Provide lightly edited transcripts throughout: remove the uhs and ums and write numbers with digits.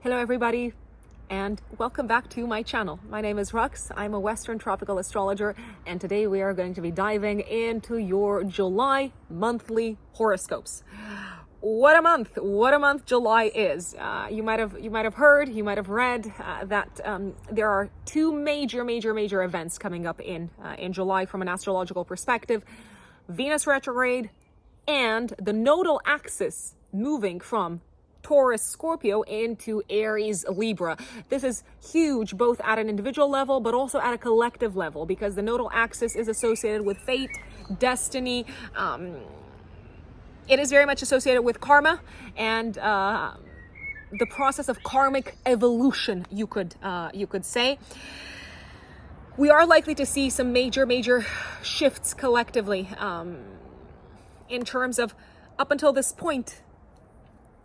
Hello everybody, and welcome back to my channel. My name is Rux. I'm a Western tropical astrologer, and today we are going to be diving into your July monthly horoscopes. What a month July is. You might have heard, you might have read that there are two major events coming up in July from an astrological perspective: Venus retrograde and the nodal axis moving from Taurus, Scorpio into Aries, Libra. This is huge, both at an individual level, but also at a collective level, because the nodal axis is associated with fate, destiny. It is very much associated with karma and the process of karmic evolution, you could say. We are likely to see some major shifts collectively in terms of, up until this point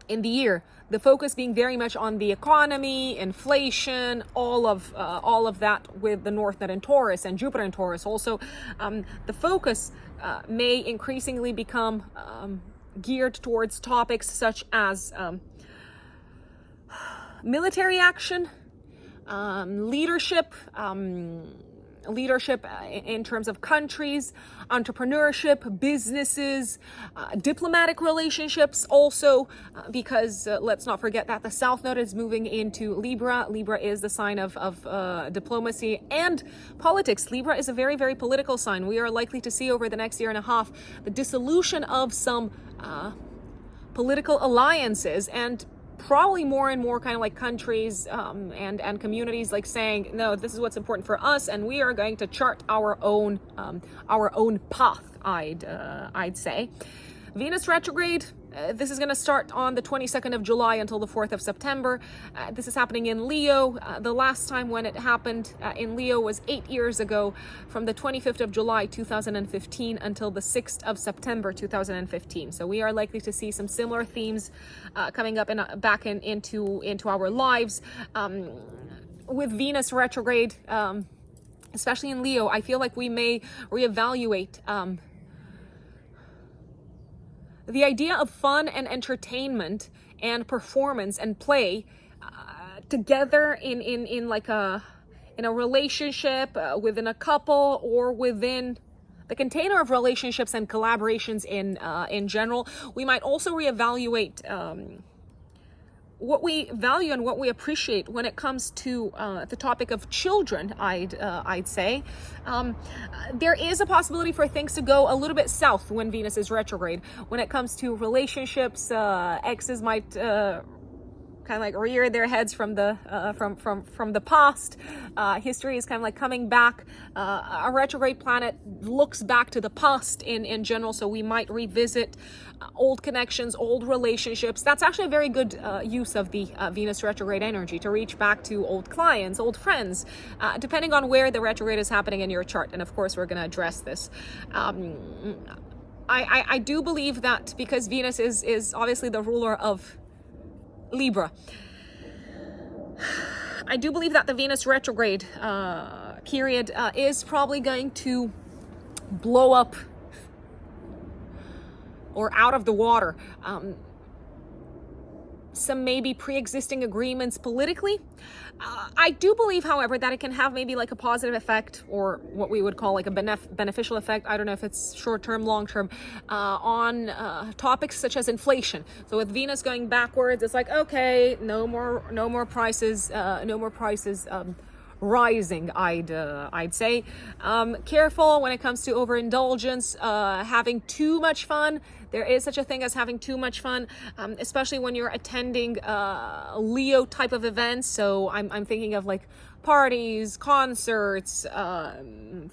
in the year, the focus being very much on the economy, inflation, all of that with the North Node in Taurus and Jupiter in Taurus. Also, the focus may increasingly become geared towards topics such as military action, leadership in terms of countries, entrepreneurship, businesses, diplomatic relationships also, because let's not forget that the South Node is moving into Libra. Libra is the sign of diplomacy and politics. Libra is a very political sign. We are likely to see over the next year and a half the dissolution of some political alliances, and probably more and more kind of like countries and communities like saying, no, this is what's important for us, and we are going to chart our own path. I'd say Venus retrograde. This is going to start on the 22nd of July until the 4th of September. This is happening in Leo. The last time when it happened in Leo was 8 years ago, from the 25th of July 2015 until the 6th of September 2015. So we are likely to see some similar themes coming up back into our lives. With Venus retrograde, especially in Leo, I feel like we may reevaluate the idea of fun and entertainment and performance and play together in like a relationship, within a couple, or within the container of relationships and collaborations in general. We might also reevaluate what we value and what we appreciate when it comes to the topic of children. I'd say there is a possibility for things to go a little bit south when Venus is retrograde. When it comes to relationships, exes might kind of like rear their heads from the past. History is kind of like coming back. A retrograde planet looks back to the past in general, so we might revisit old connections, old relationships. That's actually a very good use of the Venus retrograde energy, to reach back to old clients, old friends, depending on where the retrograde is happening in your chart. And of course, we're going to address this. I do believe that because Venus is obviously the ruler of Libra, I do believe that the Venus retrograde period is probably going to blow up or out of the water some maybe pre-existing agreements politically. I do believe, however, that it can have maybe like a positive effect, or what we would call like a beneficial effect. I don't know if it's short-term, long-term, on topics such as inflation. So with Venus going backwards, it's like, okay, no more prices rising. I'd say careful when it comes to overindulgence, having too much fun. There is such a thing as having too much fun, especially when you're attending Leo type of events. So I'm thinking of like parties, concerts,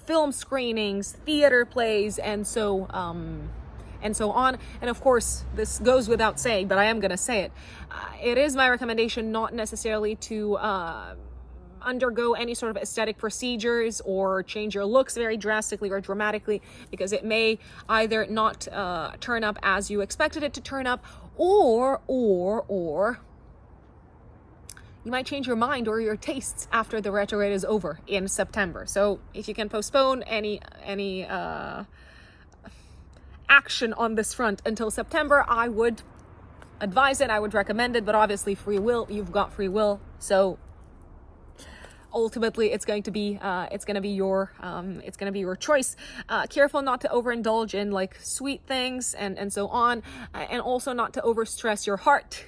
film screenings, theater plays, and so on. And of course, this goes without saying, but I am going to say it. It is my recommendation not necessarily to undergo any sort of aesthetic procedures or change your looks very drastically or dramatically, because it may either not turn up as you expected it to turn up, or you might change your mind or your tastes after the retrograde is over in September. So if you can postpone any action on this front until September, I would advise it, I would recommend it, but obviously free will, you've got free will. So ultimately it's going to be your choice. Careful not to overindulge in like sweet things and so on, and also not to overstress your heart.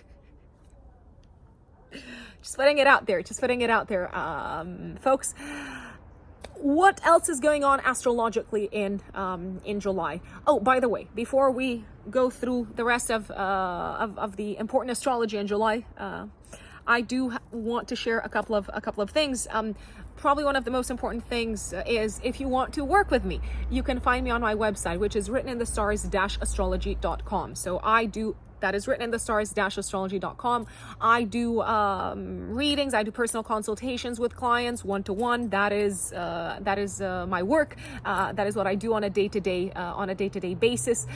Just putting it out there, folks. What else is going on astrologically in July? Oh, by the way, before we go through the rest of the important astrology in July, I do want to share a couple of things. Probably one of the most important things is if you want to work with me, you can find me on my website, which is written in the stars-astrology.com. So that is written in the stars-astrology.com. I do readings, I do personal consultations with clients, one-to-one. That is my work. That is what I do on a day-to-day basis.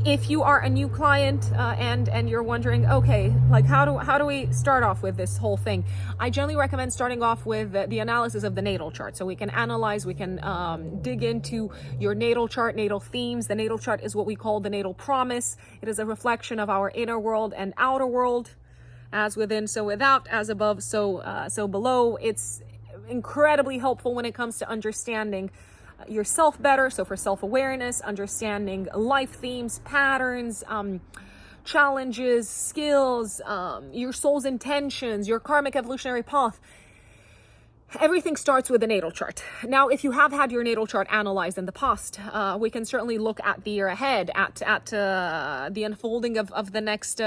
If you are a new client and you're wondering, okay, like how do we start off with this whole thing? I generally recommend starting off with the analysis of the natal chart. So we can analyze, we can dig into your natal chart, natal themes. The natal chart is what we call the natal promise. It is a reflection of our inner world and outer world, as within, so without, as above, so below. It's incredibly helpful when it comes to understanding yourself better. So for self-awareness, understanding life themes, patterns, challenges, skills, your soul's intentions, your karmic evolutionary path. Everything starts with the natal chart. Now, if you have had your natal chart analyzed in the past, we can certainly look at the year ahead, at the unfolding of the next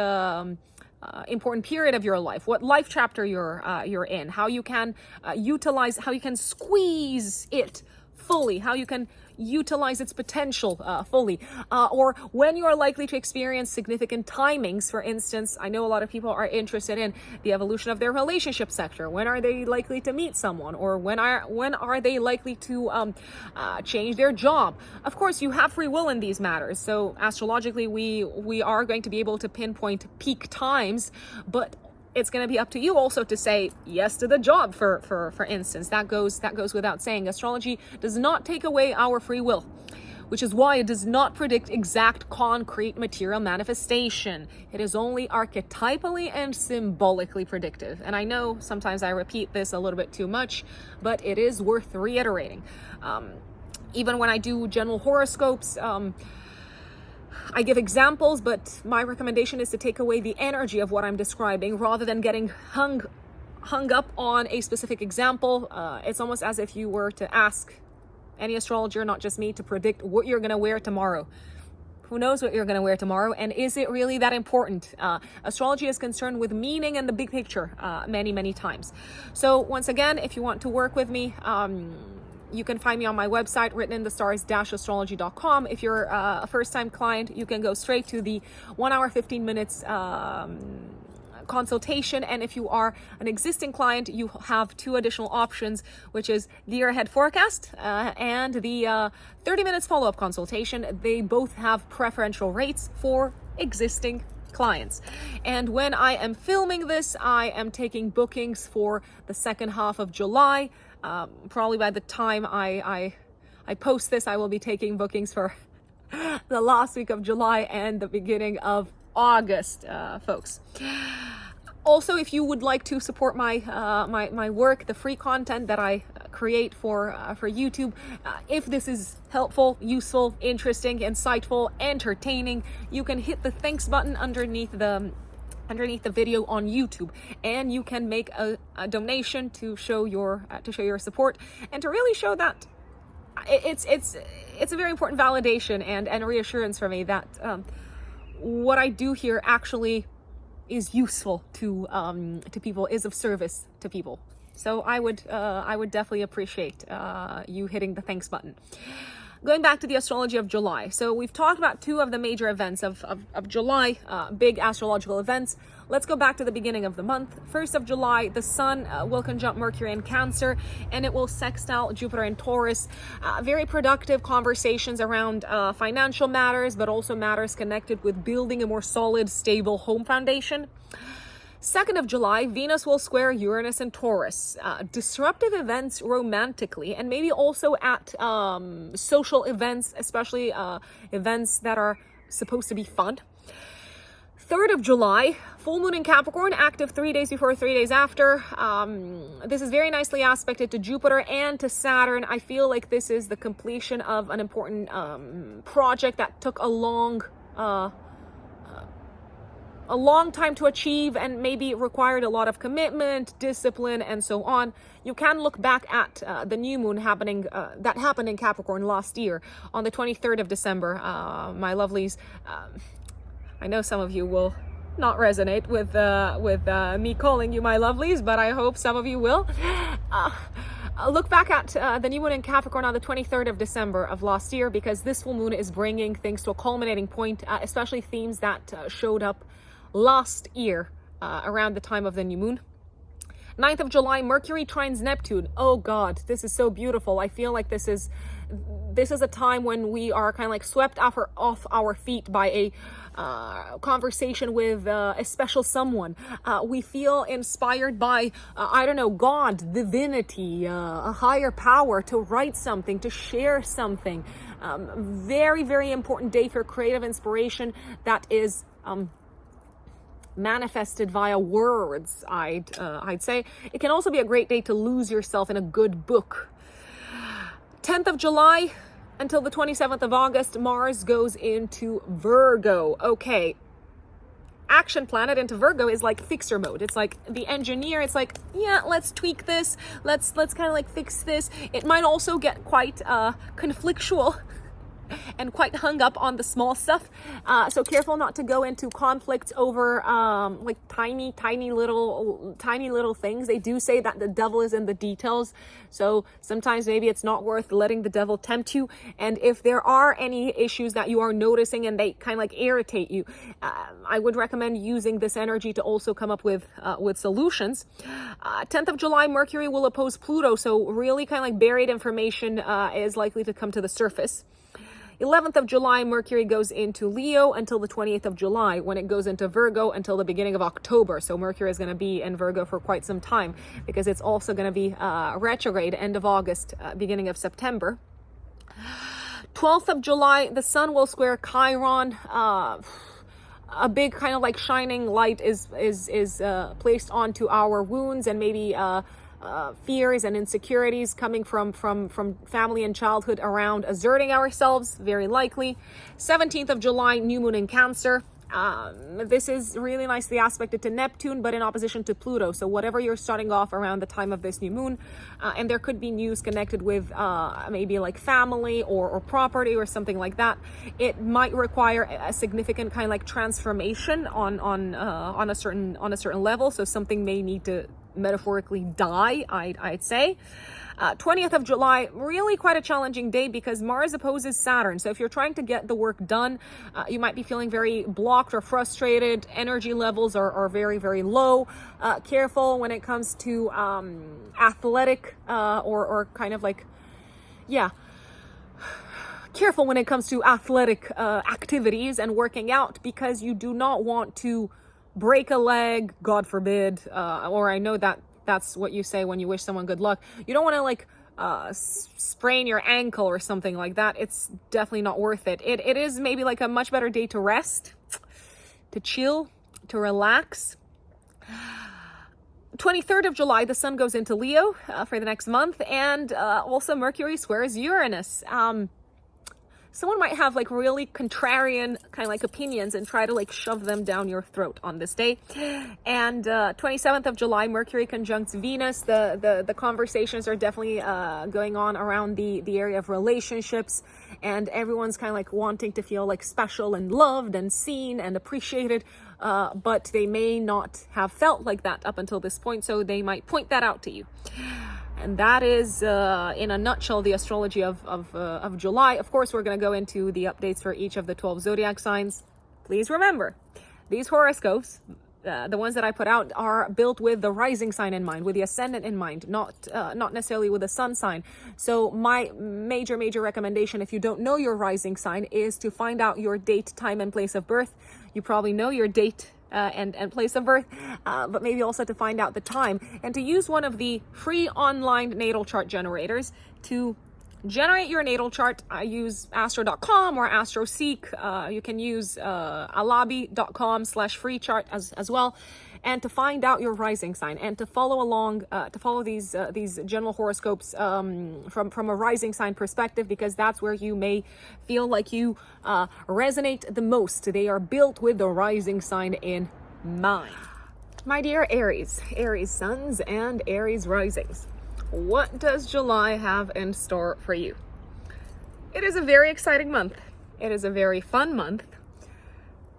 important period of your life, what life chapter you're in, how you can utilize, how you can squeeze it fully, how you can utilize its potential fully, or when you are likely to experience significant timings. For instance, I know a lot of people are interested in the evolution of their relationship sector. When are they likely to meet someone, or when are they likely to change their job? Of course, you have free will in these matters. So astrologically, we are going to be able to pinpoint peak times, but it's going to be up to you also to say yes to the job, for instance. That goes without saying. Astrology does not take away our free will, which is why it does not predict exact concrete material manifestation. It is only archetypally and symbolically predictive. And I know sometimes I repeat this a little bit too much, but it is worth reiterating. Even when I do general horoscopes, I give examples, but my recommendation is to take away the energy of what I'm describing rather than getting hung up on a specific example. It's almost as if you were to ask any astrologer, not just me, to predict what you're going to wear tomorrow. Who knows what you're going to wear tomorrow? And is it really that important? Astrology is concerned with meaning and the big picture many, many times. So once again, if you want to work with me, you can find me on my website, written in the stars-astrology.com. If you're a first-time client, you can go straight to the 1 hour, 15 minutes consultation. And if you are an existing client, you have 2 additional options, which is the year ahead forecast and the 30 minutes follow-up consultation. They both have preferential rates for existing clients. And when I am filming this, I am taking bookings for the second half of July. Probably by the time I post this, I will be taking bookings for the last week of July and the beginning of August, folks. Also, if you would like to support my work, the free content that I create for YouTube, if this is helpful, useful, interesting, insightful, entertaining, you can hit the thanks button underneath the video on YouTube, and you can make a donation to show your support and to really show that it's a very important validation and reassurance for me that what I do here actually is useful to people, is of service to people. So I would definitely appreciate you hitting the thanks button. Going back to the astrology of July. So we've talked about 2 of the major events of July, big astrological events. Let's go back to the beginning of the month. 1st of July, the Sun will conjunct Mercury in Cancer, and it will sextile Jupiter in Taurus. Very productive conversations around financial matters, but also matters connected with building a more solid, stable home foundation. 2nd of July, Venus will square Uranus and Taurus. Disruptive events romantically, and maybe also at social events, especially events that are supposed to be fun. 3rd of July, full moon in Capricorn, active 3 days before, 3 days after. This is very nicely aspected to Jupiter and to Saturn. I feel like this is the completion of an important project that took a long time to achieve and maybe required a lot of commitment, discipline, and so on. You can look back at the new moon happening that happened in Capricorn last year on the 23rd of December. My lovelies, I know some of you will not resonate with me calling you my lovelies, but I hope some of you will. Look back at the new moon in Capricorn on the 23rd of December of last year, because this full moon is bringing things to a culminating point, especially themes that showed up last year around the time of the new moon. 9th of July, Mercury trines Neptune. Oh God, this is so beautiful. I feel like this is a time when we are kind of like swept off our feet by a conversation with a special someone. We feel inspired by, I don't know, God, divinity, a higher power to write something, to share something. Very, very important day for creative inspiration that is manifested via words, I'd say. It can also be a great day to lose yourself in a good book. 10th of July until the 27th of August, Mars goes into Virgo. Okay. Action planet into Virgo is like fixer mode. It's like the engineer. It's like, yeah, let's tweak this. Let's kind of like fix this. It might also get quite conflictual and quite hung up on the small stuff. So careful not to go into conflicts over like tiny little things. They do say that the devil is in the details. So sometimes maybe it's not worth letting the devil tempt you. And if there are any issues that you are noticing and they kind of like irritate you, I would recommend using this energy to also come up with solutions. 10th of July, Mercury will oppose Pluto. So really kind of like buried information is likely to come to the surface. 11th of July, Mercury goes into Leo until the 28th of July, when it goes into Virgo until the beginning of October. So Mercury is going to be in Virgo for quite some time, because it's also going to be retrograde end of August, beginning of September. 12th of July, the Sun will square Chiron. A big kind of like shining light is placed onto our wounds and maybe fears and insecurities coming from family and childhood around asserting ourselves, very likely. 17th of July, new moon in Cancer. This is really nicely aspected to Neptune, but in opposition to Pluto. So whatever you're starting off around the time of this new moon, and there could be news connected with maybe like family or property or something like that. It might require a significant kind of like transformation on a certain level. So something may need to metaphorically die, I'd say. 20th of July, really quite a challenging day because Mars opposes Saturn. So if you're trying to get the work done, you might be feeling very blocked or frustrated. Energy levels are very, very low. Careful when it comes to athletic or kind of like, yeah. Careful when it comes to athletic activities and working out, because you do not want to break a leg, God forbid, or I know that's what you say when you wish someone good luck. You don't want to like sprain your ankle or something like that. It's definitely not worth it. It is maybe like a much better day to rest, to chill, to relax. 23rd of July, the Sun goes into Leo for the next month, and also Mercury squares Uranus. Someone might have like really contrarian kind of like opinions and try to like shove them down your throat on this day. And 27th of July, Mercury conjuncts Venus. The conversations are definitely going on around the area of relationships, and everyone's kind of like wanting to feel like special and loved and seen and appreciated, but they may not have felt like that up until this point, so they might point that out to you. And that is, in a nutshell, the astrology of July. Of course, we're going to go into the updates for each of the 12 zodiac signs. Please remember, these horoscopes, the ones that I put out, are built with the rising sign in mind, with the ascendant in mind, not necessarily with the sun sign. So my major recommendation, if you don't know your rising sign, is to find out your date, time, and place of birth. You probably know your date and place of birth, but maybe also to find out the time, and to use one of the free online natal chart generators to generate your natal chart. I use astro.com or astroseek. You can use alabi.com/free chart as well. And to find out your rising sign and to follow along, to follow these general horoscopes from a rising sign perspective, because that's where you may feel like you resonate the most. They are built with the rising sign in mind. My dear Aries, Aries suns and Aries risings, what does July have in store for you? It is a very exciting month. It is a very fun month.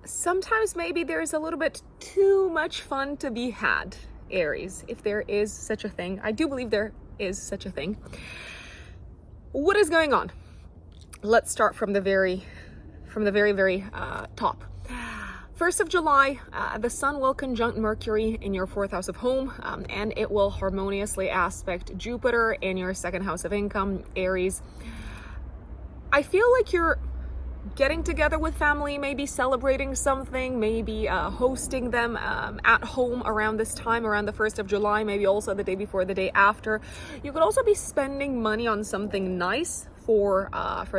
Sometimes maybe there's a little bit too much fun to be had, Aries, if there is such a thing. I do believe there is such a thing. What is going on? Let's start from the very top. 1st of July, the sun will conjunct Mercury in your 4th house of home, and it will harmoniously aspect Jupiter in your 2nd house of income, Aries. I feel like you're getting together with family, maybe celebrating something, maybe hosting them at home around this time, around the 1st of July, maybe also the day before, the day after. You could also be spending money on something nice for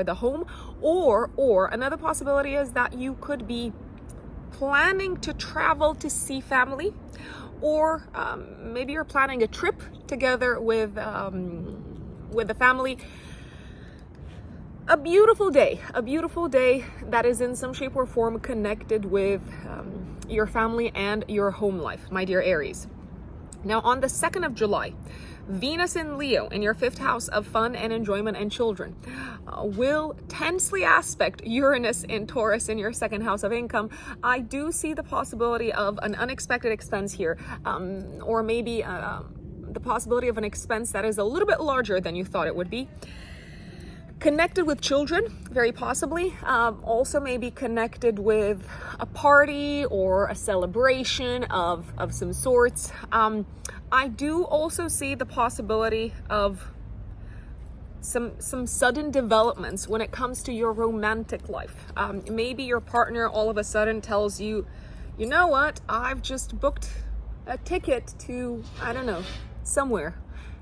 the home, or another possibility is that you could be planning to travel to see family, or maybe you're planning a trip together with the family. A beautiful day that is in some shape or form connected with your family and your home life, my dear Aries. Now, on the 2nd of July, Venus in Leo in your 5th house of fun and enjoyment and children will tensely aspect Uranus in Taurus in your 2nd house of income. I do see the possibility of an unexpected expense here, or maybe the possibility of an expense that is a little bit larger than you thought it would be. Connected with children, very possibly. Also maybe connected with a party or a celebration of some sorts. I do also see the possibility of some sudden developments when it comes to your romantic life. Maybe your partner all of a sudden tells you, you know what, I've just booked a ticket to, I don't know, somewhere,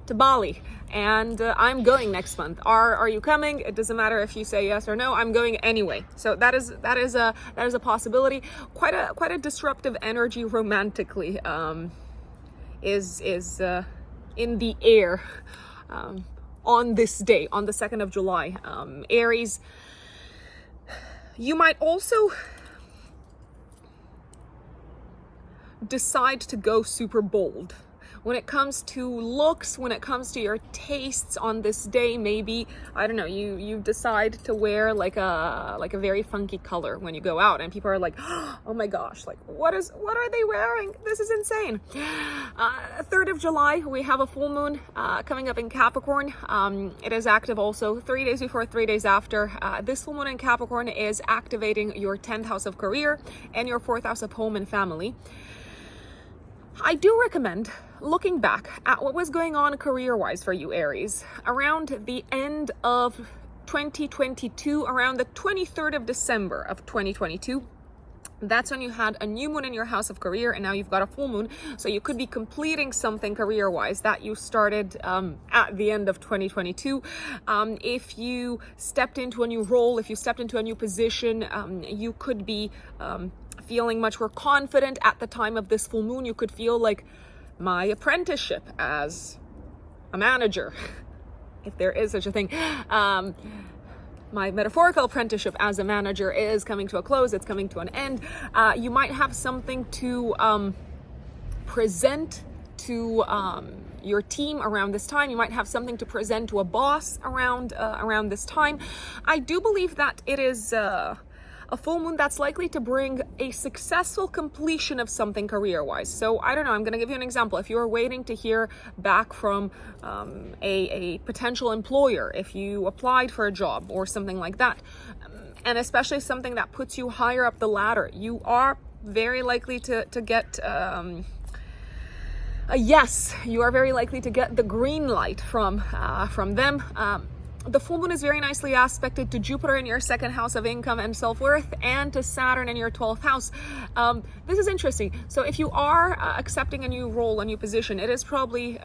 to Bali, and I'm going next month. Are you coming? It doesn't matter if you say yes or no, I'm going anyway. So that is a possibility. Quite a disruptive energy romantically is in the air on this day, on the 2nd of July. Aries, you might also decide to go super bold when it comes to looks, when it comes to your tastes on this day. Maybe, I don't know, you decide to wear like a very funky color when you go out, and people are like, oh my gosh, like what are they wearing? This is insane. 3rd of July, we have a full moon coming up in Capricorn. It is active also 3 days before, 3 days after. This full moon in Capricorn is activating your 10th house of career and your 4th house of home and family. I do recommend looking back at what was going on career-wise for you, Aries, around the end of 2022, around the 23rd of December of 2022. That's when you had a new moon in your house of career, and now you've got a full moon. So you could be completing something career-wise that you started at the end of 2022. If you stepped into a new role, if you stepped into a new position, you could be feeling much more confident at the time of this full moon. You could feel like, my apprenticeship as a manager, if there is such a thing, my metaphorical apprenticeship as a manager is coming to a close. It's coming to an end. You might have something to present to your team around this time. You might have something to present to a boss around this time. I do believe that it is a full moon that's likely to bring a successful completion of something career-wise. So I don't know, I'm going to give you an example. If you're waiting to hear back from a potential employer, if you applied for a job or something like that, and especially something that puts you higher up the ladder, you are very likely to get a yes. You are very likely to get the green light from them. The full moon is very nicely aspected to Jupiter in your 2nd house of income and self-worth, and to Saturn in your 12th house. This is interesting. So if you are accepting a new role, a new position, it is probably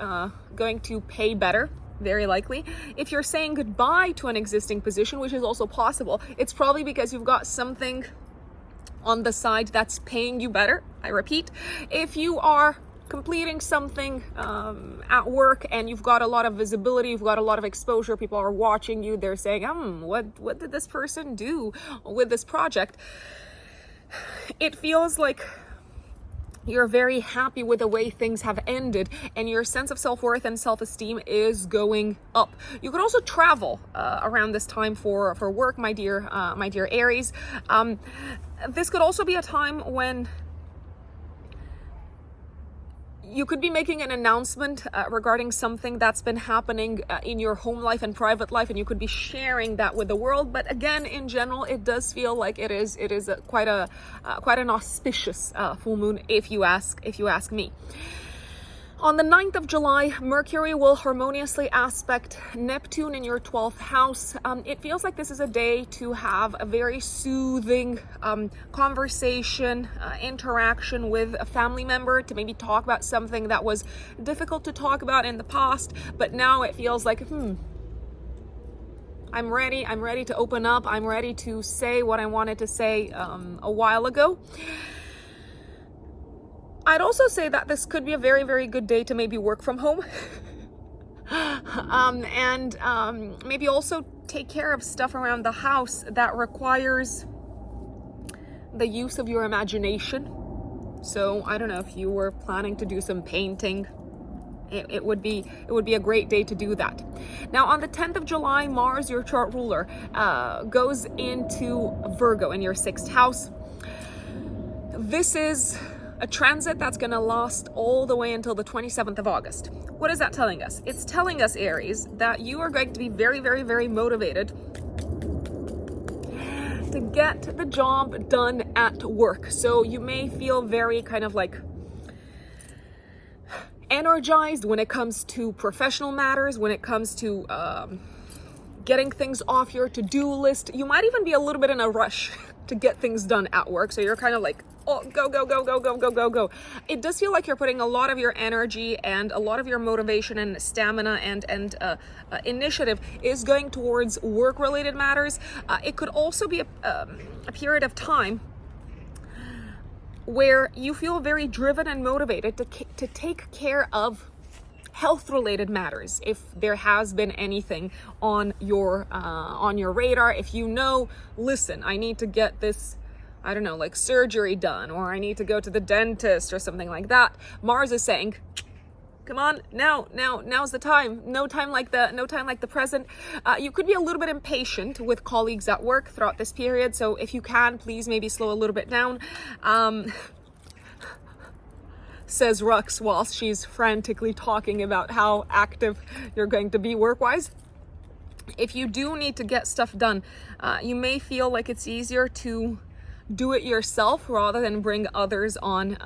going to pay better. very likely. If you're saying goodbye to an existing position, which is also possible, it's probably because you've got something on the side that's paying you better. I repeat, if you are completing something at work and you've got a lot of visibility, you've got a lot of exposure, people are watching you, they're saying, what did this person do with this project? It feels like you're very happy with the way things have ended, and your sense of self-worth and self-esteem is going up. You could also travel around this time for work, my dear Aries. This could also be a time when you could be making an announcement regarding something that's been happening in your home life and private life, and you could be sharing that with the world. But again, in general, it does feel like it is quite an auspicious full moon, if you ask me. On the 9th of July, Mercury will harmoniously aspect Neptune in your 12th house. It feels like this is a day to have a very soothing conversation, interaction with a family member, to maybe talk about something that was difficult to talk about in the past, but now it feels like, I'm ready to open up. I'm ready to say what I wanted to say a while ago. I'd also say that this could be a very, very good day to maybe work from home and maybe also take care of stuff around the house that requires the use of your imagination. So I don't know, if you were planning to do some painting, it would be a great day to do that. Now on the 10th of July, Mars, your chart ruler, goes into Virgo in your 6th house. This is a transit that's going to last all the way until the 27th of August. What is that telling us? It's telling us, Aries, that you are going to be very, very, very motivated to get the job done at work. So you may feel very kind of like energized when it comes to professional matters, when it comes to getting things off your to-do list. You might even be a little bit in a rush to get things done at work. So you're kind of like, oh, go. It does feel like you're putting a lot of your energy and a lot of your motivation and stamina and initiative is going towards work-related matters. It could also be a period of time where you feel very driven and motivated to take care of health-related matters. If there has been anything on your radar, if you know, listen, I need to get this, I don't know, like surgery done, or I need to go to the dentist or something like that, Mars is saying, come on, now's the time. No time like the present. You could be a little bit impatient with colleagues at work throughout this period, so if you can, please maybe slow a little bit down. Says Rux whilst she's frantically talking about how active you're going to be work-wise. If you do need to get stuff done, you may feel like it's easier to do it yourself rather than bring others on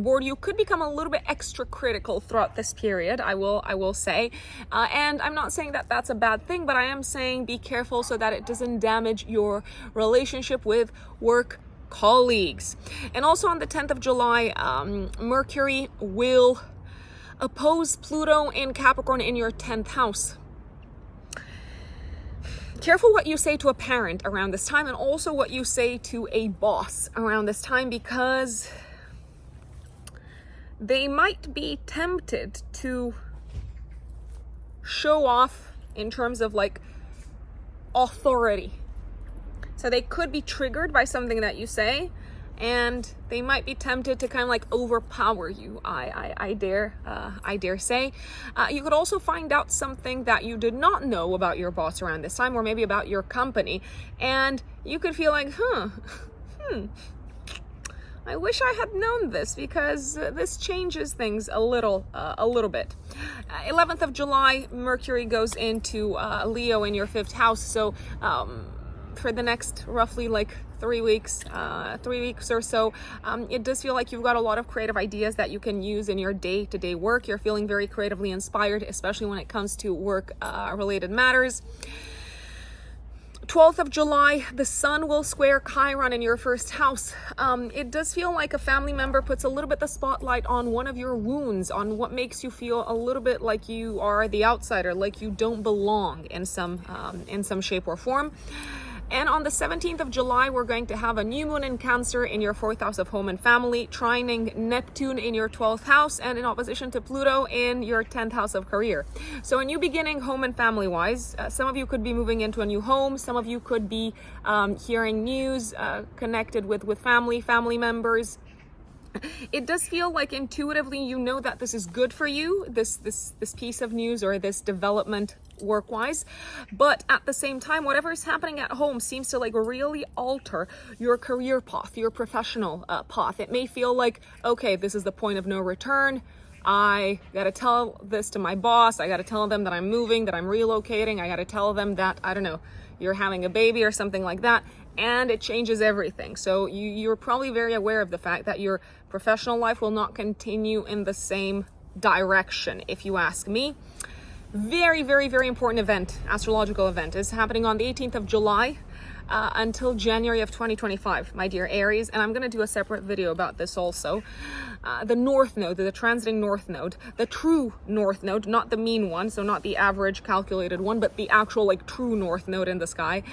board. You could become a little bit extra critical throughout this period, I will say. And I'm not saying that that's a bad thing, but I am saying be careful so that it doesn't damage your relationship with work colleagues. And also on the 10th of July, Mercury will oppose Pluto in Capricorn in your 10th house. Careful what you say to a parent around this time, and also what you say to a boss around this time, because they might be tempted to show off in terms of like authority. So they could be triggered by something that you say, and they might be tempted to kind of like overpower you. I dare say. You could also find out something that you did not know about your boss around this time, or maybe about your company, and you could feel like, I wish I had known this, because this changes things a little bit. 11th of July, Mercury goes into Leo in your 5th house. So for the next roughly like 3 weeks or so, it does feel like you've got a lot of creative ideas that you can use in your day-to-day work. You're feeling very creatively inspired, especially when it comes to work related matters. 12th of July, the sun will square Chiron in your first house. It does feel like a family member puts a little bit the spotlight on one of your wounds, on what makes you feel a little bit like you are the outsider, like you don't belong in some shape or form. And on the 17th of July, we're going to have a new moon in Cancer in your 4th house of home and family, trining Neptune in your 12th house, and in opposition to Pluto in your 10th house of career. So a new beginning, home and family wise. Some of you could be moving into a new home. Some of you could be hearing news connected with family members. It does feel like intuitively you know that this is good for you, this piece of news or this development work-wise, but at the same time, whatever is happening at home seems to like really alter your career path, your professional path. It may feel like, okay, this is the point of no return. I gotta tell this to my boss. I gotta tell them that I'm moving, that I'm relocating. I gotta tell them that, I don't know, you're having a baby or something like that. And it changes everything. So you're probably very aware of the fact that your professional life will not continue in the same direction, if you ask me. Very, very, very important event, astrological event, is happening on the 18th of July until January of 2025, my dear Aries. And I'm going to do a separate video about this also. The North Node, the transiting North Node, the true North Node, not the mean one, so not the average calculated one, but the actual like true North Node in the sky,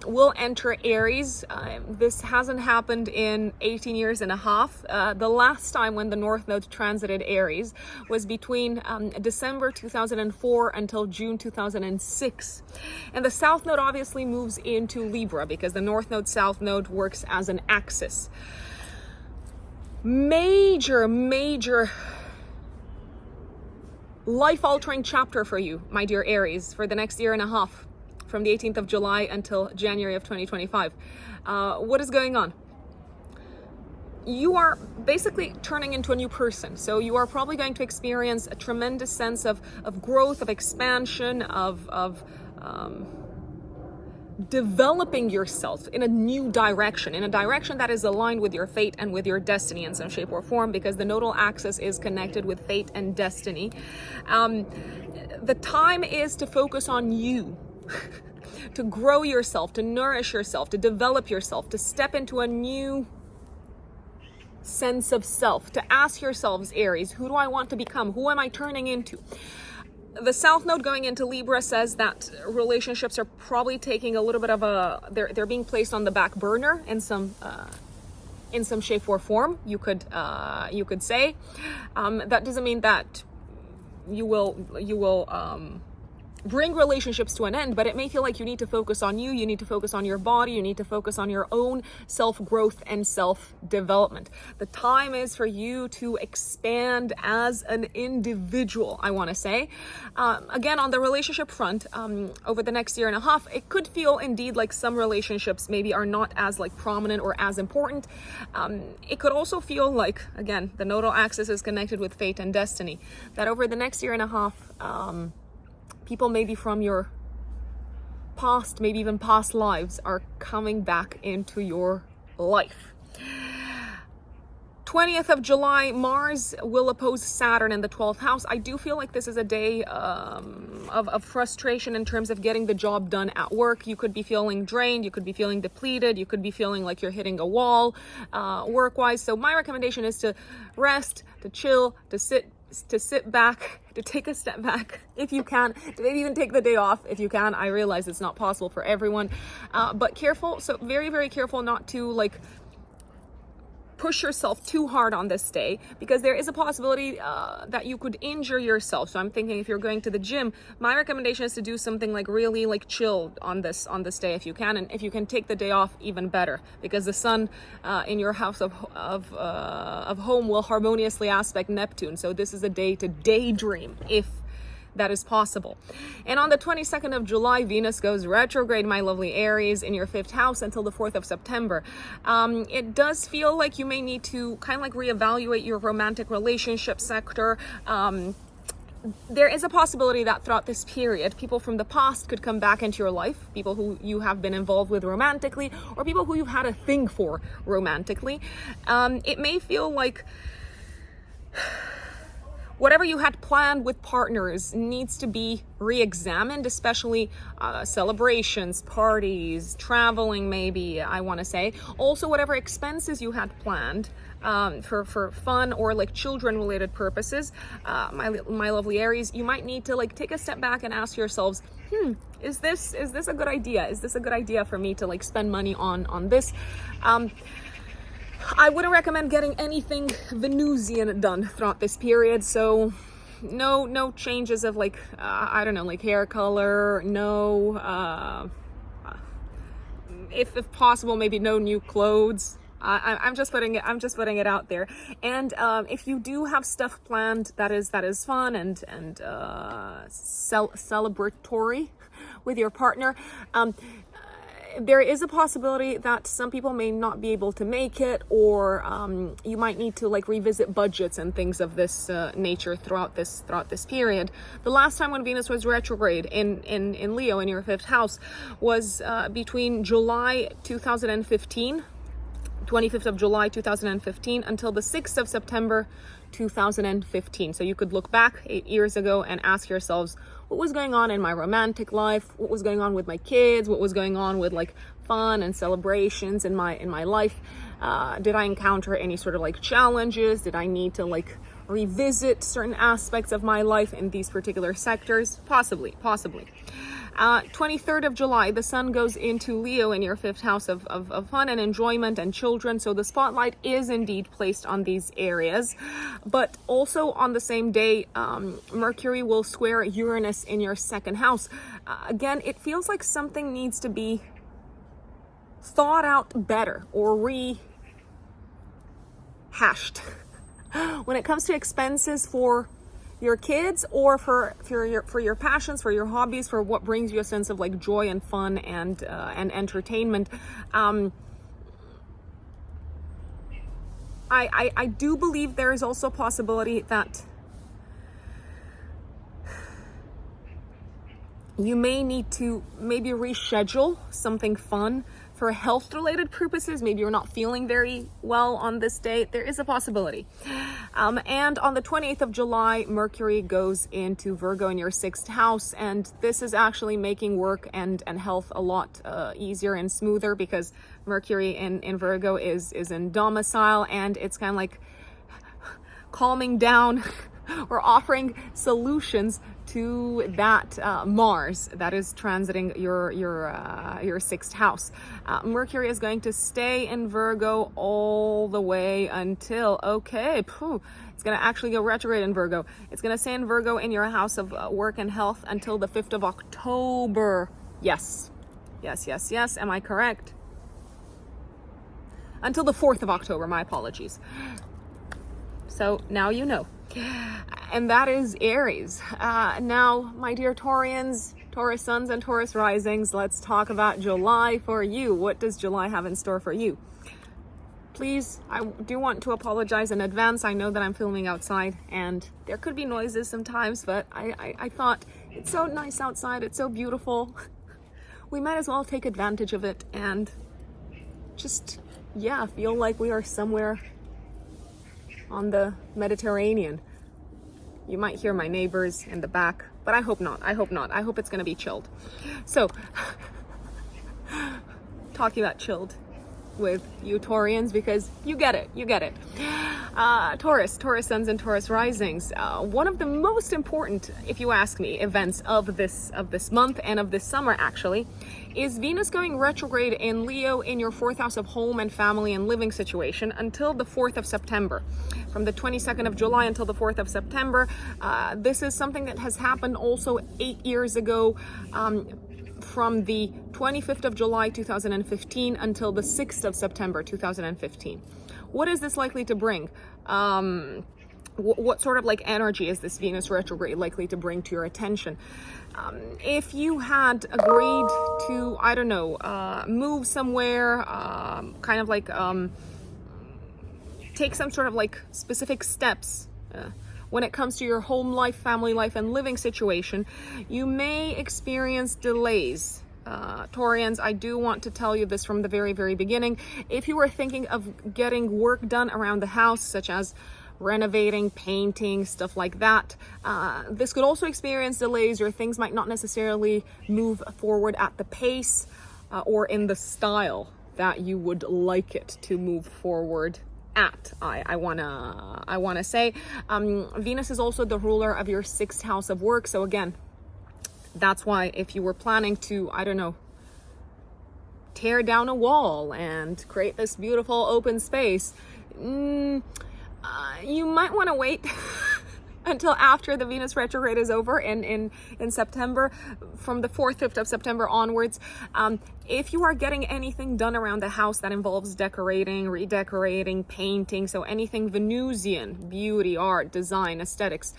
will enter Aries. This hasn't happened in 18 years and a half. The last time when the North Node transited Aries was between December 2004 until June 2006. And the South Node obviously moves into Libra because the North Node, South Node works as an axis. Major life-altering chapter for you, my dear Aries, for the next year and a half, from the 18th of July until January of 2025. What is going on? You are basically turning into a new person. So you are probably going to experience a tremendous sense of growth, of expansion, of developing yourself in a new direction, in a direction that is aligned with your fate and with your destiny in some shape or form, because the nodal axis is connected with fate and destiny. The time is to focus on you, to grow yourself, to nourish yourself, to develop yourself, to step into a new sense of self, to ask yourselves, Aries, who do I want to become? Who am I turning into? The South Node going into Libra says that relationships are probably taking a little bit of they're being placed on the back burner in some shape or form. You could say that doesn't mean that you will bring relationships to an end, but it may feel like you need to focus on you need to focus on your body, you need to focus on your own self-growth and self-development. The time is for you to expand as an individual, I want to say. Again, on the relationship front, over the next year and a half, it could feel indeed like some relationships maybe are not as like prominent or as important. It could also feel like, again, the nodal axis is connected with fate and destiny, that over the next year and a half, people maybe from your past, maybe even past lives, are coming back into your life. 20th of July, Mars will oppose Saturn in the 12th house. I do feel like this is a day of frustration in terms of getting the job done at work. You could be feeling drained, you could be feeling depleted, you could be feeling like you're hitting a wall work-wise. So my recommendation is to rest, to chill, to sit back, to take a step back if you can, to maybe even take the day off if you can. I realize it's not possible for everyone, but careful. So very, very careful not to like push yourself too hard on this day, because there is a possibility that you could injure yourself. So I'm thinking if you're going to the gym, my recommendation is to do something like really like chill on this day if you can, and if you can take the day off, even better, because the sun in your house of home will harmoniously aspect Neptune. So this is a day to daydream if that is possible. And on the 22nd of July, Venus goes retrograde, my lovely Aries, in your 5th house until the 4th of September. It does feel like you may need to kind of like reevaluate your romantic relationship sector. There is a possibility that throughout this period, people from the past could come back into your life, people who you have been involved with romantically, or people who you've had a thing for romantically. It may feel like whatever you had planned with partners needs to be re-examined, especially celebrations, parties, traveling, maybe, I want to say. Also, whatever expenses you had planned for fun or like children related purposes, my lovely Aries, you might need to like take a step back and ask yourselves, is this a good idea? Is this a good idea for me to like spend money on this? I wouldn't recommend getting anything Venusian done throughout this period. So no changes of like, I don't know, like hair color, no, if possible, maybe no new clothes. I'm just putting it out there. And if you do have stuff planned that is fun and celebratory with your partner, there is a possibility that some people may not be able to make it, or you might need to like revisit budgets and things of this nature throughout this period. The last time when Venus was retrograde in Leo in your 5th house was between July 2015, 25th of July 2015 until the 6th of September 2015. So you could look back 8 years ago and ask yourselves, what was going on in my romantic life? What was going on with my kids? What was going on with like fun and celebrations in my life? Did I encounter any sort of like challenges? Did I need to like revisit certain aspects of my life in these particular sectors? Possibly. 23rd of July, the sun goes into Leo in your 5th house of fun and enjoyment and children. So the spotlight is indeed placed on these areas. But also on the same day, Mercury will square Uranus in your 2nd house. Again, it feels like something needs to be thought out better or rehashed when it comes to expenses for your kids or for your passions, for your hobbies, for what brings you a sense of like joy and fun and entertainment. I do believe there is also a possibility that you may need to maybe reschedule something fun for health related purposes. Maybe you're not feeling very well on this date. There is a possibility. And on the 28th of July, Mercury goes into Virgo in your 6th house. And this is actually making work and health a lot easier and smoother, because Mercury in Virgo is in domicile, and it's kind of like calming down or offering solutions to that Mars that is transiting your 6th house. Mercury is going to stay in Virgo all the way until, it's going to actually go retrograde in Virgo. It's going to stay in Virgo in your house of work and health until the 5th of October. Yes. Am I correct? Until the 4th of October, my apologies. So now you know. And that is Aries. Now, my dear Taurians, Taurus suns and Taurus risings, let's talk about July for you. What does July have in store for you? Please, I do want to apologize in advance. I know that I'm filming outside and there could be noises sometimes, but I thought it's so nice outside. It's so beautiful. We might as well take advantage of it and just, feel like we are somewhere on the Mediterranean. You might hear my neighbors in the back, but I hope not. I hope it's going to be chilled. So, talking about chilled with you Taurians, because you get it. Taurus suns and Taurus risings. One of the most important, if you ask me, events of this month and of this summer actually is Venus going retrograde in Leo in your 4th house of home and family and living situation until the 4th of September. From the 22nd of July until the 4th of September. This is something that has happened also 8 years ago, from the 25th of July 2015 until the 6th of September 2015. What is this likely to bring? What sort of like energy is this Venus retrograde likely to bring to your attention? If you had agreed to, I don't know, move somewhere, kind of like take some sort of like specific steps when it comes to your home life, family life, and living situation, you may experience delays. Taurians, I do want to tell you this from the very, very beginning. If you were thinking of getting work done around the house, such as renovating, painting, stuff like that. This could also experience delays, or things might not necessarily move forward at the pace or in the style that you would like it to move forward at. I wanna say Venus is also the ruler of your 6th house of work. So again, that's why if you were planning to, I don't know, tear down a wall and create this beautiful open space, you might want to wait until after the Venus retrograde is over in September, from the 4th, 5th of September onwards. If you are getting anything done around the house that involves decorating, redecorating, painting, so anything Venusian, beauty, art, design, aesthetics,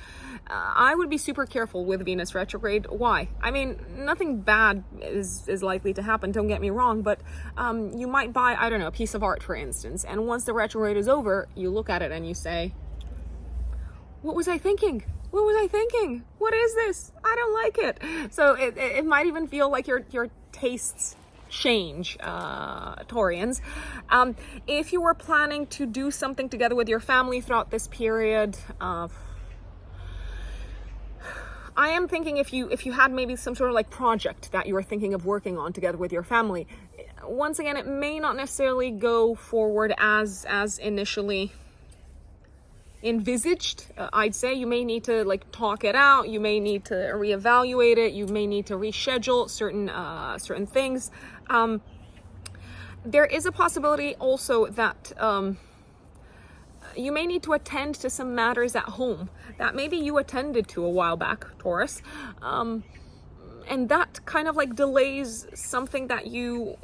I would be super careful with Venus retrograde. Why? I mean, nothing bad is likely to happen, don't get me wrong, but you might buy, I don't know, a piece of art, for instance, and once the retrograde is over, you look at it and you say, what was I thinking? What was I thinking? What is this? I don't like it. So it might even feel like your tastes change, Taurians. If you were planning to do something together with your family throughout this period, I am thinking if you had maybe some sort of like project that you were thinking of working on together with your family, once again, it may not necessarily go forward as initially envisaged. I'd say you may need to like talk it out, you may need to reevaluate it, you may need to reschedule certain things. There is a possibility also that you may need to attend to some matters at home that maybe you attended to a while back, Taurus, and that kind of like delays something that you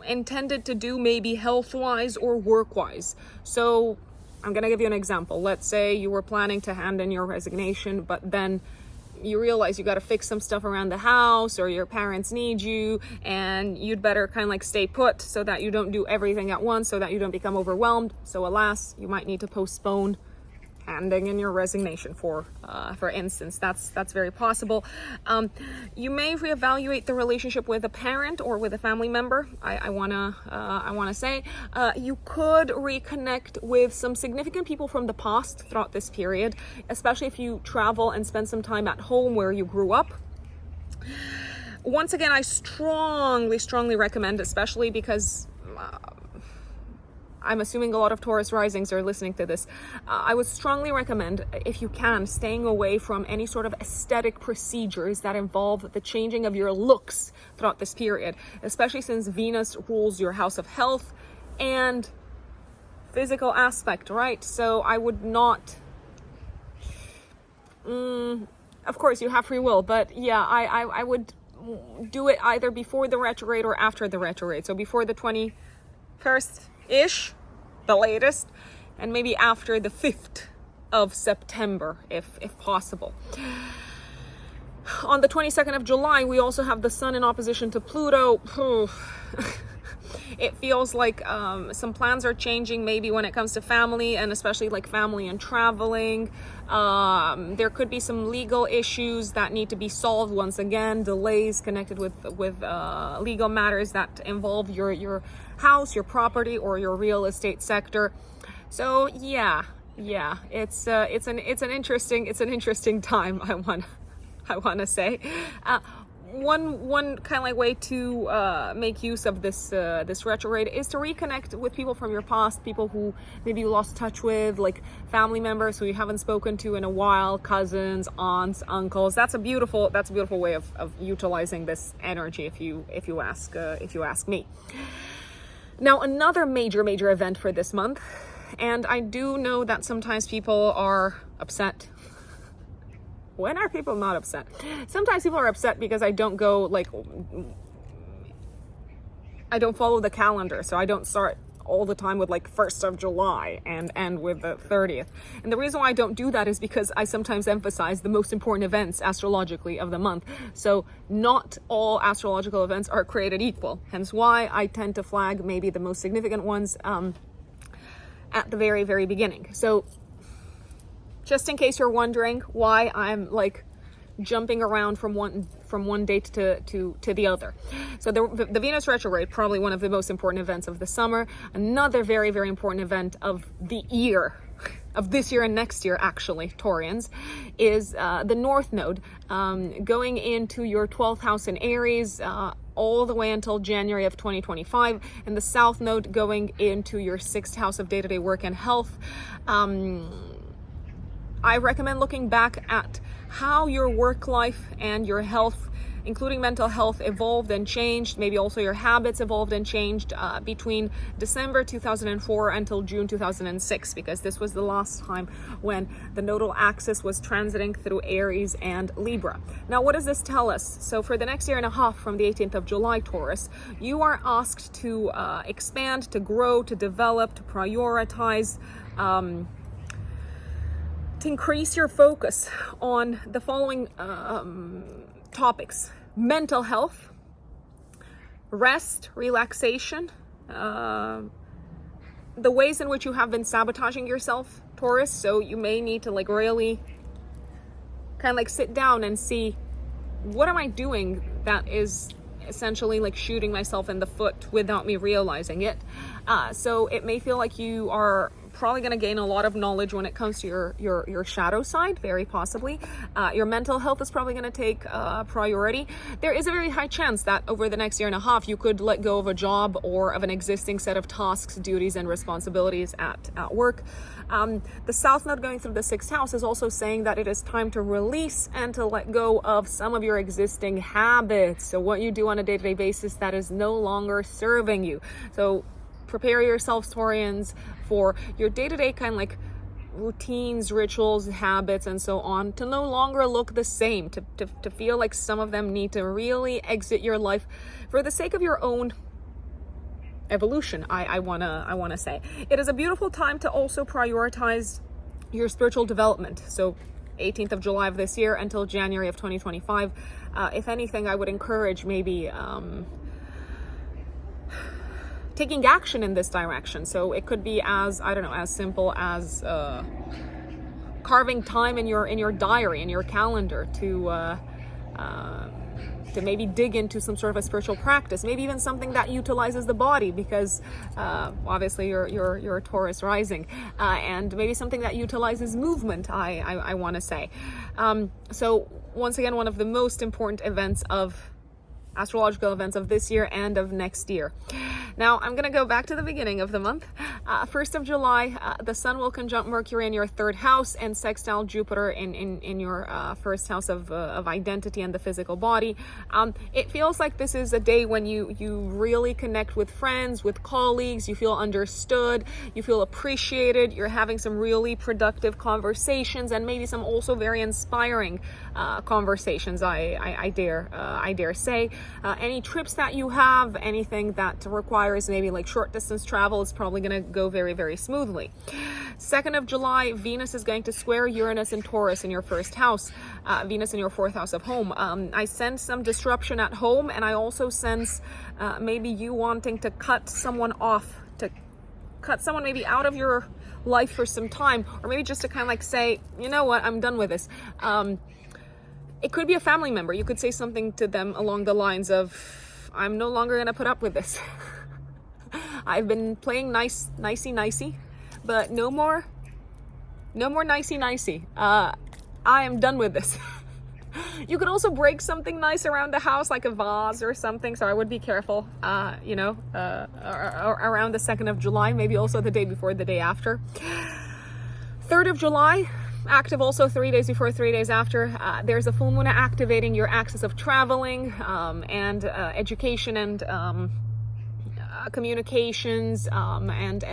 intended to do, maybe health-wise or work-wise. So I'm going to give you an example. Let's say you were planning to hand in your resignation, but then you realize you got to fix some stuff around the house, or your parents need you, and you'd better kind of like stay put so that you don't do everything at once, so that you don't become overwhelmed. So alas, you might need to postpone handing in your resignation, for instance. That's very possible. You may reevaluate the relationship with a parent or with a family member. I wanna say you could reconnect with some significant people from the past throughout this period, especially if you travel and spend some time at home where you grew up. Once again, I strongly recommend, especially because I'm assuming a lot of Taurus risings are listening to this. I would strongly recommend, if you can, staying away from any sort of aesthetic procedures that involve the changing of your looks throughout this period, especially since Venus rules your house of health and physical aspect, right? So I would not, of course you have free will, but yeah, I would do it either before the retrograde or after the retrograde. So before the 21st-ish, the latest, and maybe after the 5th of September, if possible. On the 22nd of July, we also have the Sun in opposition to Pluto. It feels like some plans are changing, maybe when it comes to family, and especially like family and traveling. There could be some legal issues that need to be solved. Once again, delays connected with legal matters that involve your house, your property, or your real estate sector. So yeah, it's an interesting time. I want to say. One kind of like way to make use of this retrograde is to reconnect with people from your past, people who maybe you lost touch with, like family members who you haven't spoken to in a while, cousins, aunts, uncles. That's a beautiful way of utilizing this energy, if you ask me. Now, another major event for this month, and I do know that sometimes people are upset. When are people not upset? Sometimes people are upset because I don't follow the calendar. So I don't start all the time with like 1st of July and end with the 30th. And the reason why I don't do that is because I sometimes emphasize the most important events astrologically of the month. So not all astrological events are created equal. Hence why I tend to flag maybe the most significant ones at the very beginning. So just in case you're wondering why I'm like jumping around from one date to the other. So the Venus retrograde, probably one of the most important events of the summer. Another very important event of the year, of this year and next year, actually, Taurians, is the North Node going into your 12th house in Aries all the way until January of 2025, and the South Node going into your 6th house of day-to-day work and health. I recommend looking back at how your work life and your health, including mental health, evolved and changed. Maybe also your habits evolved and changed between December 2004 until June 2006, because this was the last time when the nodal axis was transiting through Aries and Libra. Now, what does this tell us? So for the next year and a half, from the 18th of July, Taurus, you are asked to expand, to grow, to develop, to prioritize, to increase your focus on the following topics: mental health, rest, relaxation, the ways in which you have been sabotaging yourself, Taurus. So you may need to like really kind of like sit down and see, what am I doing that is essentially like shooting myself in the foot without me realizing it. So it may feel like you are probably going to gain a lot of knowledge when it comes to your shadow side, very possibly. Your mental health is probably going to take priority. There is a very high chance that over the next year and a half, you could let go of a job or of an existing set of tasks, duties, and responsibilities at work. The South Node going through the 6th house is also saying that it is time to release and to let go of some of your existing habits. So what you do on a day-to-day basis that is no longer serving you. So prepare yourselves, Taurians, for your day-to-day kind of like routines, rituals, habits, and so on to no longer look the same, to feel like some of them need to really exit your life for the sake of your own evolution. I wanna say it is a beautiful time to also prioritize your spiritual development. So 18th of July of this year until January of 2025. If anything, I would encourage maybe taking action in this direction. So it could be as, I don't know, as simple as carving time in your diary, in your calendar to maybe dig into some sort of a spiritual practice, maybe even something that utilizes the body, because obviously you're a Taurus rising, and maybe something that utilizes movement, I want to say. So once again, one of the most important astrological events of this year and of next year. Now, I'm going to go back to the beginning of the month. 1st of July, the Sun will conjunct Mercury in your 3rd house and sextile Jupiter in your 1st house of identity and the physical body. It feels like this is a day when you really connect with friends, with colleagues, you feel understood, you feel appreciated, you're having some really productive conversations, and maybe some also very inspiring conversations, I dare say. Any trips that you have, anything that requires maybe like short distance travel, is probably going to go very, very smoothly. 2nd of July, Venus is going to square Uranus and Taurus in your 1st house, Venus in your 4th house of home. I sense some disruption at home, and I also sense maybe you wanting to cut someone off, to cut someone maybe out of your life for some time, or maybe just to kind of like say, you know what, I'm done with this. It could be a family member. You could say something to them along the lines of, I'm no longer going to put up with this. I've been playing nicey, but no more nicey. I am done with this. You could also break something nice around the house, like a vase or something. So I would be careful, around the 2nd of July, maybe also the day before, the day after. 3rd of July, active also 3 days before, 3 days after. There's a full moon activating your axis of traveling and education and communications and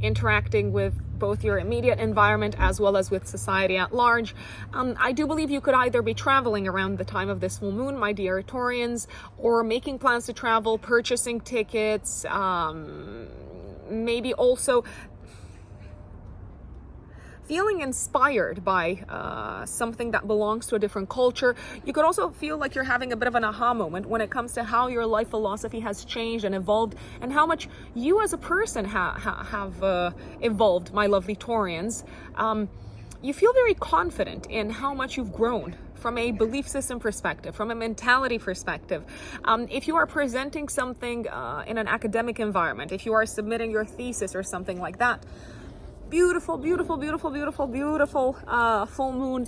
interacting with both your immediate environment as well as with society at large. I do believe you could either be traveling around the time of this full moon, my dear Taurians, or making plans to travel, purchasing tickets, maybe also feeling inspired by something that belongs to a different culture. You could also feel like you're having a bit of an aha moment when it comes to how your life philosophy has changed and evolved, and how much you as a person have evolved, my lovely Taurians. You feel very confident in how much you've grown from a belief system perspective, from a mentality perspective. If you are presenting something in an academic environment, if you are submitting your thesis or something like that, beautiful, beautiful, beautiful, beautiful, beautiful full moon.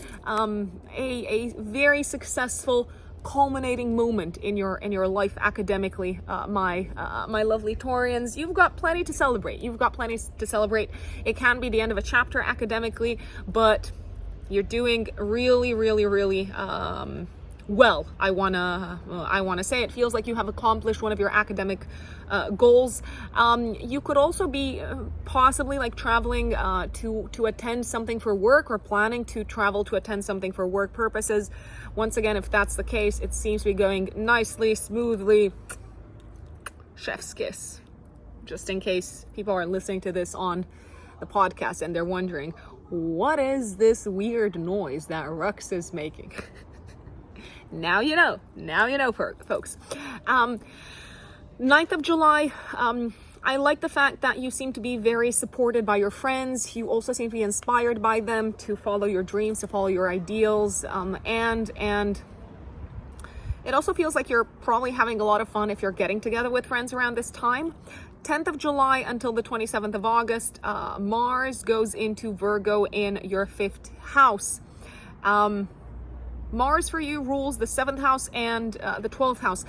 A very successful culminating moment in your life academically, my lovely Taurians. You've got plenty to celebrate. It can be the end of a chapter academically, but you're doing really, really, really well. I wanna say it feels like you have accomplished one of your academic goals. You could also be possibly like traveling to attend something for work, or planning to travel to attend something for work purposes. Once again, if that's the case, it seems to be going nicely, smoothly. Chef's kiss. Just in case people are listening to this on the podcast and they're wondering, what is this weird noise that Rux is making? Now you know, folks. 9th of July, I like the fact that you seem to be very supported by your friends. You also seem to be inspired by them to follow your dreams, to follow your ideals, and it also feels like you're probably having a lot of fun if you're getting together with friends around this time. 10th of July until the 27th of August, Mars goes into Virgo in your 5th house. Mars for you rules the 7th house and the 12th house.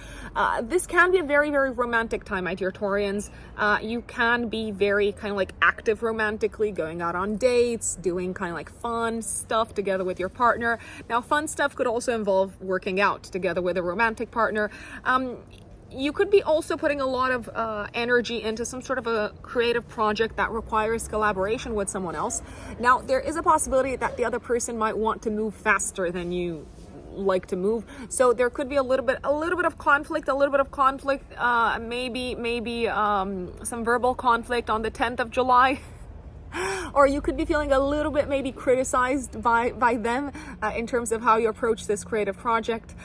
This can be a very, very romantic time, my dear Taurians. You can be very kind of like active romantically, going out on dates, doing kind of like fun stuff together with your partner. Now, fun stuff could also involve working out together with a romantic partner. You could be also putting a lot of energy into some sort of a creative project that requires collaboration with someone else. Now, there is a possibility that the other person might want to move faster than you like to move, so there could be a little bit of conflict, maybe some verbal conflict on the 10th of July. Or you could be feeling a little bit maybe criticized by them in terms of how you approach this creative project.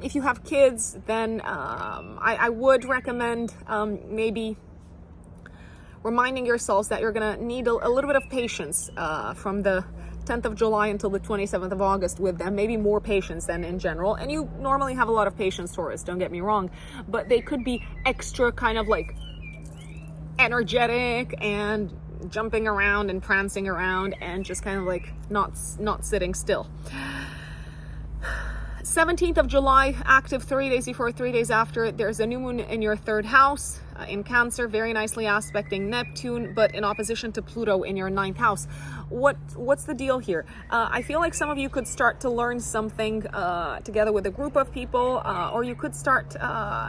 If you have kids, then I would recommend maybe reminding yourselves that you're going to need a little bit of patience from the 10th of July until the 27th of August with them, maybe more patience than in general. And you normally have a lot of patience, Taurus, don't get me wrong, but they could be extra kind of like energetic and jumping around and prancing around and just kind of like not sitting still. 17th of July, active 3 days before, 3 days after, there's a new moon in your 3rd house in Cancer, very nicely aspecting Neptune, but in opposition to Pluto in your 9th house. What's the deal here? I feel like some of you could start to learn something together with a group of people, or you could start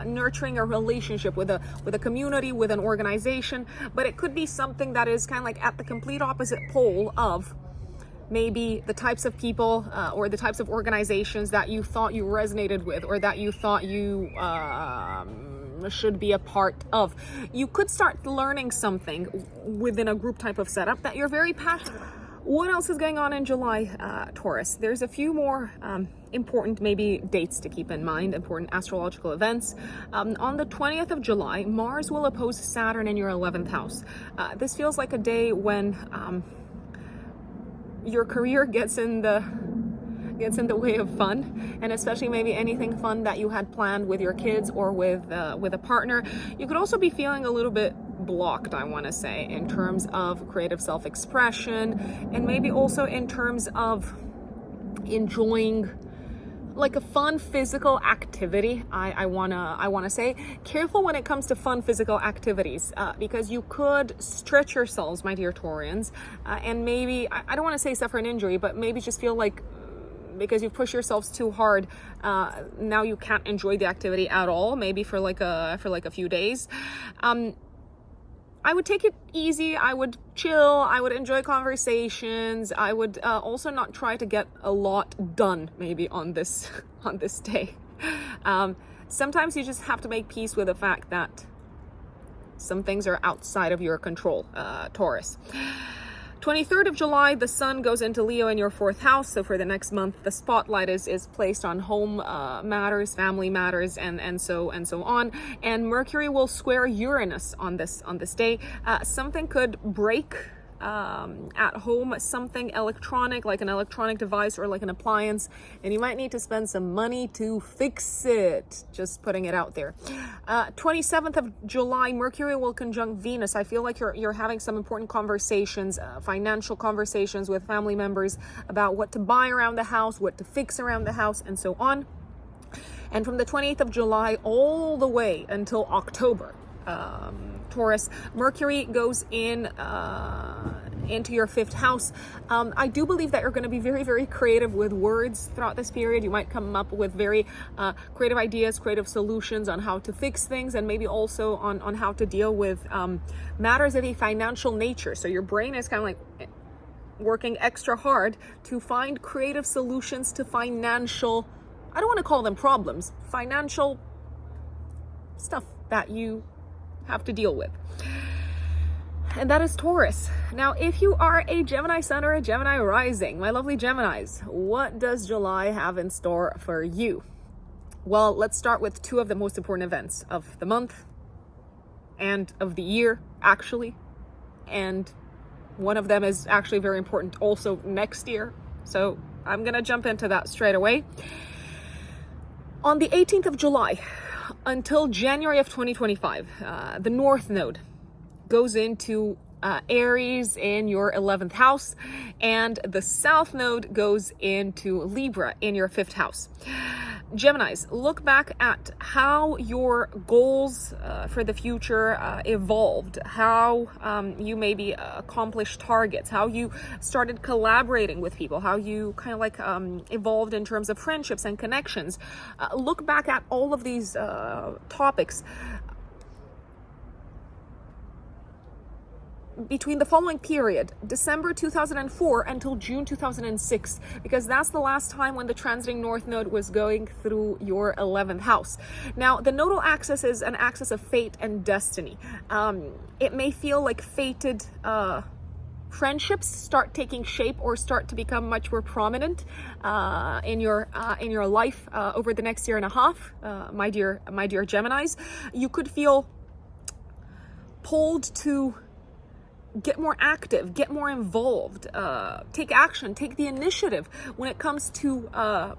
nurturing a relationship with a community, with an organization, but it could be something that is kind of like at the complete opposite pole of maybe the types of people or the types of organizations that you thought you resonated with, or that you thought you should be a part of. You could start learning something within a group type of setup that you're very passionate. What else is going on in July, Taurus? There's a few more important maybe dates to keep in mind, important astrological events. On the 20th of July, Mars will oppose Saturn in your 11th house. This feels like a day when your career gets in the way of fun, and especially maybe anything fun that you had planned with your kids or with a partner. You could also be feeling a little bit blocked, I want to say, in terms of creative self-expression, and maybe also in terms of enjoying like a fun physical activity. I wanna say, careful when it comes to fun physical activities, because you could stretch yourselves, my dear Taurians, and maybe I don't want to say suffer an injury, but maybe just feel like because you've pushed yourselves too hard, now you can't enjoy the activity at all, maybe for like a few days. I would take it easy, I would chill, I would enjoy conversations, I would also not try to get a lot done maybe on this day. Sometimes you just have to make peace with the fact that some things are outside of your control, Taurus. 23rd of July, the sun goes into Leo in your 4th house. So for the next month, the spotlight is placed on home matters, family matters, and so on. And Mercury will square Uranus on this day. Something could break at home something electronic, like an electronic device or like an appliance, and you might need to spend some money to fix it. Just putting it out there. 27th of July, Mercury will conjunct Venus. I feel like you're having some important conversations, financial conversations with family members about what to buy around the house, what to fix around the house, and so on. And from the 28th of July all the way until October, Taurus, Mercury goes into your 5th house. I do believe that you're going to be very, very creative with words throughout this period. You might come up with very creative ideas, creative solutions on how to fix things, and maybe also on how to deal with matters of a financial nature. So your brain is kind of like working extra hard to find creative solutions to financial, I don't want to call them problems, financial stuff that you have to deal with. And that is Taurus. Now, if you are a Gemini sun or a Gemini rising, my lovely Geminis, what does July have in store for you? Well, let's start with two of the most important events of the month and of the year, actually. And one of them is actually very important also next year. So I'm going to jump into that straight away. On the 18th of July, until January of 2025, the North Node goes into Aries in your 11th house, and the South Node goes into Libra in your 5th house. Geminis, look back at how your goals for the future evolved, how you maybe accomplished targets, how you started collaborating with people, how you kind of like evolved in terms of friendships and connections. Look back at all of these topics between the following period, December 2004 until June 2006, because that's the last time when the transiting North Node was going through your 11th house. Now, the nodal axis is an axis of fate and destiny. It may feel like fated friendships start taking shape or start to become much more prominent in your life over the next year and a half, my dear Geminis. You could feel pulled to get more active, get more involved, take action, take the initiative when it comes to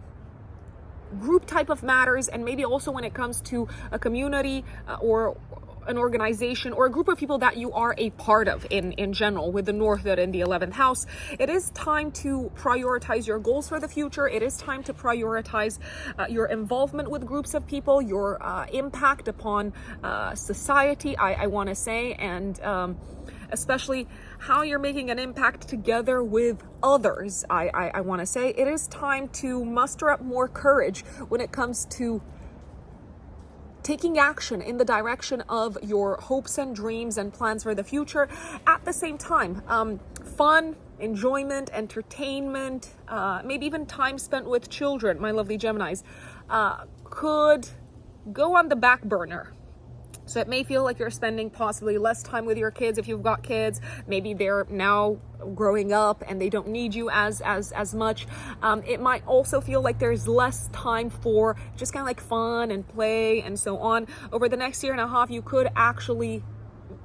group type of matters, and maybe also when it comes to a community or an organization or a group of people that you are a part of in general. With the North Node in the 11th house, it is time to prioritize your goals for the future. It is time to prioritize your involvement with groups of people, your impact upon society, I want to say, and especially how you're making an impact together with others. I want to say it is time to muster up more courage when it comes to taking action in the direction of your hopes and dreams and plans for the future. At the same time, fun, enjoyment, entertainment, maybe even time spent with children, my lovely Geminis, could go on the back burner. So it may feel like you're spending possibly less time with your kids if you've got kids. Maybe they're now growing up and they don't need you as much. It might also feel like there's less time for just kind of like fun and play and so on. Over the next year and a half, you could actually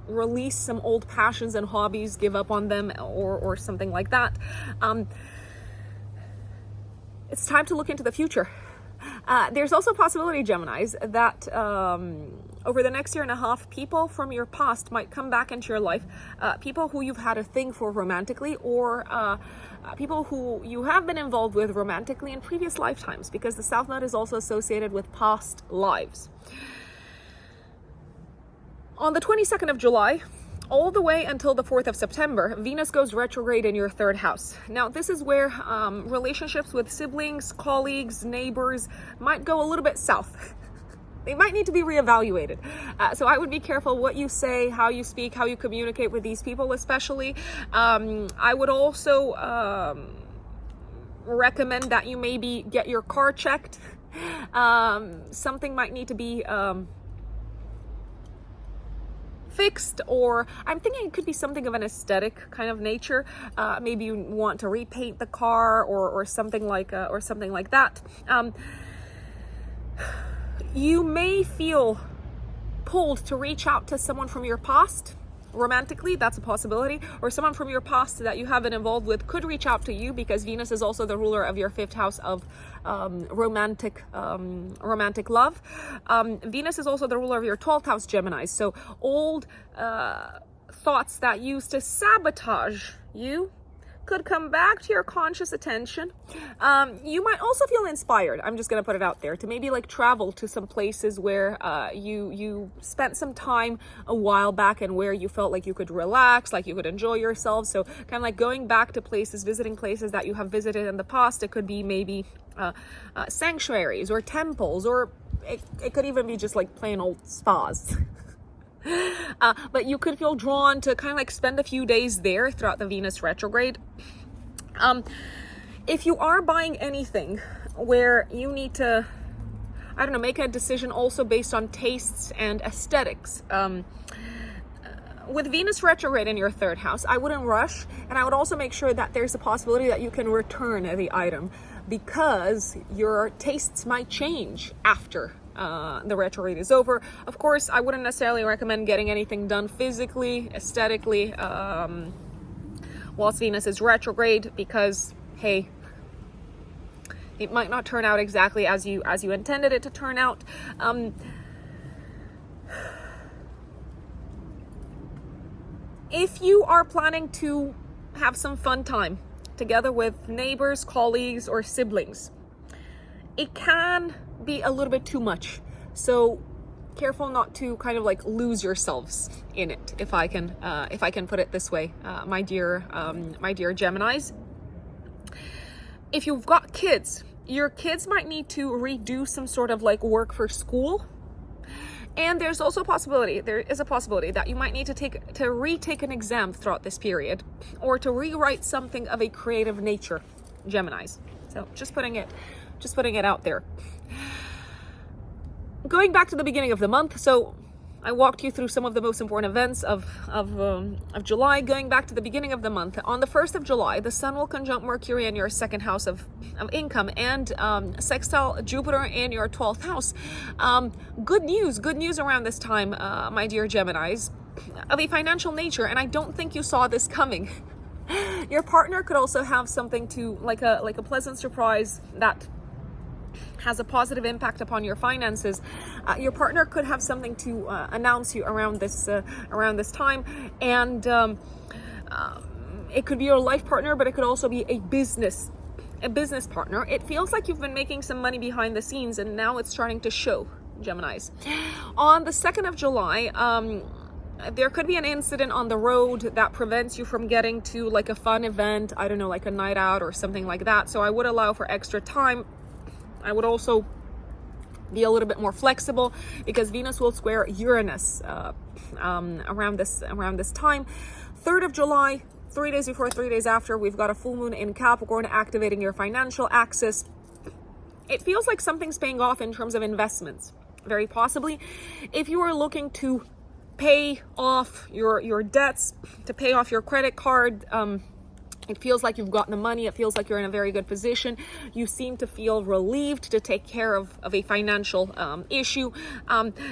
release some old passions and hobbies, give up on them, or something like that. It's time to look into the future. There's also a possibility, Geminis, that over the next year and a half, people from your past might come back into your life, people who you've had a thing for romantically, or people who you have been involved with romantically in previous lifetimes, because the South Node is also associated with past lives. On the 22nd of July, all the way until the 4th of September, Venus goes retrograde in your 3rd house. Now, this is where relationships with siblings, colleagues, neighbors might go a little bit south. They might need to be reevaluated. So I would be careful what you say, how you speak, how you communicate with these people, especially. I would also recommend that you maybe get your car checked. Something might need to be fixed, or I'm thinking it could be something of an aesthetic kind of nature. Maybe you want to repaint the car or something like that. You may feel pulled to reach out to someone from your past romantically, that's a possibility, or someone from your past that you have been involved with could reach out to you, because Venus is also the ruler of your 5th house of romantic love. Venus is also the ruler of your 12th house, Gemini. So old thoughts that used to sabotage you could come back to your conscious attention. You might also feel inspired, I'm just gonna put it out there, to maybe like travel to some places where you spent some time a while back and where you felt like you could relax, like you could enjoy yourself. So kind of like going back to places, visiting places that you have visited in the past. It could be maybe sanctuaries or temples, or it could even be just like plain old spas. But you could feel drawn to kind of like spend a few days there throughout the Venus retrograde. If you are buying anything where you need to, I don't know, make a decision also based on tastes and aesthetics, with Venus retrograde in your 3rd house, I wouldn't rush, and I would also make sure that there's a possibility that you can return the item, because your tastes might change after the retrograde is over. Of course, I wouldn't necessarily recommend getting anything done physically, aesthetically, whilst Venus is retrograde, because, hey, it might not turn out exactly as you intended it to turn out. If you are planning to have some fun time together with neighbors, colleagues, or siblings, it can be a little bit too much. So careful not to kind of like lose yourselves in it, if I can put it this way, my dear Geminis. If you've got kids, your kids might need to redo some sort of like work for school. And there is a possibility that you might need to retake an exam throughout this period, or to rewrite something of a creative nature, Geminis. So just putting it out there. Going back to the beginning of the month, so I walked you through some of the most important events of July. Going back to the beginning of the month, on the 1st of July, the Sun will conjunct Mercury in your 2nd house of income, and sextile Jupiter in your 12th house. Good news around this time, my dear Geminis, of a financial nature, and I don't think you saw this coming. Your partner could also have something to, like a pleasant surprise that has a positive impact upon your finances. Your partner could have something to announce you around this time, and it could be your life partner, but it could also be a business partner. It feels like you've been making some money behind the scenes, and now it's starting to show, Geminis. On the 2nd of July, there could be an incident on the road that prevents you from getting to like a fun event, I don't know, like a night out or something like that. So I would allow for extra time. I would also be a little bit more flexible, because Venus will square Uranus around this time. 3rd of July, 3 days before, 3 days after, we've got a full moon in Capricorn activating your financial axis. It feels like something's paying off in terms of investments, very possibly. If you are looking to pay off your debts, to pay off your credit card, it feels like you've gotten the money. It feels like you're in a very good position. You seem to feel relieved to take care of a financial issue.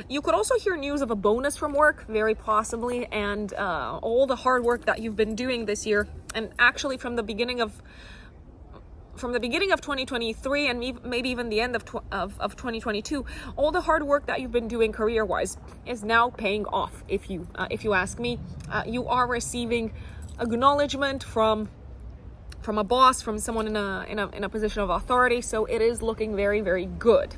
You could also hear news of a bonus from work, very possibly, and all the hard work that you've been doing this year, and actually from the beginning of 2023, and maybe even the end of 2022, all the hard work that you've been doing career-wise is now paying off. If you ask me, you are receiving acknowledgement from a boss, from someone in a position of authority. So it is looking very, very good.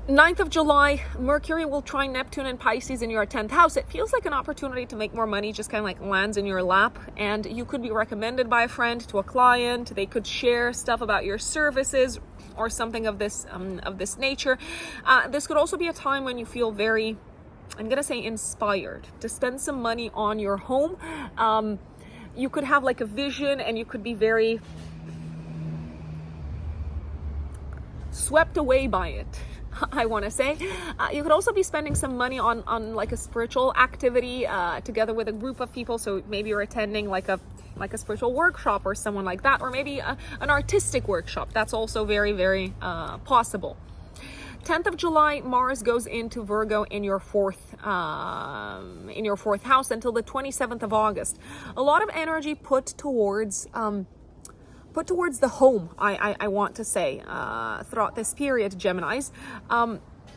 9th of July, Mercury will trine Neptune in Pisces in your 10th house. It feels like an opportunity to make more money just kind of like lands in your lap, and you could be recommended by a friend to a client. They could share stuff about your services or something of this nature. This could also be a time when you feel very, I'm gonna say, inspired to spend some money on your home. You could have like a vision, and you could be very swept away by it, I want to say. You could also be spending some money on like a spiritual activity together with a group of people. So maybe you're attending like a spiritual workshop or someone like that, or maybe an artistic workshop. That's also very, very possible. 10th of July, Mars goes into Virgo in your fourth house until the 27th of August. A lot of energy put towards the home, I want to say, throughout this period, Geminis.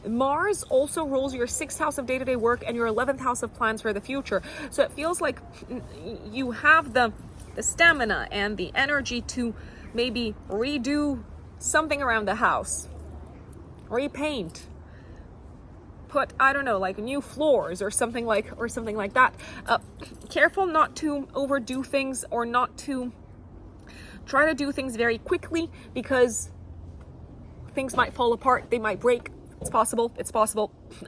Mars also rules your 6th house of day-to-day work and your 11th house of plans for the future. So it feels like you have the stamina and the energy to maybe redo something around the house, repaint, put, I don't know, like new floors or something like that. Careful not to overdo things or not to try to do things very quickly, because things might fall apart, they might break. It's possible.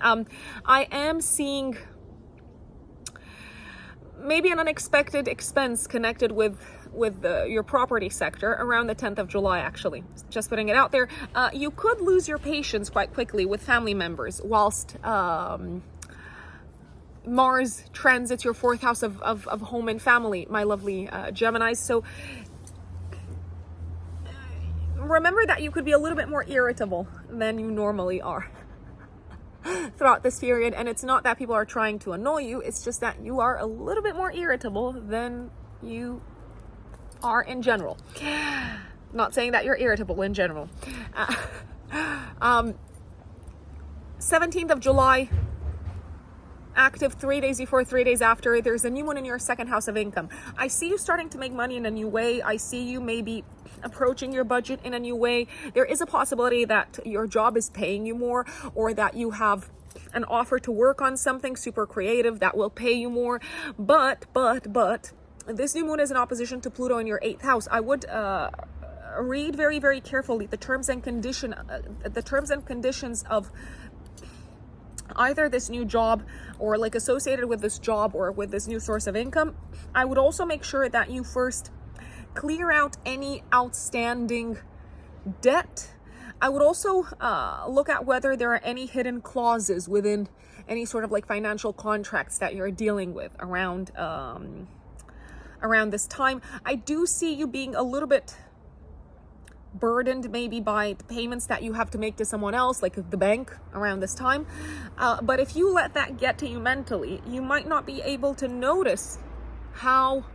I am seeing maybe an unexpected expense connected with your property sector around the 10th of July, actually. Just putting it out there. You could lose your patience quite quickly with family members whilst Mars transits your 4th house of home and family, my lovely Geminis. So remember that you could be a little bit more irritable than you normally are throughout this period. And it's not that people are trying to annoy you, it's just that you are a little bit more irritable than you are in general. Not saying that you're irritable in general. 17th of July, active 3 days before, 3 days after, there's a new moon in your 2nd house of income. I see you starting to make money in a new way. I see you maybe approaching your budget in a new way. There is a possibility that your job is paying you more, or that you have an offer to work on something super creative that will pay you more. But this new moon is in opposition to Pluto in your 8th house. I would read very, very carefully the terms and conditions of either this new job or like associated with this job or with this new source of income. I would also make sure that you first clear out any outstanding debt. I would also look at whether there are any hidden clauses within any sort of like financial contracts that you're dealing with around this time. I do see you being a little bit burdened maybe by the payments that you have to make to someone else, like the bank, around this time. But if you let that get to you mentally, you might not be able to notice how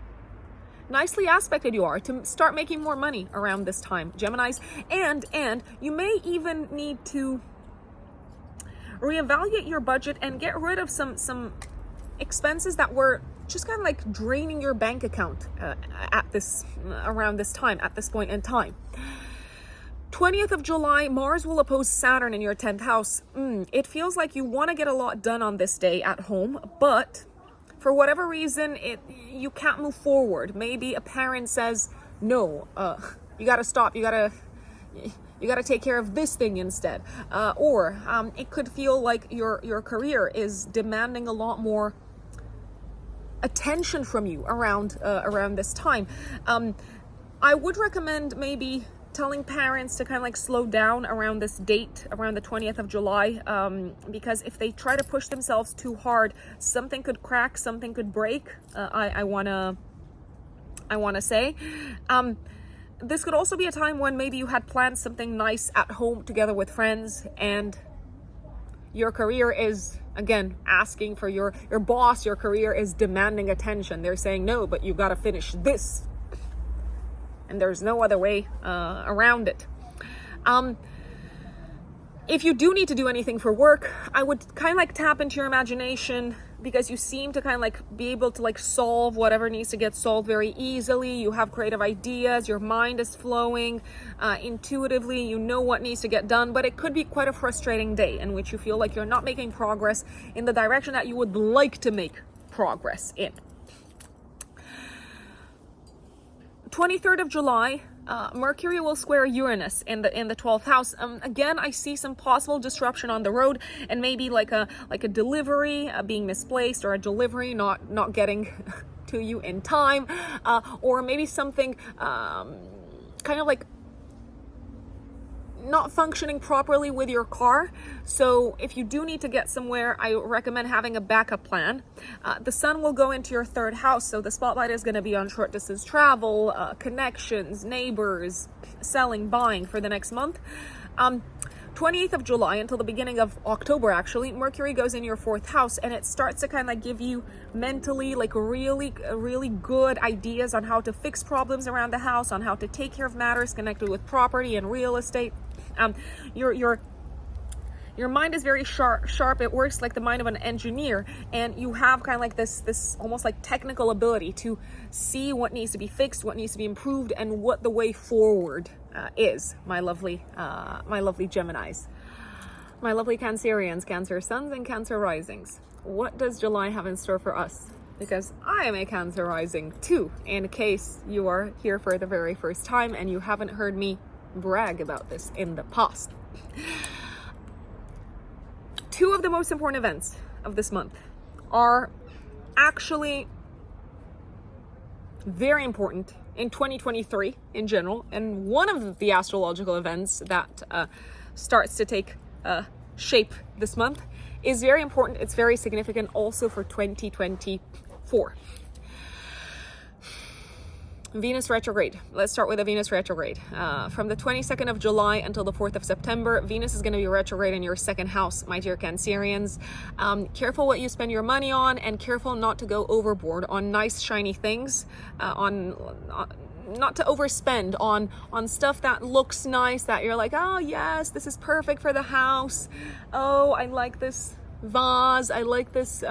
nicely aspected you are to start making more money around this time, Geminis. And you may even need to reevaluate your budget and get rid of some expenses that were just kind of like draining your bank account around this time, at this point in time. 20th of July, Mars will oppose Saturn in your 10th house. It feels like you want to get a lot done on this day at home, but for whatever reason, you can't move forward. Maybe a parent says, no, you got to stop. You got to take care of this thing instead. Or it could feel like your career is demanding a lot more attention from you around this time. I would recommend maybe telling parents to kind of like slow down around this date, around the 20th of July, because if they try to push themselves too hard, something could crack, something could break. I wanna say, this could also be a time when maybe you had planned something nice at home together with friends, and your career is, again, asking for your boss, your career is demanding attention. They're saying, no, but you got to finish this. And there's no other way around it. If you do need to do anything for work, I would kind of like tap into your imagination, because you seem to kind of like be able to like solve whatever needs to get solved very easily. You have creative ideas, your mind is flowing intuitively, you know what needs to get done, but it could be quite a frustrating day in which you feel like you're not making progress in the direction that you would like to make progress in. 23rd of July, Mercury will square Uranus in the 12th house. Again, I see some possible disruption on the road, and maybe like a delivery being misplaced, or a delivery not getting to you in time, or maybe something kind of like not functioning properly with your car. So if you do need to get somewhere, I recommend having a backup plan. The sun will go into your 3rd house, so the spotlight is going to be on short distance travel, connections, neighbors, selling, buying for the next month. 28th of July until the beginning of October, actually, Mercury goes in your 4th house, and it starts to kind of give you mentally like really good ideas on how to fix problems around the house, on how to take care of matters connected with property and real estate. Your mind is very sharp. It works like the mind of an engineer, and you have kind of like this almost like technical ability to see what needs to be fixed, what needs to be improved, and what the way forward is, my lovely Geminis. My lovely Cancerians, Cancer suns and Cancer risings. What does July have in store for us? Because I am a Cancer rising too, in case you are here for the very first time and you haven't heard me brag about this in the past. Two of the most important events of this month are actually very important in 2023 in general, and one of the astrological events that starts to take shape this month is very important. It's very significant also for 2024. Venus retrograde. Let's start with a Venus retrograde. From the 22nd of July until the 4th of September, Venus is going to be retrograde in your 2nd house, my dear Cancerians. Careful what you spend your money on, and careful not to go overboard on nice shiny things, not to overspend on stuff that looks nice, that you're like, oh yes, this is perfect for the house. Oh, I like this vase. I like this,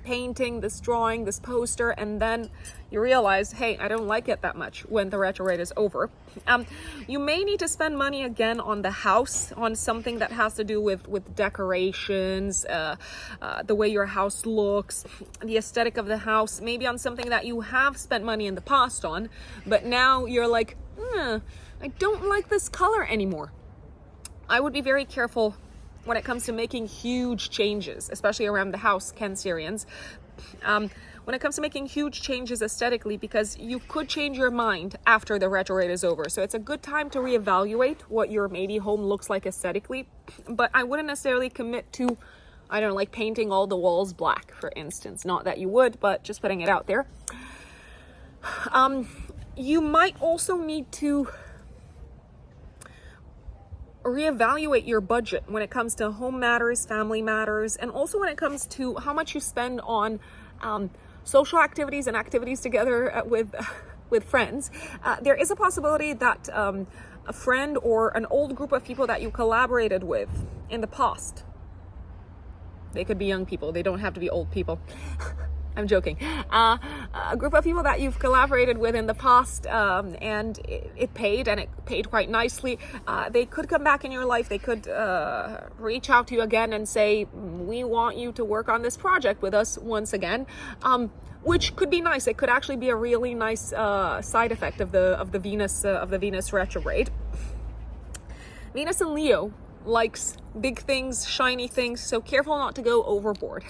painting, this drawing, this poster, and then you realize, hey, I don't like it that much when the retrograde is over. You may need to spend money again on the house, on something that has to do with decorations, the way your house looks, the aesthetic of the house, maybe on something that you have spent money in the past on, but now you're like, I don't like this color anymore. I would be very careful when it comes to making huge changes, especially around the house, Cancerians. When it comes to making huge changes aesthetically, because you could change your mind after the retrograde is over. So it's a good time to reevaluate what your maybe home looks like aesthetically. But I wouldn't necessarily commit to, like painting all the walls black, for instance. Not that you would, but just putting it out there. You might also need to reevaluate your budget when it comes to home matters, family matters, and also when it comes to how much you spend on social activities and activities together with friends. There is a possibility that a friend or an old group of people that you collaborated with in the past, they could be young people, they don't have to be old people. I'm joking. A group of people that you've collaborated with in the past, and it paid quite nicely. They could come back in your life. They could reach out to you again and say, we want you to work on this project with us once again, which could be nice. It could actually be a really nice side effect of the Venus retrograde. Venus in Leo likes big things, shiny things, so careful not to go overboard.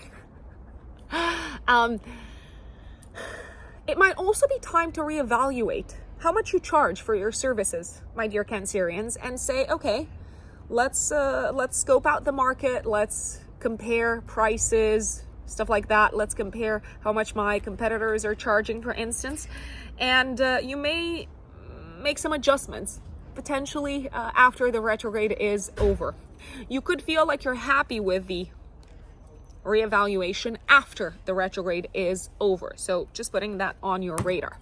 It might also be time to reevaluate how much you charge for your services, my dear Cancerians, and say, okay, let's scope out the market, let's compare prices, stuff like that. Let's compare how much my competitors are charging, for instance, and you may make some adjustments potentially after the retrograde is over. You could feel like you're happy with the reevaluation after the retrograde is over. So just putting that on your radar.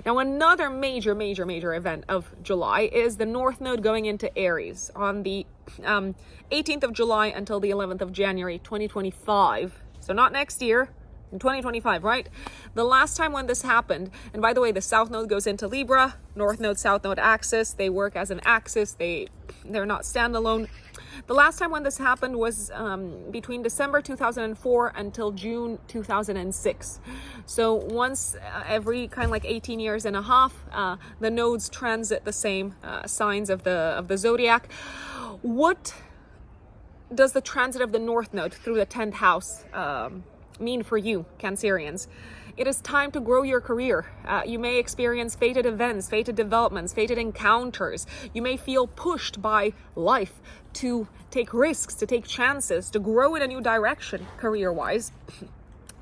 Now, another major event of July is the North Node going into Aries on the 18th of July until the 11th of January, 2025. So not next year, in 2025, right? The last time when this happened, and by the way, the South Node goes into Libra, North Node, South Node axis. They work as an axis. They're not standalone. The last time when this happened was between December 2004 until June 2006. So once every kind of like 18 years and a half, the nodes transit the same signs of the zodiac. What does the transit of the North Node through the 10th house mean for you, Cancerians? It is time to grow your career. You may experience fated events, fated developments, fated encounters. You may feel pushed by life to take risks, to take chances, to grow in a new direction career-wise.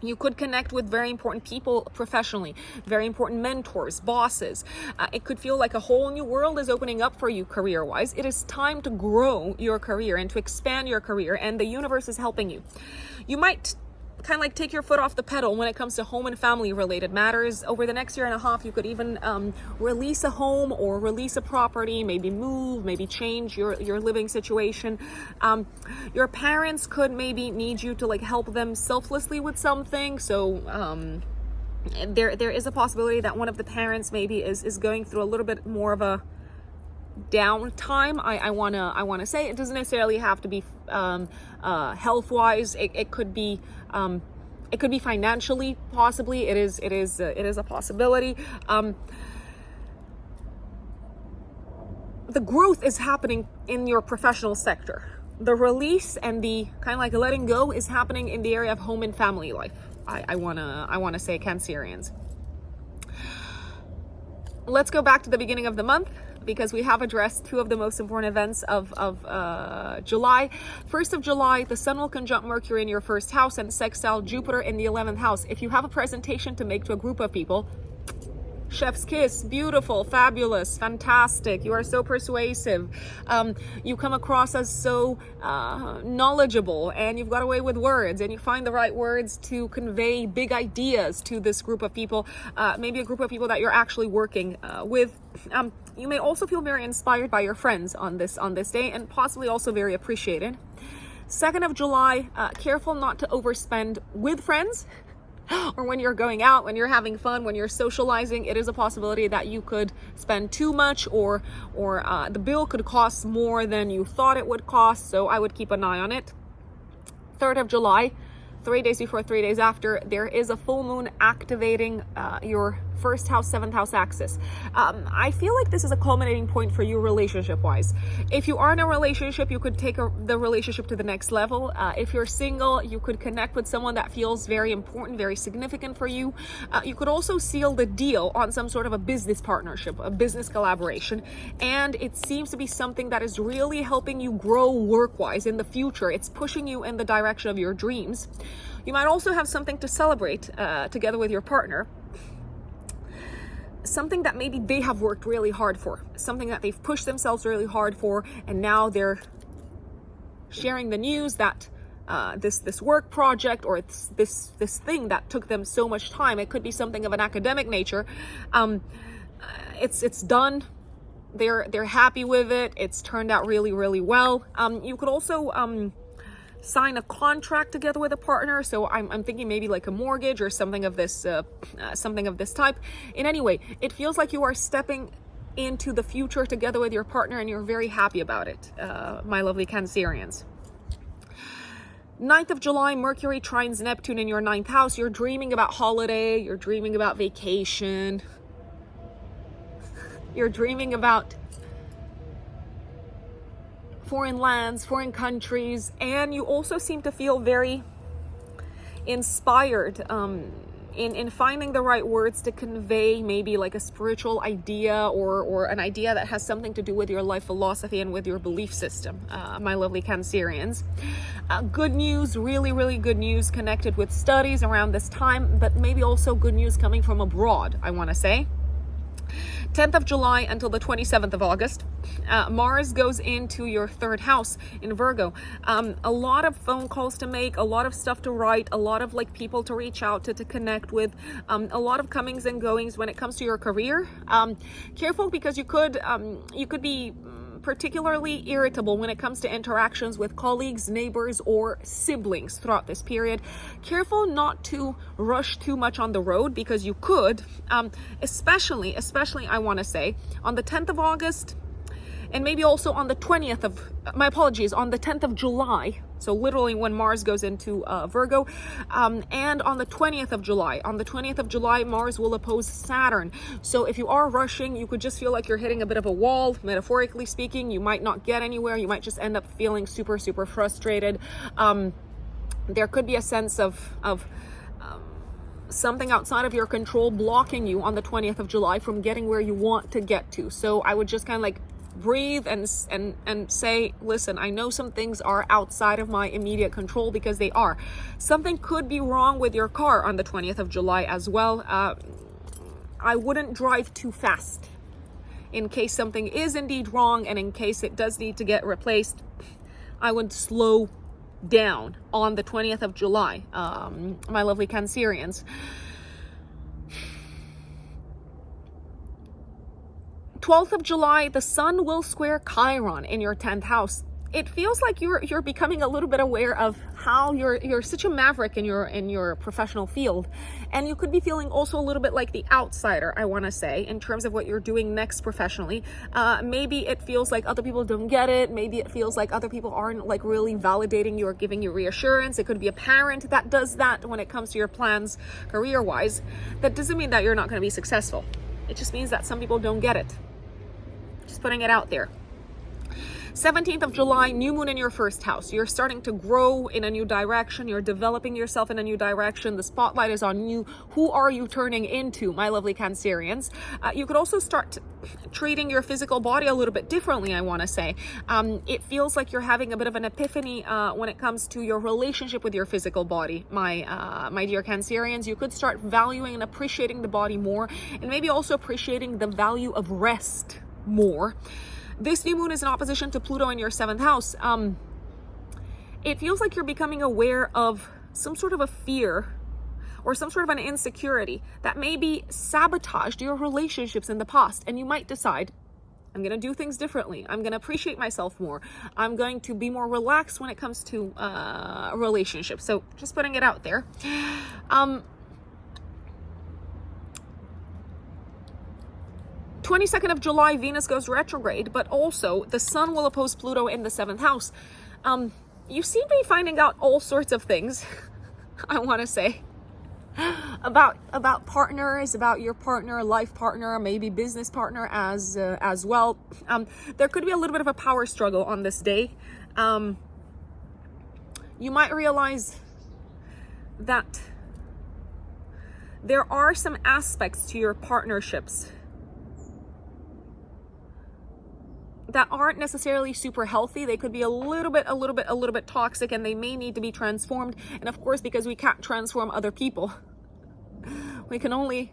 You could connect with very important people professionally, very important mentors, bosses. It could feel like a whole new world is opening up for you career-wise. It is time to grow your career and to expand your career, and the universe is helping you. You might kind of like take your foot off the pedal when it comes to home and family related matters. Over the next year and a half, you could even release a home or release a property, maybe move, maybe change your living situation. Your parents could maybe need you to like help them selflessly with something. So there is a possibility that one of the parents maybe is going through a little bit more of a downtime. I wanna say it doesn't necessarily have to be health wise. It could be financially, possibly. It is a possibility. The growth is happening in your professional sector. The release and the kind of like letting go is happening in the area of home and family life. I wanna say, Cancerians. Let's go back to the beginning of the month, because we have addressed two of the most important events of July. 1st of July, the Sun will conjunct Mercury in your first house and sextile Jupiter in the 11th house. If you have a presentation to make to a group of people, chef's kiss, beautiful, fabulous, fantastic. You are so persuasive. You come across as so knowledgeable, and you've got a way with words, and you find the right words to convey big ideas to this group of people, maybe a group of people that you're actually working with. You may also feel very inspired by your friends on this day, and possibly also very appreciated. 2nd of July, careful not to overspend with friends, or when you're going out, when you're having fun, when you're socializing. It is a possibility that you could spend too much, or the bill could cost more than you thought it would cost. So I would keep an eye on it. 3rd of July, 3 days before, 3 days after, there is a full moon activating your first house, 7th house axis. I feel like this is a culminating point for you relationship wise. If you are in a relationship, you could take the relationship to the next level. If you're single, you could connect with someone that feels very important, very significant for you. You could also seal the deal on some sort of a business partnership, a business collaboration. And it seems to be something that is really helping you grow work-wise in the future. It's pushing you in the direction of your dreams. You might also have something to celebrate together with your partner. Something that maybe they have worked really hard for, something that they've pushed themselves really hard for, and now they're sharing the news that this work project, or this thing that took them so much time, it could be something of an academic nature, it's done. They're happy with it. It's turned out really, really well. You could also sign a contract together with a partner. So I'm thinking maybe like a mortgage or something of this type. In any way, it feels like you are stepping into the future together with your partner, and you're very happy about it, my lovely Cancerians. 9th of July, Mercury trines Neptune in your 9th house. You're dreaming about holiday. You're dreaming about vacation. You're dreaming about foreign lands, foreign countries, and you also seem to feel very inspired in finding the right words to convey maybe like a spiritual idea, or an idea that has something to do with your life philosophy and with your belief system, my lovely Cancerians. Good news, really, really good news connected with studies around this time, but maybe also good news coming from abroad, I want to say. 10th of July until the 27th of August, Mars goes into your 3rd house in Virgo. A lot of phone calls to make, a lot of stuff to write, a lot of like people to reach out to connect with, a lot of comings and goings when it comes to your career. Careful, because you could be particularly irritable when it comes to interactions with colleagues, neighbors, or siblings throughout this period. Careful not to rush too much on the road, because you could, especially I want to say, on the 10th of August, and maybe also on the 20th of, my apologies, on the 10th of July, so literally when Mars goes into Virgo, and on the 20th of July. On the 20th of July, Mars will oppose Saturn. So if you are rushing, you could just feel like you're hitting a bit of a wall, metaphorically speaking. You might not get anywhere. You might just end up feeling super, super frustrated. There could be a sense of something outside of your control blocking you on the 20th of July from getting where you want to get to. So I would just kind of like breathe and say, listen, I know some things are outside of my immediate control, because they are. Something could be wrong with your car on the 20th of July as well. I wouldn't drive too fast in case something is indeed wrong, and in case it does need to get replaced. I would slow down on the 20th of July, my lovely Cancerians. 12th of July, the sun will square Chiron in your 10th house. It feels like you're becoming a little bit aware of how you're such a maverick in your professional field, and you could be feeling also a little bit like the outsider, I want to say, in terms of what you're doing next professionally. Maybe it feels like other people don't get it. Maybe it feels like other people aren't like really validating you or giving you reassurance. It could be a parent that does that when it comes to your plans career-wise. That doesn't mean that you're not going to be successful. It just means that some people don't get it. Just putting it out there. 17th of July, new moon in your first house. You're starting to grow in a new direction. You're developing yourself in a new direction. The spotlight is on you. Who are you turning into, my lovely Cancerians? You could also start treating your physical body a little bit differently, I want to say. It feels like you're having a bit of an epiphany when it comes to your relationship with your physical body, my dear Cancerians. You could start valuing and appreciating the body more, and maybe also appreciating the value of rest more. This new moon is in opposition to Pluto in your 7th house. It feels like you're becoming aware of some sort of a fear or some sort of an insecurity that maybe sabotaged your relationships in the past. And you might decide, I'm going to do things differently. I'm going to appreciate myself more. I'm going to be more relaxed when it comes to relationships. So just putting it out there. 22nd of July, Venus goes retrograde, but also the sun will oppose Pluto in the 7th house. You seem to be finding out all sorts of things, I want to say, about partners, about your partner, life partner, maybe business partner as well. There could be a little bit of a power struggle on this day. You might realize that there are some aspects to your partnerships that aren't necessarily super healthy. They could be a little bit toxic, and they may need to be transformed. And of course, because we can't transform other people, we can only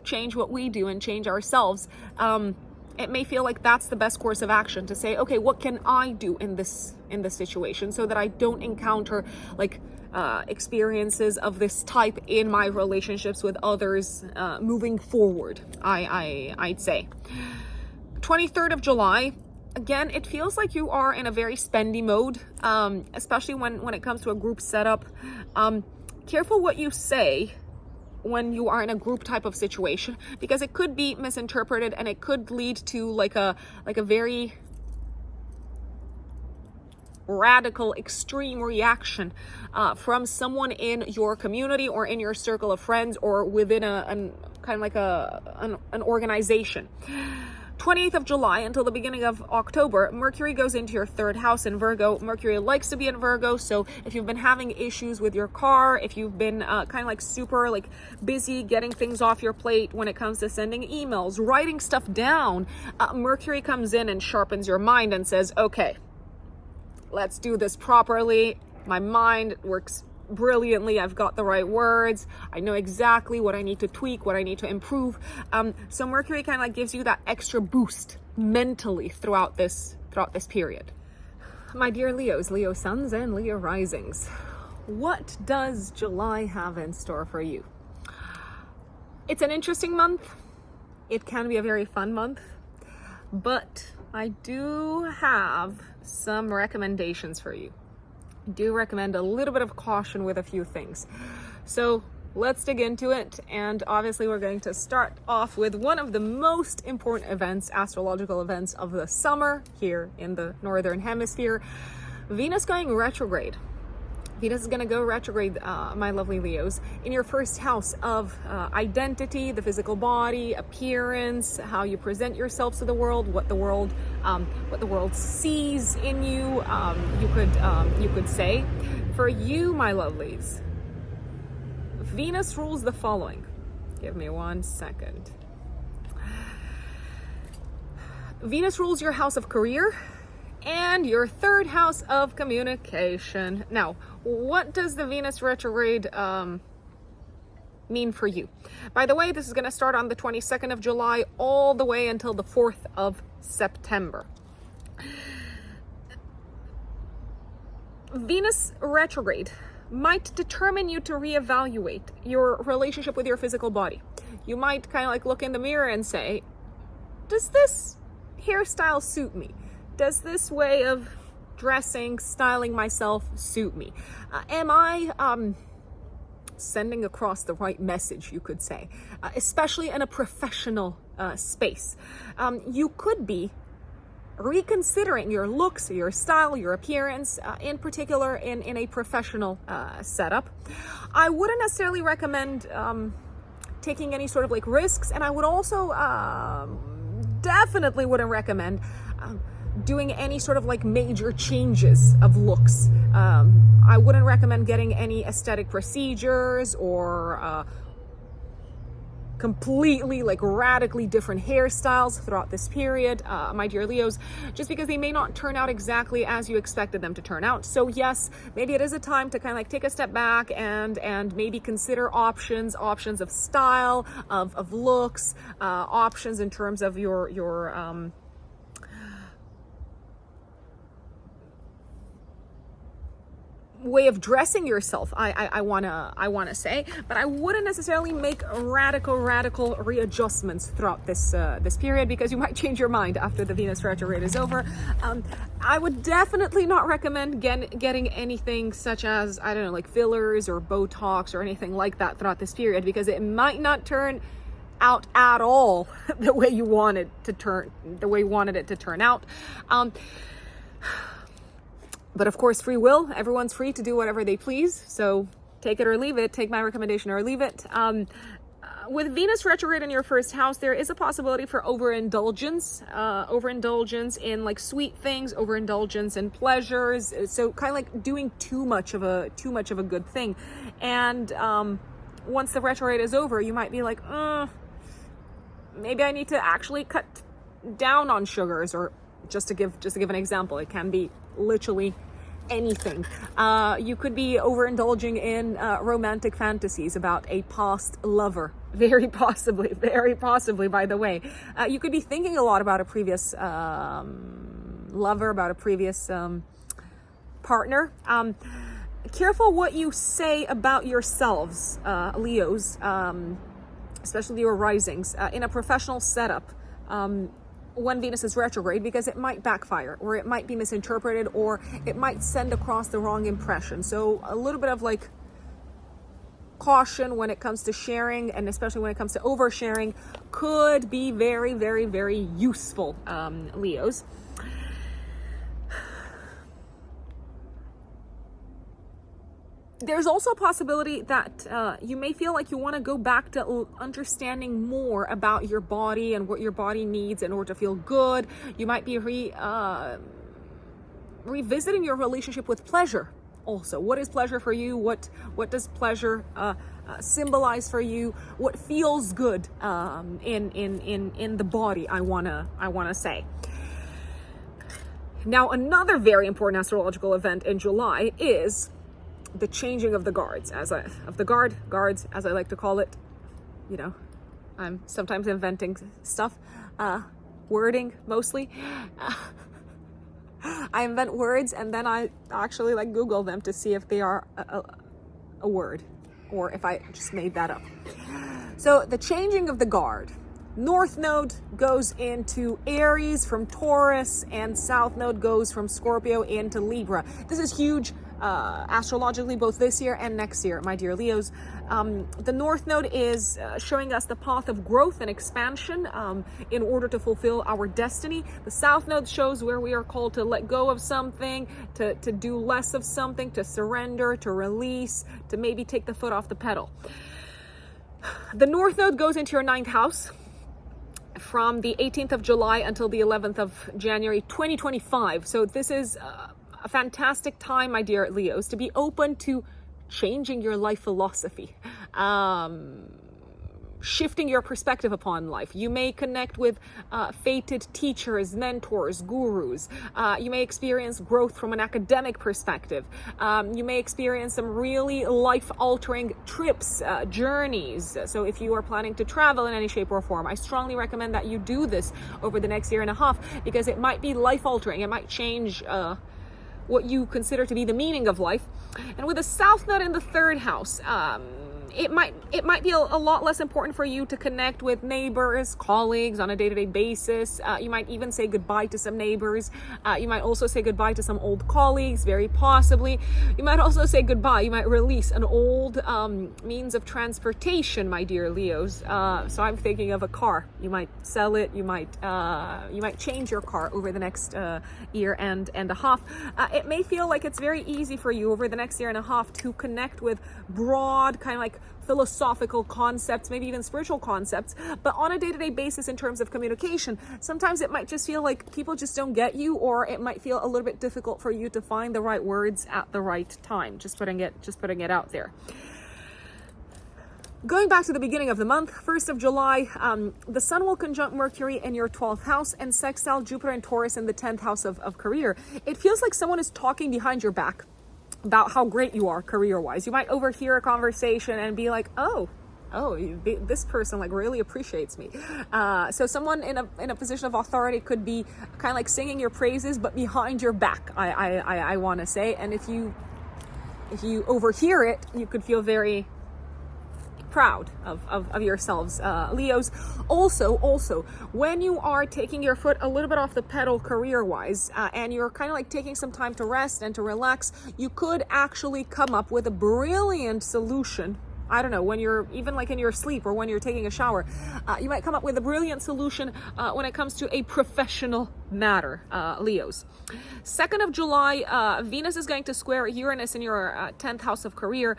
change what we do and change ourselves. It may feel like that's the best course of action, to say, okay, what can I do in this situation so that I don't encounter like experiences of this type in my relationships with others moving forward, I'd say. 23rd of July, again, it feels like you are in a very spendy mode, especially when it comes to a group setup. Careful what you say when you are in a group type of situation, because it could be misinterpreted, and it could lead to like a very radical, extreme reaction from someone in your community or in your circle of friends or within an organization. 28th of July until the beginning of October, Mercury goes into your 3rd house in Virgo. Mercury likes to be in Virgo, so if you've been having issues with your car, if you've been super busy getting things off your plate when it comes to sending emails, writing stuff down, Mercury comes in and sharpens your mind and says, okay, let's do this properly. My mind works brilliantly. I've got the right words. I know exactly what I need to tweak, what I need to improve. So Mercury gives you that extra boost mentally throughout this period. My dear Leos, Leo suns and Leo risings, what does July have in store for you? It's an interesting month. It can be a very fun month, but I do have some recommendations for you. Do recommend a little bit of caution with a few things. So let's dig into it. And obviously we're going to start off with one of the most important events, astrological events of the summer here in the Northern Hemisphere, Venus going retrograde. Venus is going to go retrograde, my lovely Leos, in your 1st house of identity, the physical body, appearance, how you present yourselves to the world, what the world sees in you. You could say, for you, my lovelies, Venus rules the following. Give me 1 second. Venus rules your house of career and your third house of communication. Now, what does the Venus retrograde mean for you? By the way, this is going to start on the 22nd of July all the way until the 4th of September. Venus retrograde might determine you to reevaluate your relationship with your physical body. You might kind of like look in the mirror and say, does this hairstyle suit me? Does this way of dressing, styling myself suit me? Am I sending across the right message, you could say, especially in a professional space? You could be reconsidering your looks, your style, your appearance, in particular in a professional setup. I wouldn't necessarily recommend taking any sort of like risks, and I would also definitely wouldn't recommend doing any sort of like major changes of looks. I wouldn't recommend getting any aesthetic procedures or completely like radically different hairstyles throughout this period, my dear Leos, just because they may not turn out exactly as you expected them to turn out. So yes, maybe it is a time to kind of like take a step back and maybe consider options of style, of looks, options in terms of your way of dressing yourself, I wanna say, but I wouldn't necessarily make radical readjustments throughout this period, because you might change your mind after the Venus retrograde is over. I would definitely not recommend getting anything such as, I don't know, like fillers or Botox or anything like that throughout this period, because it might not turn out at all the way you wanted it to turn out. But of course, free will, everyone's free to do whatever they please. So take it or leave it, take my recommendation or leave it. With Venus retrograde in your first house, there is a possibility for overindulgence in like sweet things, overindulgence in pleasures. So kind of like doing too much of a good thing. And once the retrograde is over, you might be like, maybe I need to actually cut down on sugars, or just to give an example, it can be literally anything. You could be overindulging in romantic fantasies about a past lover. Very possibly, by the way. You could be thinking a lot about a previous lover, about a previous partner. Careful what you say about yourselves, Leos, especially your risings, in a professional setup. When Venus is retrograde, because it might backfire, or it might be misinterpreted, or it might send across the wrong impression. So a little bit of like caution when it comes to sharing, and especially when it comes to oversharing, could be very useful, Leos. There's also a possibility that you may feel like you want to go back to understanding more about your body and what your body needs in order to feel good. You might be revisiting your relationship with pleasure also. What is pleasure for you? What does pleasure symbolize for you? What feels good in the body, I wanna say. Now, another very important astrological event in July is the changing of the guards, guards, as I like to call it. You know, I'm sometimes inventing stuff, wording mostly. I invent words and then I actually like Google them to see if they are a word, or if I just made that up. So the changing of the guard. North node goes into Aries from Taurus, and South node goes from Scorpio into Libra. This is huge astrologically, both this year and next year, my dear Leos. The North node is showing us the path of growth and expansion in order to fulfill our destiny. The South node shows where we are called to let go of something, to do less of something, to surrender, to release, to maybe take the foot off the pedal. The North node goes into your 9th house from the 18th of July until the 11th of January 2025. So this is a fantastic time, my dear Leos, to be open to changing your life philosophy, shifting your perspective upon life. You may connect with fated teachers, mentors, gurus. You may experience growth from an academic perspective. You may experience some really life-altering trips, journeys. So if you are planning to travel in any shape or form, I strongly recommend that you do this over the next year and a half, because it might be life-altering. It might change what you consider to be the meaning of life. And with a South Node in the third house, it might be a lot less important for you to connect with neighbors, colleagues on a day-to-day basis. You might even say goodbye to some neighbors. You might also say goodbye to some old colleagues, very possibly. You might also say goodbye. You might release an old means of transportation, my dear Leos. So I'm thinking of a car. You might sell it. You might change your car over the next year and a half. It may feel like it's very easy for you over the next year and a half to connect with broad, kind of like philosophical concepts, maybe even spiritual concepts, but on a day-to-day basis in terms of communication, sometimes it might just feel like people just don't get you, or it might feel a little bit difficult for you to find the right words at the right time. Just putting it out there. Going back to the beginning of the month, 1st of July, the Sun will conjunct Mercury in your 12th house and sextile Jupiter and Taurus in the 10th house of career. It feels like someone is talking behind your back about how great you are career-wise. You might overhear a conversation and be like, oh, this person like really appreciates me. So someone in a position of authority could be kind of like singing your praises, but behind your back, I want to say. And if you overhear it, you could feel very proud of yourselves, Leos. Also, when you are taking your foot a little bit off the pedal career-wise, and you're kind of like taking some time to rest and to relax, you could actually come up with a brilliant solution. I don't know, when you're even like in your sleep or when you're taking a shower, you might come up with a brilliant solution when it comes to a professional matter, Leos. 2nd of July, Venus is going to square Uranus in your 10th house of career.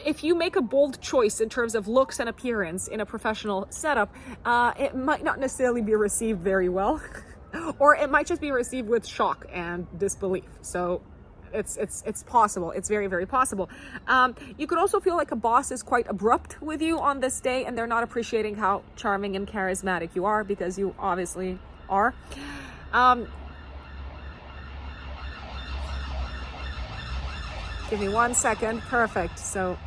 If you make a bold choice in terms of looks and appearance in a professional setup, it might not necessarily be received very well, or it might just be received with shock and disbelief. So it's possible. It's very, very possible. You could also feel like a boss is quite abrupt with you on this day, and they're not appreciating how charming and charismatic you are, because you obviously are. Give me 1 second. Perfect. So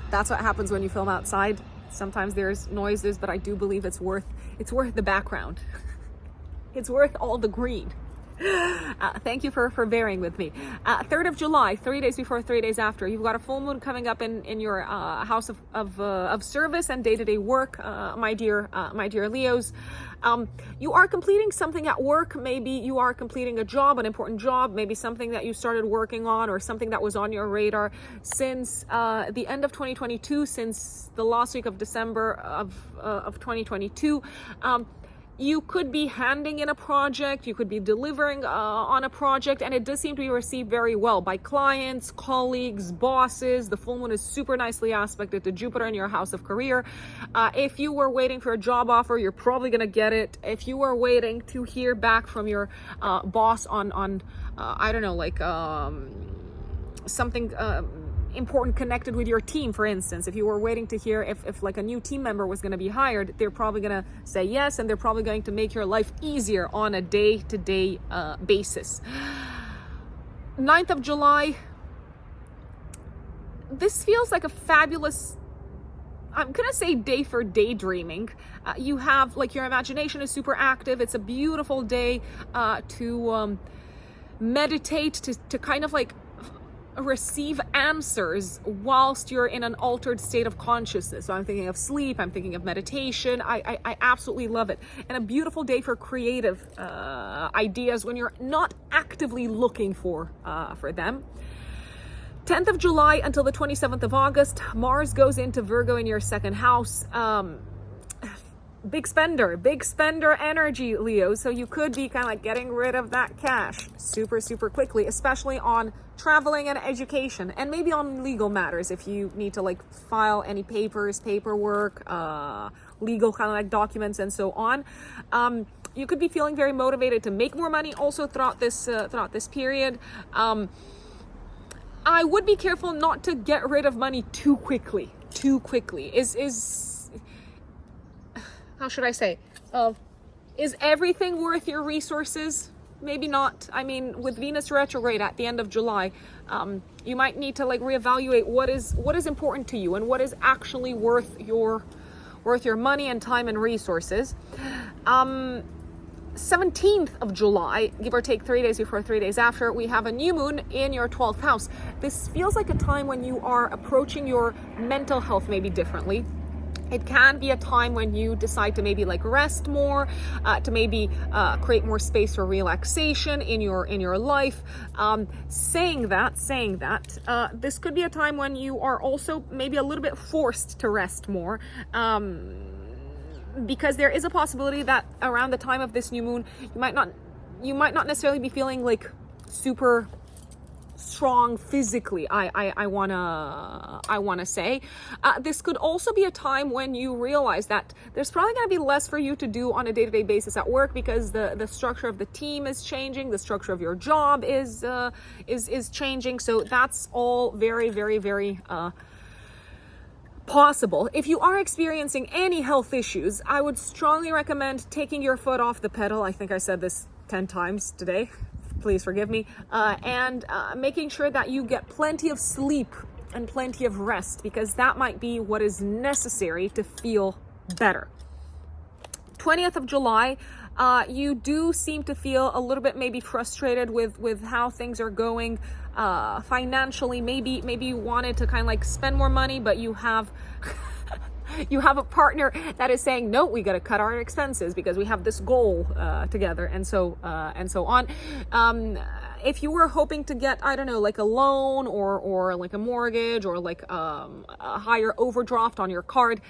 that's what happens when you film outside. Sometimes there's noises, but I do believe it's worth the background. It's worth all the green. Thank you for bearing with me. 3rd of July, 3 days before, 3 days after, you've got a full moon coming up in your house of service and day-to-day work, my dear Leos. You are completing something at work. Maybe you are completing a job, an important job, maybe something that you started working on, or something that was on your radar since the end of 2022, since the last week of December of 2022. You could be handing in a project, you could be delivering on a project, and it does seem to be received very well by clients, colleagues, bosses. The full moon is super nicely aspected to Jupiter in your house of career. If you were waiting for a job offer, you're probably going to get it. If you were waiting to hear back from your boss on I don't know, like something important connected with your team, for instance, if you were waiting to hear if like a new team member was going to be hired, they're probably going to say yes, and they're probably going to make your life easier on a day-to-day basis. 9th of July, this feels like a fabulous, I'm gonna say, day for daydreaming. You have like your imagination is super active. It's a beautiful day to meditate, to kind of like receive answers whilst you're in an altered state of consciousness. So I'm thinking of sleep, I'm thinking of meditation. I absolutely love it. And a beautiful day for creative ideas when you're not actively looking for them. 10th of July until the 27th of August, Mars goes into Virgo in your 2nd house. Big spender energy, Leo. So you could be kind of like getting rid of that cash super, super quickly, especially on traveling and education, and maybe on legal matters if you need to like file any paperwork, legal kind of like documents and so on. You could be feeling very motivated to make more money also throughout this period. I would be careful not to get rid of money too quickly. Is how should I say, is everything worth your resources? Maybe not. I mean, with Venus retrograde at the end of July, you might need to like reevaluate what is important to you and what is actually worth your money and time and resources. 17th of July, give or take 3 days before, 3 days after, we have a new moon in your 12th house. This feels like a time when you are approaching your mental health maybe differently. It can be a time when you decide to maybe like rest more, to maybe create more space for relaxation in your life. Saying that, this could be a time when you are also maybe a little bit forced to rest more, because there is a possibility that around the time of this new moon, you might not necessarily be feeling like super strong physically. I wanna say this could also be a time when you realize that there's probably going to be less for you to do on a day-to-day basis at work, because the structure of the team is changing, the structure of your job is changing. So that's all very, very, very possible. If you are experiencing any health issues, I would strongly recommend taking your foot off the pedal. I think I said this 10 times today. Please forgive me. And making sure that you get plenty of sleep and plenty of rest, because that might be what is necessary to feel better. 20th of July, you do seem to feel a little bit maybe frustrated with how things are going financially. Maybe you wanted to kind of like spend more money, but you have you have a partner that is saying, no, we got to cut our expenses because we have this goal together, and so on. If you were hoping to get, I don't know, like a loan or like a mortgage or like a higher overdraft on your card,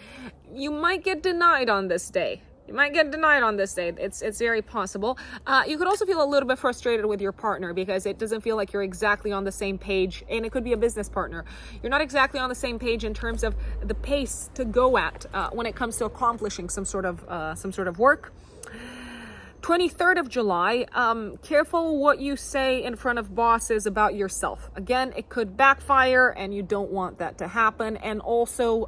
you might get denied on this day. It's very possible. You could also feel a little bit frustrated with your partner because it doesn't feel like you're exactly on the same page, and it could be a business partner. You're not exactly on the same page in terms of the pace to go at when it comes to accomplishing some sort of work. 23rd of July, careful what you say in front of bosses about yourself. Again, it could backfire, and you don't want that to happen. And also,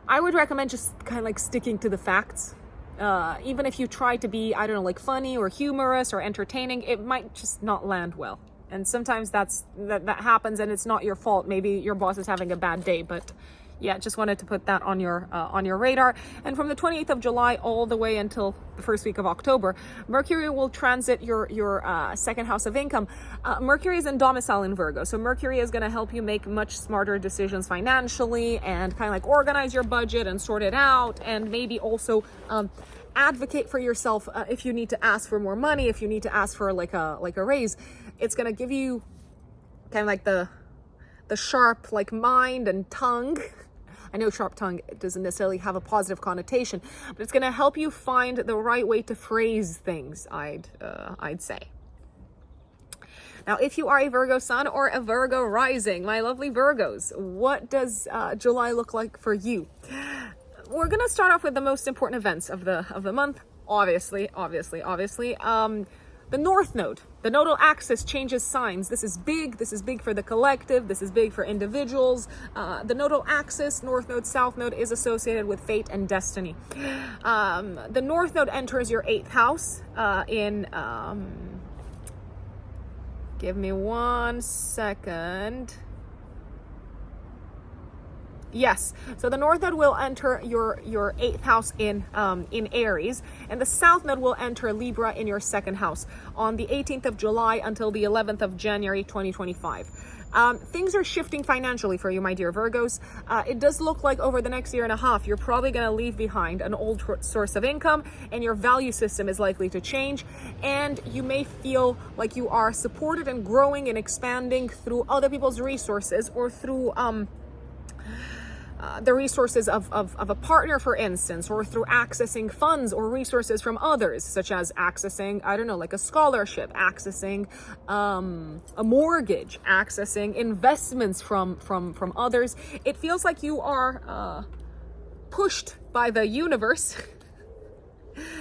I would recommend just kind of like sticking to the facts. Even if you try to be, I don't know, like funny or humorous or entertaining, it might just not land well. And sometimes that happens, and it's not your fault. Maybe your boss is having a bad day, but yeah, just wanted to put that on your radar. And from the 28th of July all the way until the first week of October, Mercury will transit your second house of income. Mercury is in domicile in Virgo, so Mercury is going to help you make much smarter decisions financially and kind of like organize your budget and sort it out, and maybe also advocate for yourself if you need to ask for more money, if you need to ask for like a raise. It's going to give you kind of like the sharp like mind and tongue. I know sharp tongue doesn't necessarily have a positive connotation, but it's going to help you find the right way to phrase things, I'd say. Now, if you are a Virgo sun or a Virgo rising, my lovely Virgos, what does July look like for you? We're going to start off with the most important events of the month. Obviously. The North Node, the nodal axis changes signs. This is big for the collective. This is big for individuals. The nodal axis, North Node, South Node, is associated with fate and destiny. The North Node enters your 8th house give me 1 second. Yes, so the North Node will enter your 8th house in Aries, and the South Node will enter Libra in your 2nd house on the 18th of July until the 11th of January 2025. Things are shifting financially for you, my dear Virgos. It does look like over the next year and a half, you're probably going to leave behind an old source of income, and your value system is likely to change, and you may feel like you are supported and growing and expanding through other people's resources or through the resources of a partner, for instance, or through accessing funds or resources from others, such as accessing, I don't know, like a scholarship, accessing a mortgage, accessing investments from others. It feels like you are pushed by the universe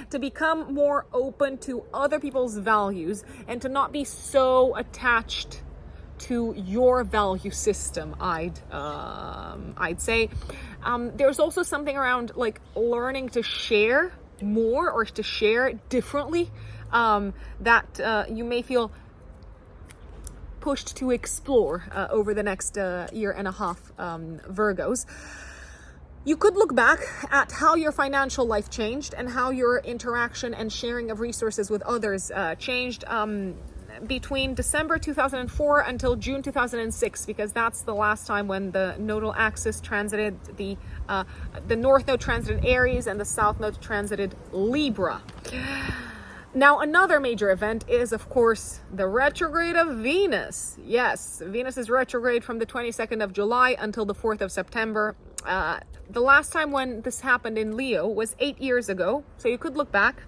to become more open to other people's values and to not be so attached to your value system, I'd say. There's also something around like learning to share more or to share differently, that you may feel pushed to explore over the next year and a half, Virgos. You could look back at how your financial life changed and how your interaction and sharing of resources with others changed between December 2004 until June 2006, because that's the last time when the nodal axis transited the north node transited Aries and the south node transited Libra. Now, another major event is, of course, the retrograde of Venus. Yes, Venus is retrograde from the 22nd of July until the 4th of September. The last time when this happened in Leo was 8 years ago. So you could look back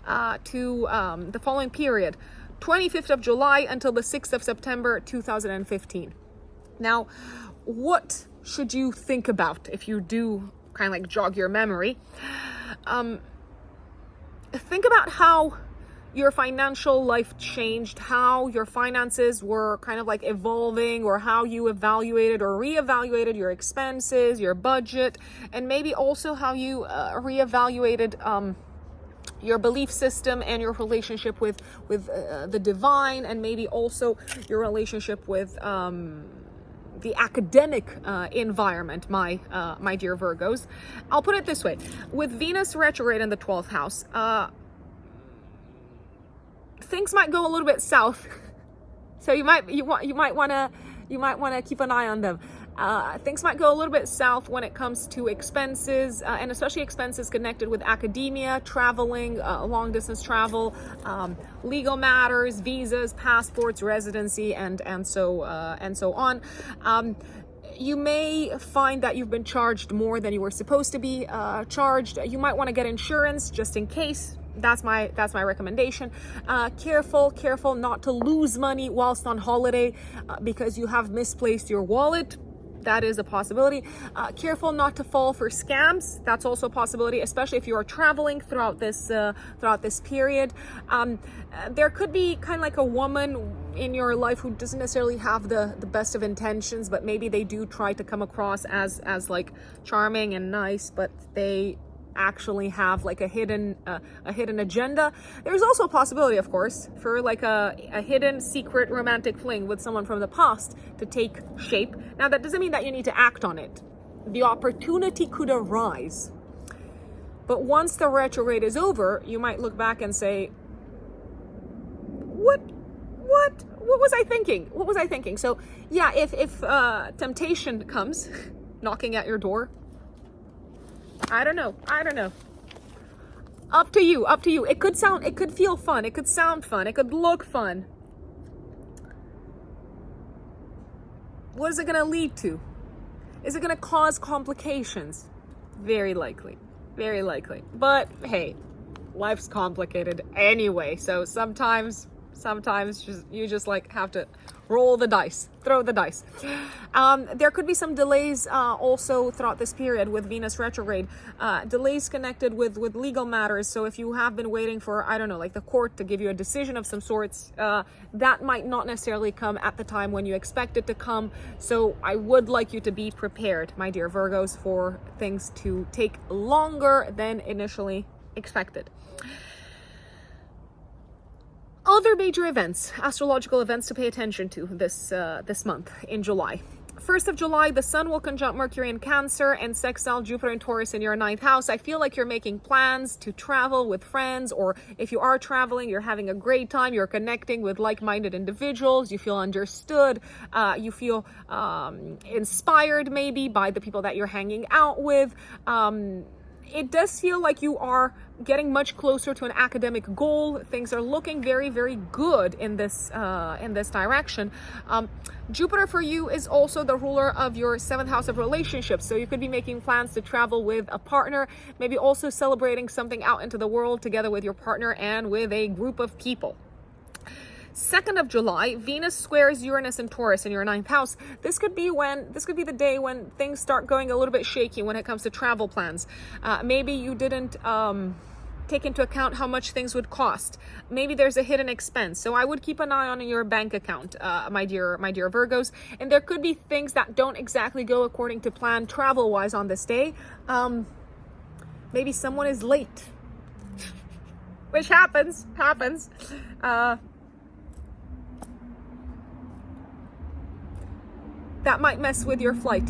to the following period, 25th of July until the 6th of September, 2015. Now, what should you think about if you do kind of like jog your memory? Think about how your financial life changed, how your finances were kind of like evolving, or how you evaluated or reevaluated your expenses, your budget, and maybe also how you reevaluated your belief system and your relationship with the divine, and maybe also your relationship with the academic environment, my dear Virgos. I'll put it this way: with Venus retrograde in the 12th house, things might go a little bit south, so you might want to keep an eye on them. Things might go a little bit south when it comes to expenses, and especially expenses connected with academia, traveling, long distance travel, legal matters, visas, passports, residency, and so on. You may find that you've been charged more than you were supposed to be charged. You might want to get insurance just in case. That's my recommendation. Careful not to lose money whilst on holiday because you have misplaced your wallet. That is a possibility. Careful not to fall for scams. That's also a possibility, especially if you are traveling throughout this period. There could be kind of like a woman in your life who doesn't necessarily have the best of intentions, but maybe they do try to come across as like charming and nice, but they actually have like a hidden agenda. There's also a possibility, of course, for like a hidden secret romantic fling with someone from the past to take shape. Now, that doesn't mean that you need to act on it. The opportunity could arise, but once the retrograde is over, you might look back and say, what was I thinking? So yeah, if temptation comes knocking at your door, I don't know. Up to you. It could feel fun. It could sound fun. It could look fun. What is it going to lead to? Is it going to cause complications? Very likely. But hey, life's complicated anyway. So sometimes you just like have to roll the dice, throw the dice. There could be some delays also throughout this period with Venus retrograde, delays connected with legal matters. So if you have been waiting for, I don't know, like the court to give you a decision of some sorts, that might not necessarily come at the time when you expect it to come. So I would like you to be prepared, my dear Virgos, for things to take longer than initially expected. Other major events, astrological events to pay attention to this month in July. 1st of July, the Sun will conjunct Mercury in Cancer and sextile Jupiter in Taurus in your 9th house. I feel like you're making plans to travel with friends, or if you are traveling, you're having a great time. You're connecting with like-minded individuals. You feel understood. You feel inspired maybe by the people that you're hanging out with. It does feel like you are getting much closer to an academic goal. Things are looking very, very good in this direction. Jupiter for you is also the ruler of your 7th house of relationships. So you could be making plans to travel with a partner, maybe also celebrating something out into the world together with your partner and with a group of people. 2nd of July, Venus squares Uranus and Taurus in your 9th house. This could be the day when things start going a little bit shaky when it comes to travel plans. Maybe you didn't take into account how much things would cost. Maybe there's a hidden expense. So I would keep an eye on your bank account, my dear Virgos. And there could be things that don't exactly go according to plan travel-wise on this day. Maybe someone is late, which happens. That might mess with your flight.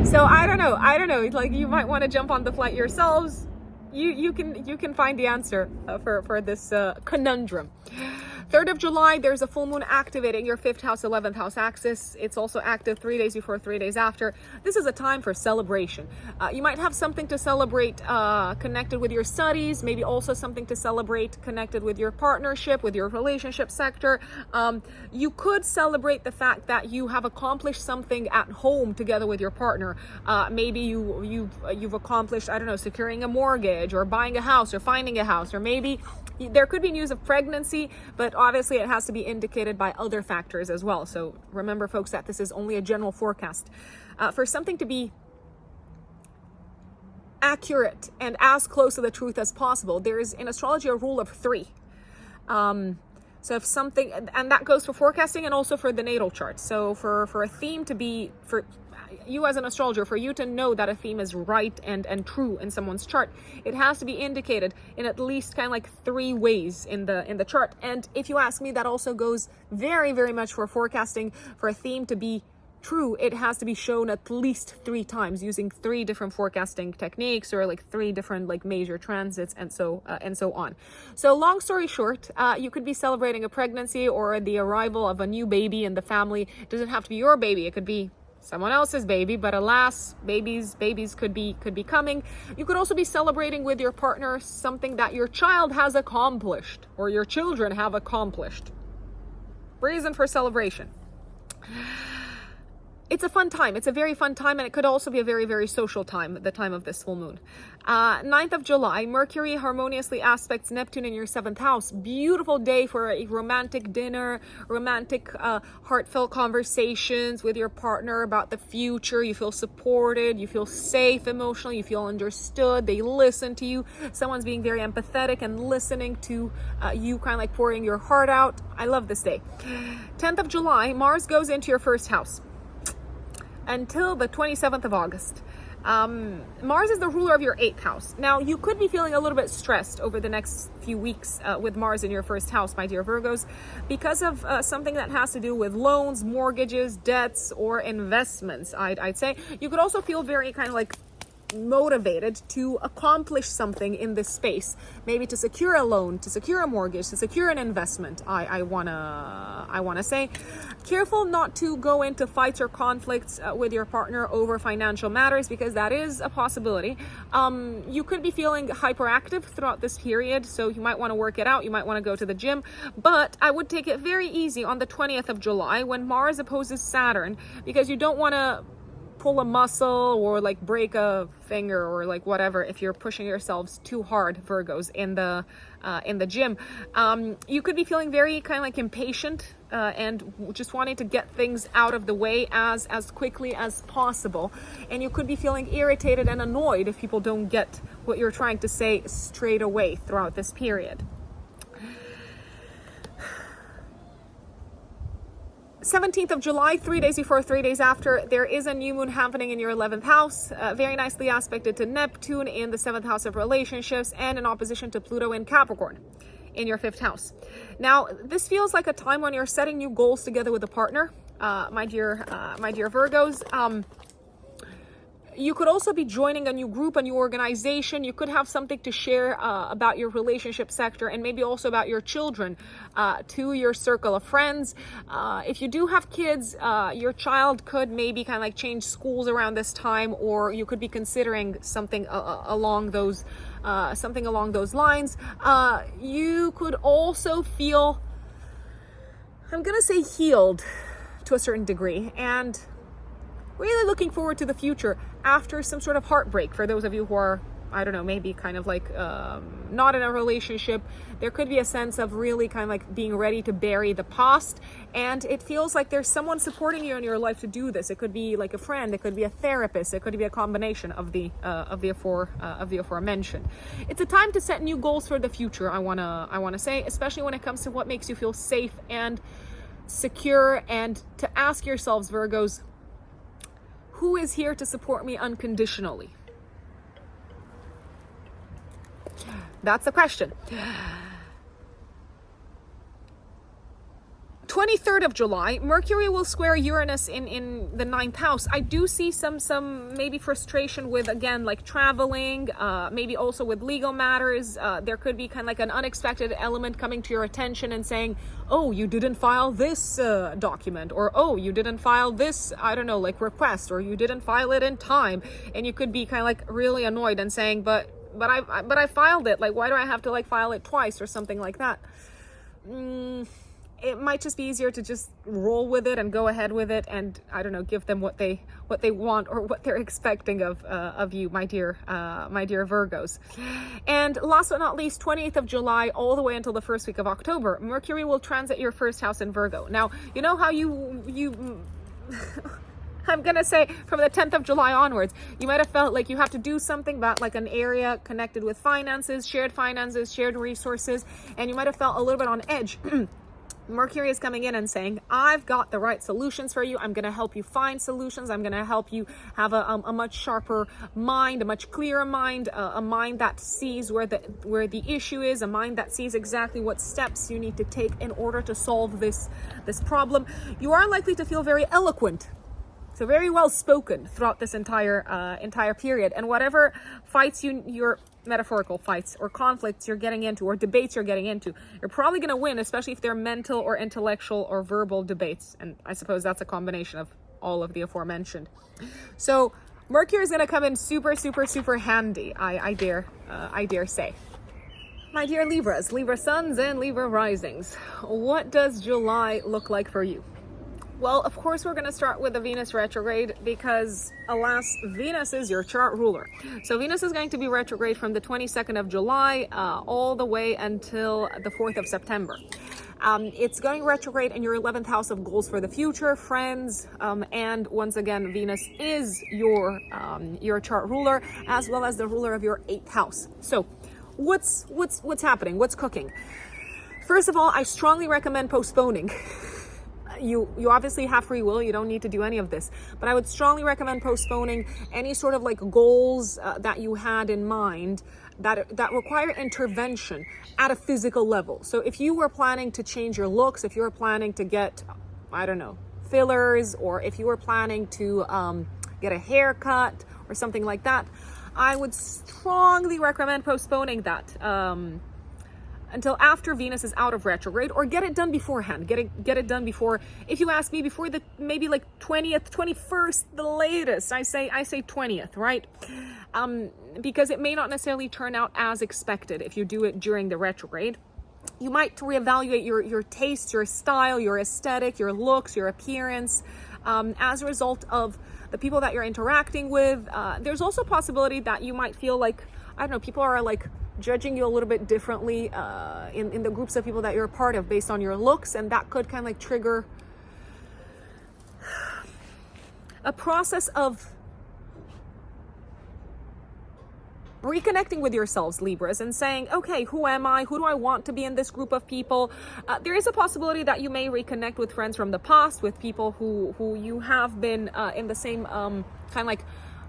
So I don't know. Like, you might want to jump on the flight yourselves. You can find the answer for this conundrum. 3rd of July, there's a full moon activating your 5th house, 11th house axis. It's also active 3 days before, 3 days after. This is a time for celebration. You might have something to celebrate connected with your studies, maybe also something to celebrate connected with your partnership, with your relationship sector. You could celebrate the fact that you have accomplished something at home together with your partner. Maybe you've accomplished, I don't know, securing a mortgage or buying a house or finding a house, or maybe there could be news of pregnancy, but obviously it has to be indicated by other factors as well. So remember, folks, that this is only a general forecast. For something to be accurate and as close to the truth as possible, there is in astrology a rule of 3. So if something, and that goes for forecasting and also for the natal chart. So for a theme to be, for you as an astrologer, for you to know that a theme is right and true in someone's chart, it has to be indicated in at least kind of like 3 ways in the chart. And if you ask me, that also goes very, very much for forecasting. For a theme to be true, it has to be shown at least 3 times using 3 different forecasting techniques, or like 3 different like major transits, and so on. So long story short, you could be celebrating a pregnancy or the arrival of a new baby in the family. It doesn't have to be your baby. It could be someone else's baby, but alas, babies could be coming. You could also be celebrating with your partner something that your child has accomplished or your children have accomplished. Reason for celebration. It's a fun time. It's a very fun time, and it could also be a very, very social time, the time of this full moon. 9th of July, Mercury harmoniously aspects Neptune in your 7th house. Beautiful day for a romantic dinner, romantic, heartfelt conversations with your partner about the future. You feel supported, you feel safe emotionally, you feel understood, they listen to you. Someone's being very empathetic and listening to you, kind of like pouring your heart out. I love this day. 10th of July, Mars goes into your 1st house until the 27th of August. Mars is the ruler of your 8th house. Now, you could be feeling a little bit stressed over the next few weeks with Mars in your 1st house, my dear Virgos, because of something that has to do with loans, mortgages, debts, or investments, I'd say. You could also feel very kind of like motivated to accomplish something in this space, maybe to secure a loan, to secure a mortgage, to secure an investment. I wanna say, careful not to go into fights or conflicts with your partner over financial matters, because that is a possibility. You could be feeling hyperactive throughout this period, so you might want to work it out. You might want to go to the gym, but I would take it very easy on the 20th of July when Mars opposes Saturn, because you don't want to pull a muscle or like break a finger or like whatever if you're pushing yourselves too hard, Virgos, in the gym. You could be feeling very kind of like impatient and just wanting to get things out of the way as quickly as possible. And you could be feeling irritated and annoyed if people don't get what you're trying to say straight away throughout this period. 17th of July, 3 days before, 3 days after, there is a new moon happening in your 11th house, very nicely aspected to Neptune in the 7th house of relationships, and in opposition to Pluto in Capricorn in your 5th house. Now, this feels like a time when you're setting new goals together with a partner, my dear Virgos. You could also be joining a new group, a new organization. You could have something to share about your relationship sector, and maybe also about your children to your circle of friends. If you do have kids, your child could maybe kind of like change schools around this time, or you could be considering something along those lines. You could also feel, I'm gonna say, healed to a certain degree, and really looking forward to the future after some sort of heartbreak, for those of you who are I don't know, maybe kind of like not in a relationship. There could be a sense of really kind of like being ready to bury the past, and it feels like there's someone supporting you in your life to do this. It could be like a friend, it could be a therapist, it could be a combination of the aforementioned. It's a time to set new goals for the future. I wanna say, especially when it comes to what makes you feel safe and secure, and to ask yourselves, Virgos, who is here to support me unconditionally? That's the question. 23rd of July, Mercury will square Uranus in the 9th house. I do see some maybe frustration with, again, like traveling, maybe also with legal matters. There could be kind of like an unexpected element coming to your attention and saying, oh, you didn't file this document, or oh, you didn't file this, I don't know, like request, or you didn't file it in time. And you could be kind of like really annoyed and saying, but I filed it. Like, why do I have to like file it twice or something like that? It might just be easier to just roll with it and go ahead with it, and I don't know, give them what they want or what they're expecting of you, my dear Virgos. And last but not least, 20th of July all the way until the first week of October, Mercury will transit your first house in Virgo. Now, you know how you I'm gonna say from the 10th of July onwards, you might have felt like you have to do something about like an area connected with finances, shared resources, and you might have felt a little bit on edge. Mercury is coming in and saying, I've got the right solutions for you. I'm going to help you find solutions. I'm going to help you have a much sharper mind, a much clearer mind, a mind that sees where the issue is, a mind that sees exactly what steps you need to take in order to solve this problem. You are likely to feel very eloquent, so very well spoken throughout this entire period. And whatever fights your metaphorical fights or conflicts you're getting into, or debates you're getting into, you're probably going to win, especially if they're mental or intellectual or verbal debates. And I suppose that's a combination of all of the aforementioned. So Mercury is going to come in super, super, super handy, I dare say. My dear Libras, Libra suns and Libra risings, what does July look like for you? Well, of course, we're going to start with the Venus retrograde because, alas, Venus is your chart ruler. So Venus is going to be retrograde from the 22nd of July all the way until the 4th of September. It's going retrograde in your 11th house of goals for the future, friends, and once again, Venus is your chart ruler, as well as the ruler of your 8th house. So what's happening? What's cooking? First of all, I strongly recommend postponing. You obviously have free will. You don't need to do any of this, but I would strongly recommend postponing any sort of like goals that you had in mind that require intervention at a physical level. So if you were planning to change your looks, if you were planning to get, I don't know, fillers, or if you were planning to get a haircut or something like that, I would strongly recommend postponing that until after Venus is out of retrograde, or get it done beforehand. Get it done before, if you ask me, before the maybe like 20th, 21st, the latest. I say 20th, right? Because it may not necessarily turn out as expected if you do it during the retrograde. You might reevaluate your taste, your style, your aesthetic, your looks, your appearance, as a result of the people that you're interacting with. There's also a possibility that you might feel like, I don't know, people are like judging you a little bit differently in the groups of people that you're a part of based on your looks, and that could kind of like trigger a process of reconnecting with yourselves, Libras, and saying, okay, who am I? Who do I want to be in this group of people? There is a possibility that you may reconnect with friends from the past, with people who you have been in the same kind of like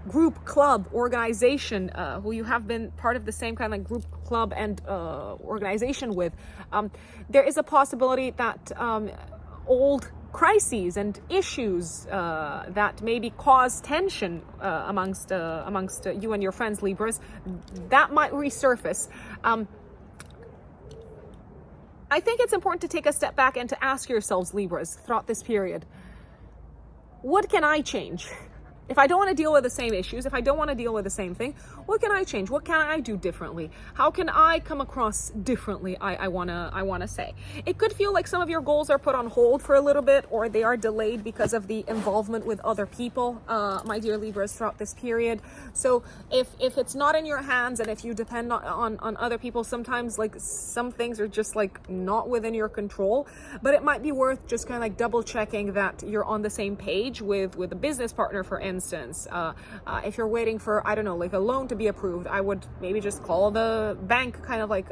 group, club, organization, who you have been part of the same kind of like group, club, and organization with. There is a possibility that old crises and issues that maybe cause tension amongst you and your friends, Libras, that might resurface. I think it's important to take a step back and to ask yourselves, Libras, throughout this period, what can I change? If I don't want to deal with the same issues, if I don't want to deal with the same thing, what can I change? What can I do differently? How can I come across differently? I wanna say. It could feel like some of your goals are put on hold for a little bit, or they are delayed because of the involvement with other people, my dear Libras, throughout this period. So if it's not in your hands, and if you depend on other people, sometimes like some things are just like not within your control. But it might be worth just kind of like double checking that you're on the same page with a business partner, for instance. If you're waiting for, I don't know, like a loan to be approved, I would maybe just call the bank kind of like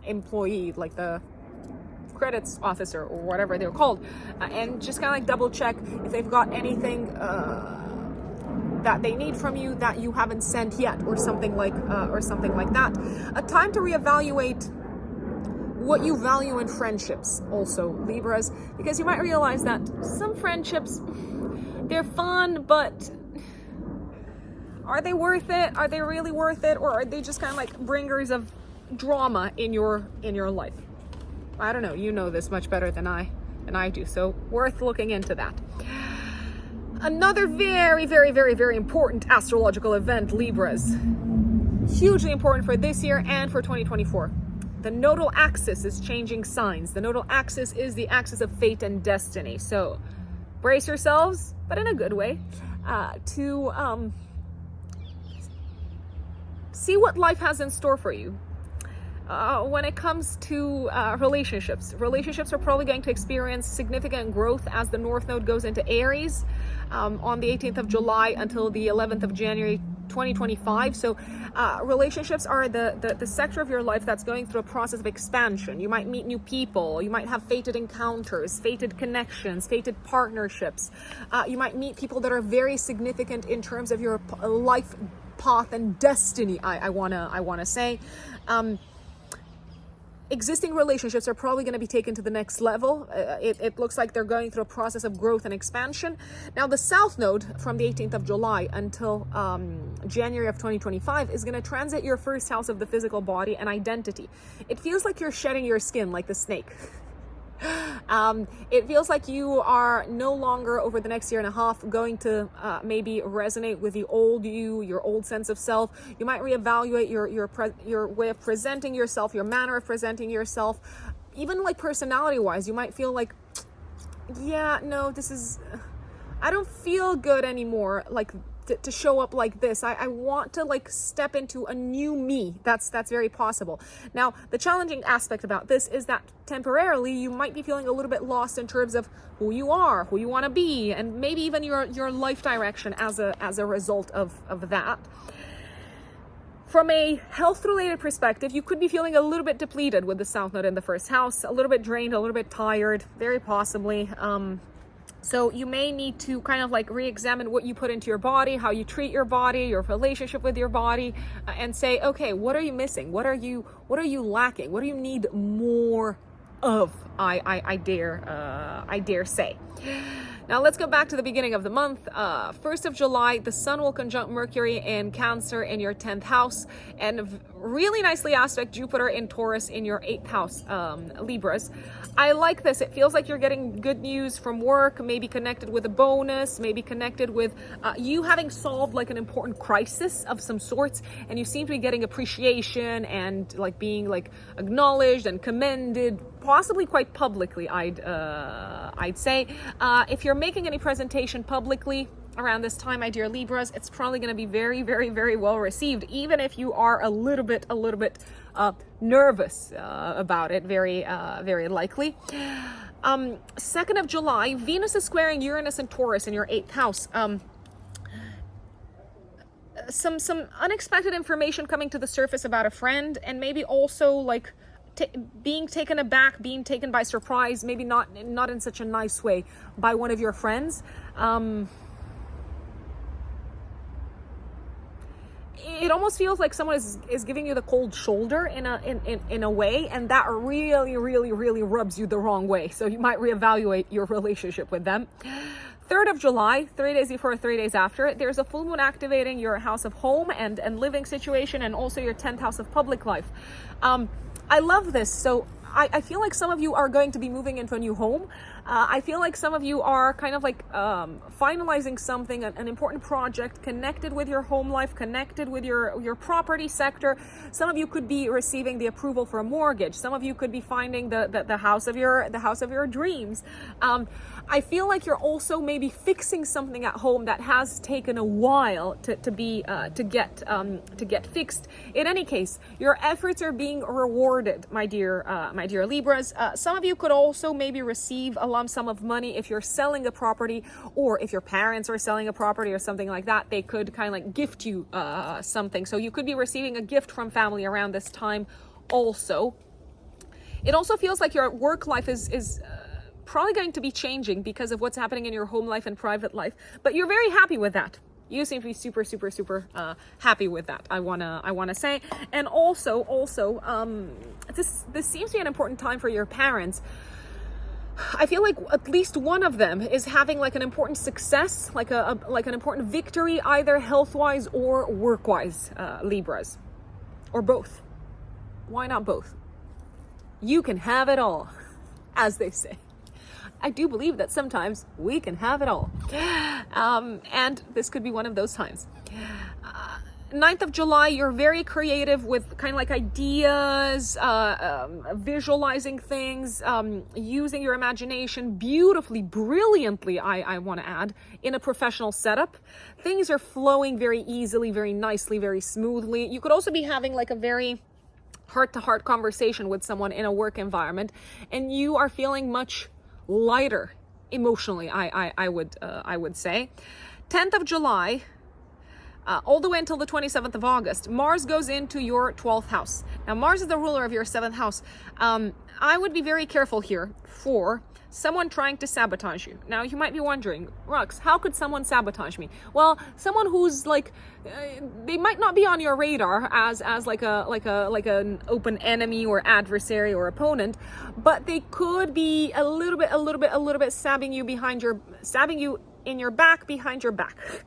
employee, like the credits officer or whatever they're called, and just kind of like double check if they've got anything that they need from you that you haven't sent yet, or something like that. A time to reevaluate what you value in friendships also, Libras, because you might realize that some friendships, they're fun, but are they worth it? Are they really worth it? Or are they just kind of like bringers of drama in your life? I don't know. You know this much better than I do. So worth looking into that. Another very, very, very, very important astrological event, Libras. Hugely important for this year and for 2024. The nodal axis is changing signs. The nodal axis is the axis of fate and destiny. So brace yourselves, but in a good way, to see what life has in store for you. When it comes to relationships are probably going to experience significant growth as the North Node goes into Aries on the 18th of July until the 11th of January 2025. So relationships are the sector of your life that's going through a process of expansion. You might meet new people. You might have fated encounters, fated connections, fated partnerships. You might meet people that are very significant in terms of your life path and destiny, I wanna say. Existing relationships are probably going to be taken to the next level. It looks like they're going through a process of growth and expansion. Now, the South Node from the 18th of July until January of 2025 is going to transit your first house of the physical body and identity. It feels like you're shedding your skin like the snake. It feels like you are no longer, over the next year and a half, going to maybe resonate with the old you, your old sense of self. You might reevaluate your way of presenting yourself, your manner of presenting yourself. Even like personality wise, you might feel like, yeah, no, I don't feel good anymore, like to show up like this. I want to like step into a new me. That's very possible. Now, the challenging aspect about this is that temporarily you might be feeling a little bit lost in terms of who you are, who you want to be, and maybe even your life direction as a result of that. From a health-related perspective, you could be feeling a little bit depleted with the South Node in the first house, a little bit drained, a little bit tired, very possibly. So you may need to kind of like re-examine what you put into your body, how you treat your body, your relationship with your body, and say, okay, what are you missing? What are you lacking? What do you need more of? I dare say. Now let's go back to the beginning of the month. 1st of July, the Sun will conjunct Mercury in Cancer in your 10th house, and really nicely aspect Jupiter in Taurus in your 8th house, Libras. I like this. It feels like you're getting good news from work, maybe connected with a bonus, maybe connected with you having solved like an important crisis of some sorts, and you seem to be getting appreciation and like being like acknowledged and commended, possibly quite publicly, I'd say. If you're making any presentation publicly around this time, my dear Libras, it's probably going to be very, very, very well received, even if you are a little bit nervous about it, very likely. 2nd of July, Venus is squaring Uranus and Taurus in your 8th house. Some unexpected information coming to the surface about a friend, and maybe also like being taken aback, being taken by surprise, maybe not in such a nice way, by one of your friends. It almost feels like someone is giving you the cold shoulder in a way, and that really, really, really rubs you the wrong way. So you might reevaluate your relationship with them. 3rd of July, 3 days before, 3 days after, there's a full moon activating your house of home and living situation, and also your 10th house of public life. I love this. So I feel like some of you are going to be moving into a new home. I feel like some of you are kind of like finalizing something, an important project connected with your home life, connected with your property sector. Some of you could be receiving the approval for a mortgage. Some of you could be finding the house of your dreams. I feel like you're also maybe fixing something at home that has taken a while to get fixed. In any case, your efforts are being rewarded, my dear Libras. Some of you could also maybe receive a lump sum of money if you're selling a property, or if your parents are selling a property or something like that. They could kind of like gift you something. So you could be receiving a gift from family around this time also. It also feels like your work life is probably going to be changing because of what's happening in your home life and private life, but you're very happy with that. You seem to be super happy with that, I wanna say. And also this seems to be an important time for your parents. I feel like at least one of them is having like an important success, like an important victory, either health-wise or work-wise, Libras, or both. Why not both? You can have it all, as they say. I do believe that sometimes we can have it all. And this could be one of those times. 9th of July, you're very creative with kind of like ideas, visualizing things, using your imagination beautifully, brilliantly, I want to add, in a professional setup. Things are flowing very easily, very nicely, very smoothly. You could also be having like a very heart-to-heart conversation with someone in a work environment, and you are feeling much lighter emotionally, I would say. 10th of July, all the way until the 27th of August, Mars goes into your 12th house. Now, Mars is the ruler of your 7th house. I would be very careful here for someone trying to sabotage you. Now, you might be wondering, Rux, how could someone sabotage me? Well, someone who's like, they might not be on your radar as like an open enemy or adversary or opponent, but they could be a little bit stabbing you in your back, behind your back.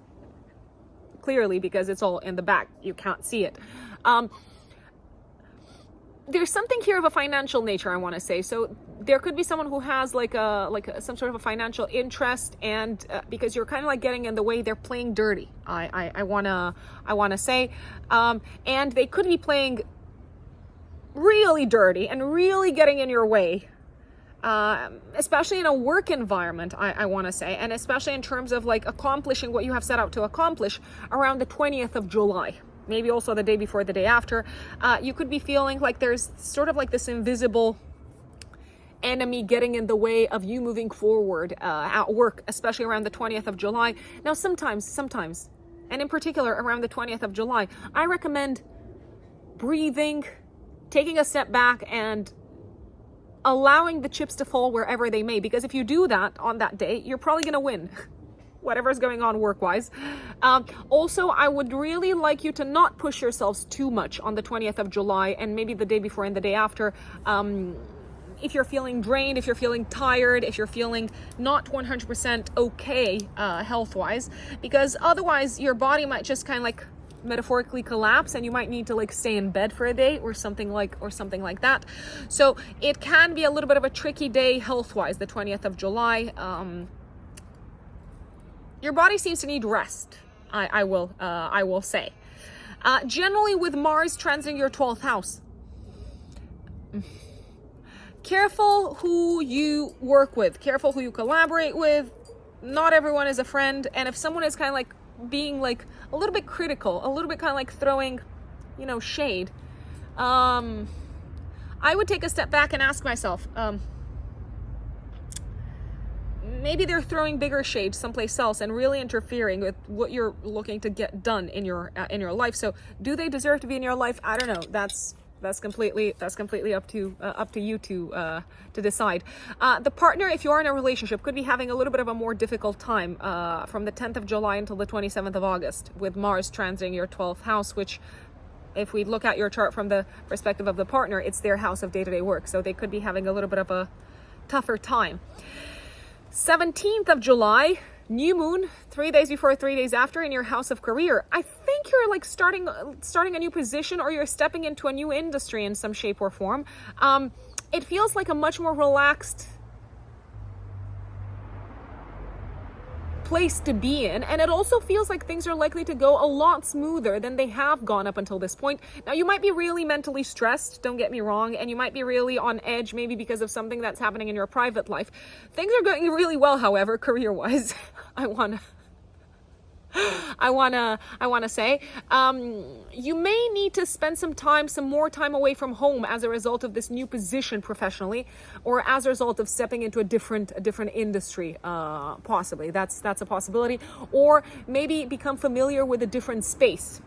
Clearly, because it's all in the back, you can't see it. There's something here of a financial nature, I want to say. So there could be someone who has some sort of a financial interest, and because you're kind of like getting in the way, they're playing dirty. I wanna say, and they could be playing really dirty and really getting in your way, especially in a work environment. I want to say, and especially in terms of like accomplishing what you have set out to accomplish around the 20th of July. Maybe also the day before, the day after. You could be feeling like there's sort of like this invisible enemy getting in the way of you moving forward at work, especially around the 20th of July. Now, sometimes, and in particular around the 20th of July, I recommend breathing, taking a step back, and allowing the chips to fall wherever they may. Because if you do that on that day, you're probably going to win. Whatever's going on work-wise. Also, I would really like you to not push yourselves too much on the 20th of July and maybe the day before and the day after. If you're feeling drained, if you're feeling tired, if you're feeling not 100% okay health-wise, because otherwise your body might just kind of like metaphorically collapse, and you might need to like stay in bed for a day or something like that. So it can be a little bit of a tricky day health-wise, the 20th of July. Your body seems to need rest, I will say. Generally, with Mars transiting your 12th house, careful who you work with, careful who you collaborate with. Not everyone is a friend, and if someone is kind of like being like a little bit critical, a little bit kind of like throwing, shade, I would take a step back and ask myself, maybe they're throwing bigger shade someplace else and really interfering with what you're looking to get done in your life. So do they deserve to be in your life? I don't know. That's completely up to you to decide. The partner, if you are in a relationship, could be having a little bit of a more difficult time from the 10th of July until the 27th of August with Mars transiting your 12th house, which, if we look at your chart from the perspective of the partner, it's their house of day-to-day work. So they could be having a little bit of a tougher time. 17th of July, new moon, 3 days before, 3 days after, in your house of career. I think you're like starting a new position, or you're stepping into a new industry in some shape or form. It feels like a much more relaxed place to be in. And it also feels like things are likely to go a lot smoother than they have gone up until this point. Now, you might be really mentally stressed, don't get me wrong, and you might be really on edge, maybe because of something that's happening in your private life. Things are going really well, however, career-wise. I wanna say, you may need to spend some more time away from home as a result of this new position professionally, or as a result of stepping into a different industry, possibly. That's a possibility. Or maybe become familiar with a different space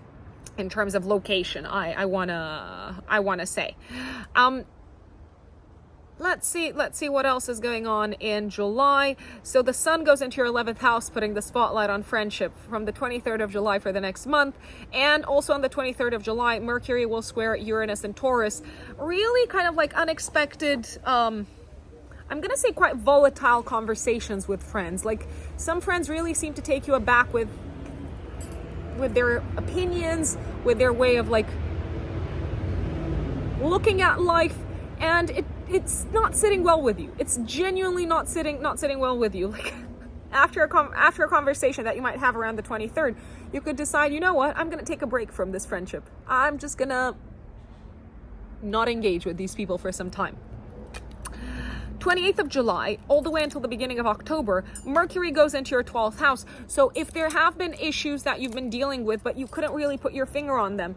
in terms of location. I wanna say. Let's see what else is going on in July. So the sun goes into your 11th house, putting the spotlight on friendship from the 23rd of July for the next month. And also on the 23rd of July, Mercury will square Uranus and Taurus. Really kind of like unexpected, I'm going to say quite volatile conversations with friends. Like, some friends really seem to take you aback with their opinions, with their way of like looking at life, and it's not sitting well with you. It's genuinely not sitting well with you. Like, after a conversation that you might have around the 23rd, you could decide, you know what, I'm going to take a break from this friendship. I'm just going to not engage with these people for some time. 28th of July, all the way until the beginning of October, Mercury goes into your 12th house. So if there have been issues that you've been dealing with, but you couldn't really put your finger on them,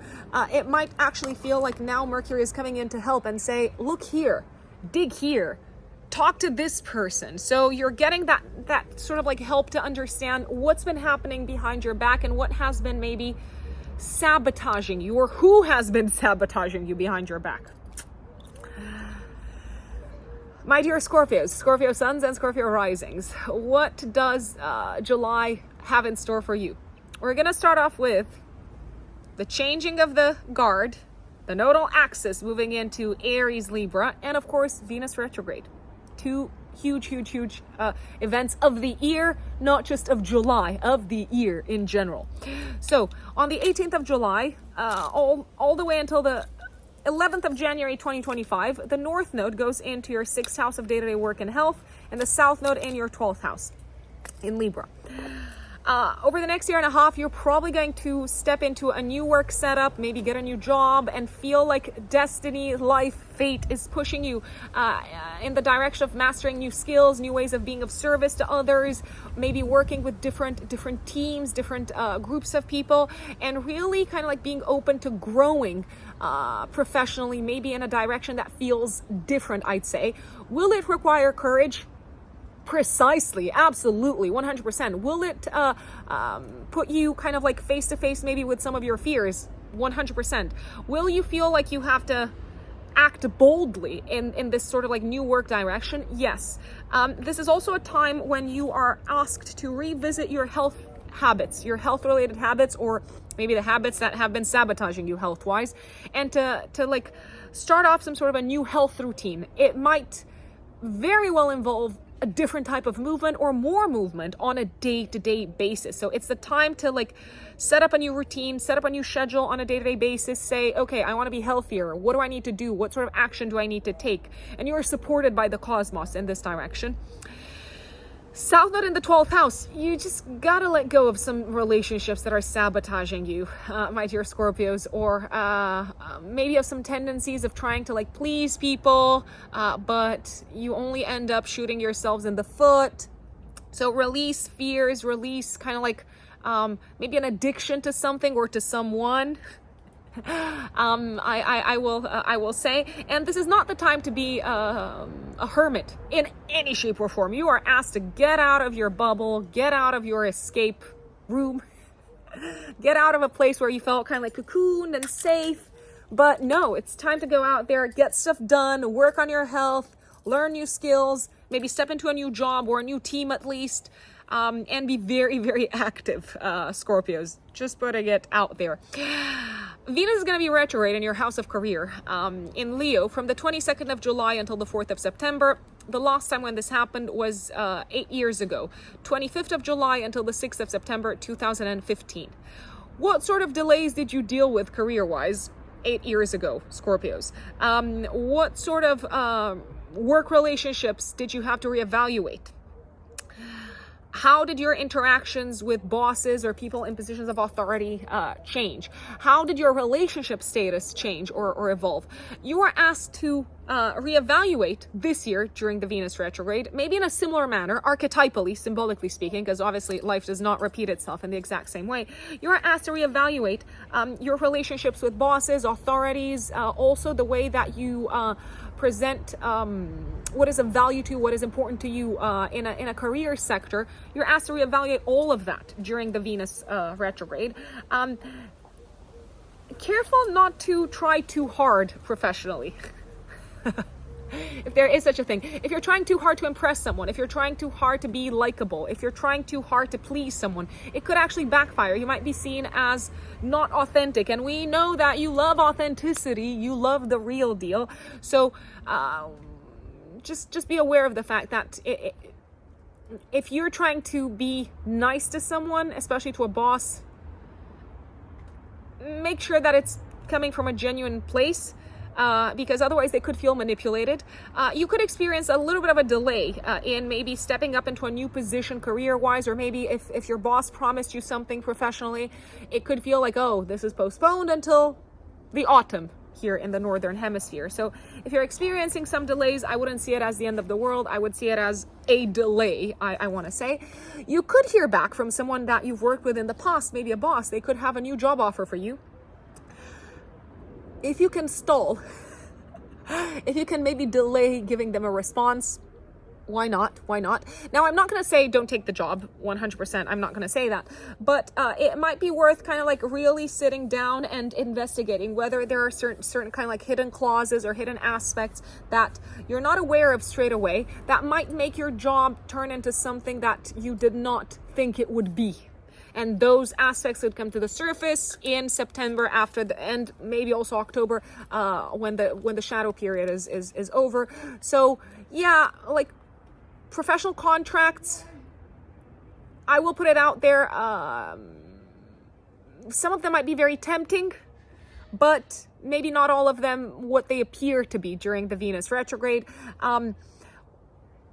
it might actually feel like now Mercury is coming in to help and say, look here, dig here, talk to this person. So you're getting that sort of like help to understand what's been happening behind your back and what has been maybe sabotaging you, or who has been sabotaging you behind your back. My dear Scorpios, Scorpio suns and Scorpio risings, what does July have in store for you? We're going to start off with the changing of the guard, the nodal axis moving into Aries, Libra, and of course, Venus retrograde. Two huge events of the year, not just of July, of the year in general. So on the 18th of July, all the way until the 11th of January 2025, the North Node goes into your 6th house of day-to-day work and health, and the South Node in your 12th house in Libra. Over the next year and a half, you're probably going to step into a new work setup, maybe get a new job, and feel like destiny, life, fate is pushing you in the direction of mastering new skills, new ways of being of service to others, maybe working with different teams, different groups of people, and really kind of like being open to growing professionally, maybe in a direction that feels different, I'd say. Will it require courage? Precisely, absolutely, 100%. Will it put you kind of like face to face maybe with some of your fears? 100%. Will you feel like you have to act boldly in this sort of like new work direction? Yes. This is also a time when you are asked to revisit your health habits, your health related habits, or maybe the habits that have been sabotaging you health wise, and to like start off some sort of a new health routine. It might very well involve a different type of movement or more movement on a day-to-day basis. So it's the time to like set up a new routine, set up a new schedule on a day-to-day basis, say, okay, I want to be healthier. What do I need to do? What sort of action do I need to take? And you are supported by the cosmos in this direction. South Node in the 12th house, you just gotta let go of some relationships that are sabotaging you, my dear Scorpios, or maybe of some tendencies of trying to like please people, but you only end up shooting yourselves in the foot. So release fears, release kind of like maybe an addiction to something or to someone. I will say, and this is not the time to be a hermit in any shape or form. You are asked to get out of your bubble, get out of your escape room, get out of a place where you felt kind of like cocooned and safe. But no, it's time to go out there, get stuff done, work on your health, learn new skills, maybe step into a new job or a new team at least, and be very, very active, Scorpios. Just putting it out there. Venus is going to be retrograde in your house of career in Leo from the 22nd of July until the 4th of September. The last time when this happened was 8 years ago, 25th of July until the 6th of September 2015. What sort of delays did you deal with career-wise 8 years ago, Scorpios? What sort of work relationships did you have to reevaluate? How did your interactions with bosses or people in positions of authority change? How did your relationship status change or evolve? You are asked to reevaluate this year during the Venus retrograde, maybe in a similar manner, archetypally, symbolically speaking, because obviously life does not repeat itself in the exact same way. You are asked to reevaluate your relationships with bosses, authorities, also the way that you present what is of value to you, what is important to you in a career sector. You're asked to reevaluate all of that during the Venus retrograde. Careful not to try too hard professionally. If there is such a thing. If you're trying too hard to impress someone, if you're trying too hard to be likable, if you're trying too hard to please someone, it could actually backfire. You might be seen as not authentic. And we know that you love authenticity. You love the real deal. So just be aware of the fact that if you're trying to be nice to someone, especially to a boss, make sure that it's coming from a genuine place. Because otherwise they could feel manipulated. You could experience a little bit of a delay in maybe stepping up into a new position career-wise, or maybe if your boss promised you something professionally, it could feel like, oh, this is postponed until the autumn here in the Northern Hemisphere. So if you're experiencing some delays, I wouldn't see it as the end of the world. I would see it as a delay, I want to say. You could hear back from someone that you've worked with in the past, maybe a boss. They could have a new job offer for you. If you can stall, if you can maybe delay giving them a response, why not? Why not? Now, I'm not going to say don't take the job 100%. I'm not going to say that. But it might be worth kind of like really sitting down and investigating whether there are certain kind of like hidden clauses or hidden aspects that you're not aware of straight away that might make your job turn into something that you did not think it would be. And those aspects would come to the surface in September after the end, maybe also October, when the shadow period is over. So yeah, like professional contracts, I will put it out there. Some of them might be very tempting, but maybe not all of them what they appear to be during the Venus retrograde.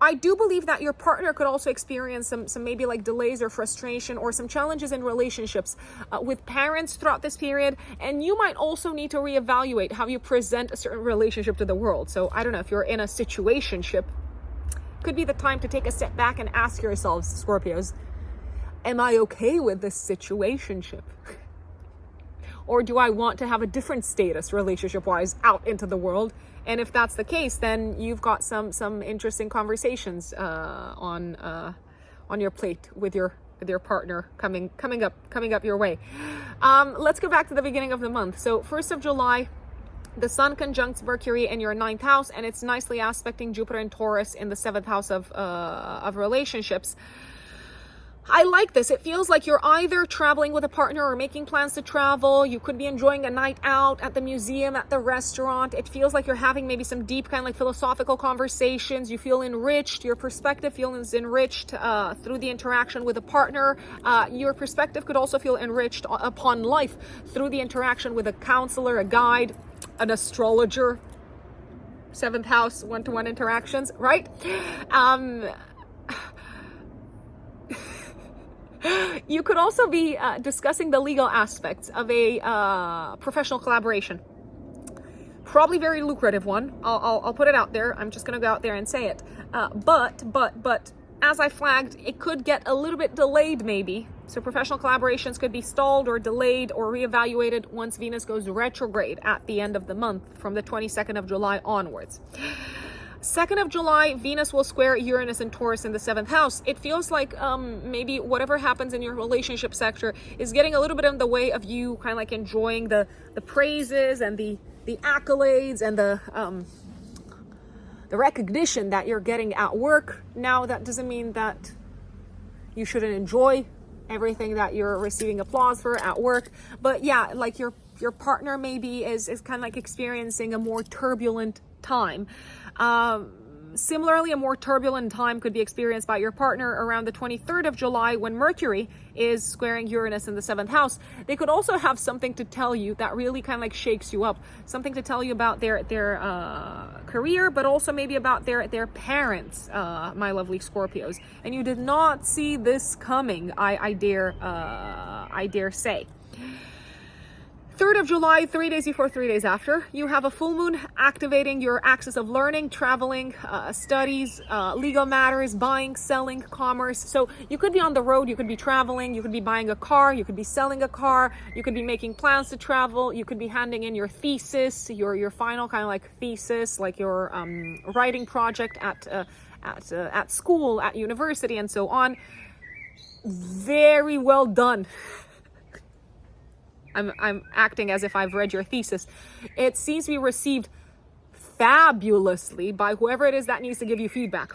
I do believe that your partner could also experience some maybe like delays or frustration or some challenges in relationships with parents throughout this period. And you might also need to reevaluate how you present a certain relationship to the world. So I don't know, if you're in a situationship, could be the time to take a step back and ask yourselves, Scorpios, am I okay with this situationship? Or do I want to have a different status relationship-wise out into the world? And if that's the case, then you've got some interesting conversations on your plate with your partner coming up your way. Let's go back to the beginning of the month. So 1st of July, the Sun conjuncts Mercury in your 9th house, and it's nicely aspecting Jupiter and Taurus in the 7th house of relationships. I like this. It feels like you're either traveling with a partner or making plans to travel. You could be enjoying a night out at the museum, at the restaurant. It feels like you're having maybe some deep kind of like philosophical conversations. You feel enriched. Your perspective feels enriched through the interaction with a partner. Your perspective could also feel enriched upon life through the interaction with a counselor, a guide, an astrologer. 7th house, one-to-one interactions, right? You could also be discussing the legal aspects of a professional collaboration. Probably very lucrative one. I'll put it out there. I'm just going to go out there and say it. But as I flagged, it could get a little bit delayed maybe. So professional collaborations could be stalled or delayed or reevaluated once Venus goes retrograde at the end of the month from the 22nd of July onwards. 2nd of July, Venus will square Uranus and Taurus in the 7th house. It feels like maybe whatever happens in your relationship sector is getting a little bit in the way of you kind of like enjoying the praises and the accolades and the recognition that you're getting at work. Now, that doesn't mean that you shouldn't enjoy everything that you're receiving applause for at work. But yeah, like your partner maybe is kind of like experiencing a more turbulent time. Similarly, a more turbulent time could be experienced by your partner around the 23rd of July when Mercury is squaring Uranus in the 7th house. They could also have something to tell you that really kind of like shakes you up, something to tell you about their career, but also maybe about their parents, my lovely Scorpios. And you did not see this coming, I dare say. 3rd of July, 3 days before, 3 days after, you have a full moon activating your axis of learning, traveling, studies, legal matters, buying, selling, commerce. So you could be on the road, you could be traveling, you could be buying a car, you could be selling a car, you could be making plans to travel, you could be handing in your thesis, your final kind of like thesis, like your writing project at school, at university, and so on. Very well done. I'm acting as if I've read your thesis. It seems to be received fabulously by whoever it is that needs to give you feedback.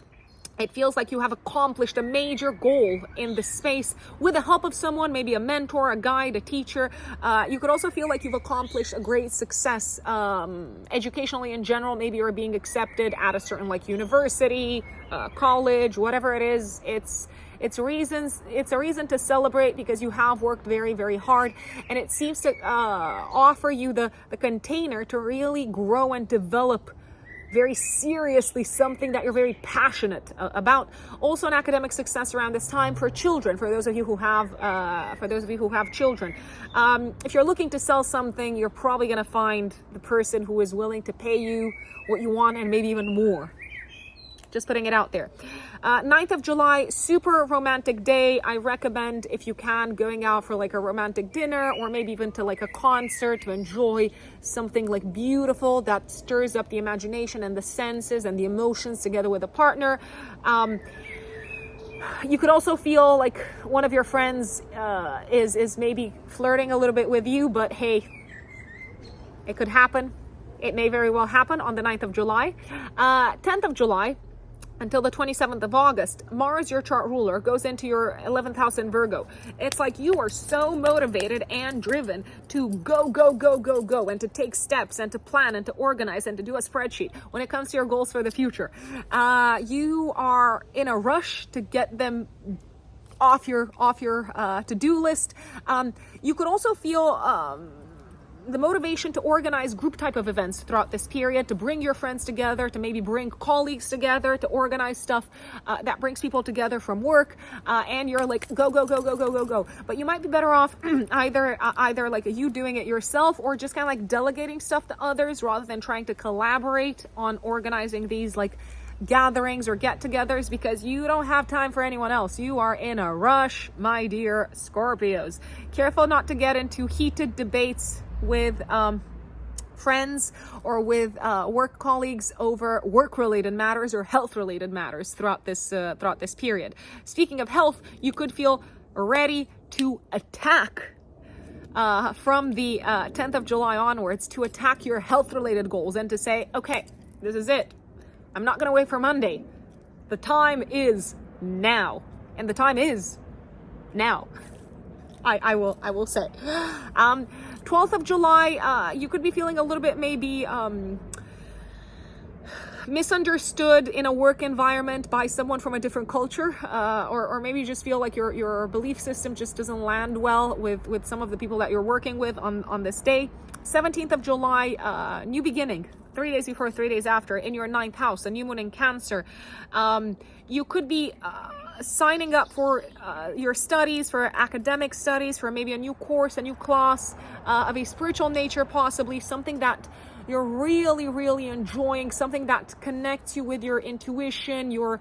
It feels like you have accomplished a major goal in this space with the help of someone, maybe a mentor, a guide, a teacher. You could also feel like you've accomplished a great success educationally in general. Maybe you're being accepted at a certain like university, college, whatever it is. It's a reason to celebrate because you have worked very, very hard, and it seems to offer you the container to really grow and develop very seriously something that you're very passionate about. Also, an academic success around this time for children. For those of you who have children, if you're looking to sell something, you're probably going to find the person who is willing to pay you what you want and maybe even more. Just putting it out there. 9th of July, super romantic day. I recommend, if you can, going out for like a romantic dinner or maybe even to like a concert to enjoy something like beautiful that stirs up the imagination and the senses and the emotions together with a partner. You could also feel like one of your friends is maybe flirting a little bit with you, but hey, it could happen. It may very well happen on the 9th of July. 10th of July, until the 27th of August, Mars, your chart ruler, goes into your 11th house in Virgo. It's like you are so motivated and driven to go, and to take steps and to plan and to organize and to do a spreadsheet when it comes to your goals for the future. You are in a rush to get them off your to-do list. You could also feel the motivation to organize group type of events throughout this period, to bring your friends together, to maybe bring colleagues together, to organize stuff that brings people together from work, and you're like go. But you might be better off either like you doing it yourself or just kind of like delegating stuff to others rather than trying to collaborate on organizing these like gatherings or get-togethers, because you don't have time for anyone else. You are in a rush, my dear Scorpios. Careful not to get into heated debates with friends or with work colleagues over work-related matters or health-related matters throughout this period. Speaking of health, you could feel ready to attack from the 10th of July onwards, to attack your health-related goals and to say, okay, this is it. I'm not going to wait for Monday. The time is now, and the time is now. I will say. 12th of July, you could be feeling a little bit maybe misunderstood in a work environment by someone from a different culture, or maybe you just feel like your belief system just doesn't land well with some of the people that you're working with on this day. 17th of July, new beginning. 3 days before, 3 days after, in your 9th house, a new moon in Cancer. You could be signing up for your studies, for academic studies, for maybe a new course, a new class of a spiritual nature, possibly something that you're really, really enjoying, something that connects you with your intuition, your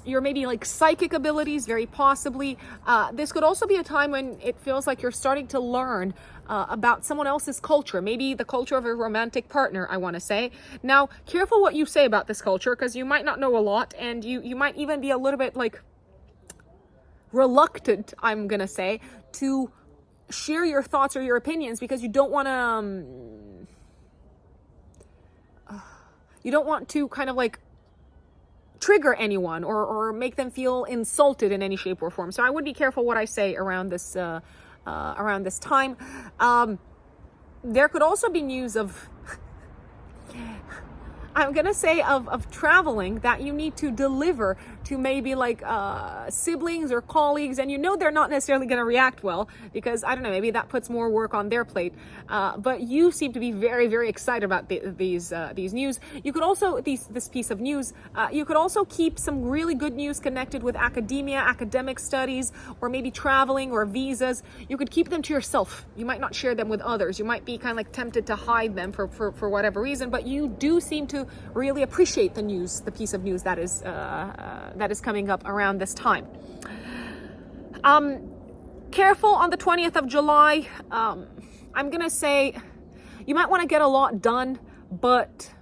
maybe like psychic abilities, very possibly. This could also be a time when it feels like you're starting to learn about someone else's culture, maybe the culture of a romantic partner, I want to say. Now, careful what you say about this culture, because you might not know a lot, and you might even be a little bit like reluctant, I'm going to say, to share your thoughts or your opinions, because you don't want to kind of like trigger anyone or make them feel insulted in any shape or form. So I would be careful what I say around this time. There could also be news of I'm gonna say of traveling that you need to deliver to maybe like siblings or colleagues, and you know they're not necessarily gonna react well because I don't know, maybe that puts more work on their plate. But you seem to be very, very excited about these news. You could also this piece of news. You could also keep some really good news connected with academia, academic studies, or maybe traveling or visas. You could keep them to yourself. You might not share them with others. You might be kind of like tempted to hide them for whatever reason, but you do seem to really appreciate the news, the piece of news that is coming up around this time. Careful on the 20th of July. I'm gonna say you might want to get a lot done, but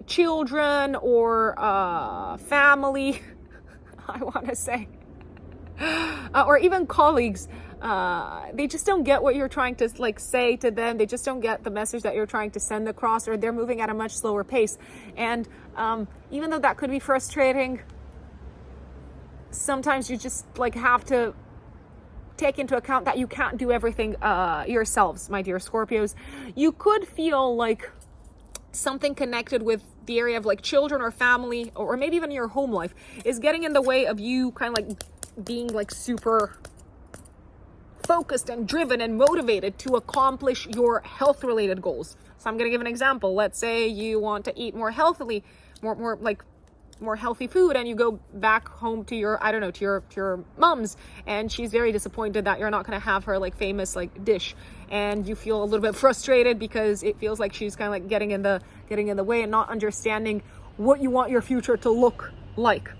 children or family, I want to say, or even colleagues, they just don't get what you're trying to like say to them. They just don't get the message that you're trying to send across, or they're moving at a much slower pace. And even though that could be frustrating, sometimes you just like have to take into account that you can't do everything yourselves, my dear Scorpios. You could feel like something connected with the area of like children or family, or maybe even your home life, is getting in the way of you kind of like being like super focused and driven and motivated to accomplish your health related goals. So I'm going to give an example. Let's say you want to eat more healthily, more healthy food, and you go back home to your, I don't know, to your mom's, and she's very disappointed that you're not going to have her like famous like dish, and you feel a little bit frustrated because it feels like she's kind of like getting in the way and not understanding what you want your future to look like.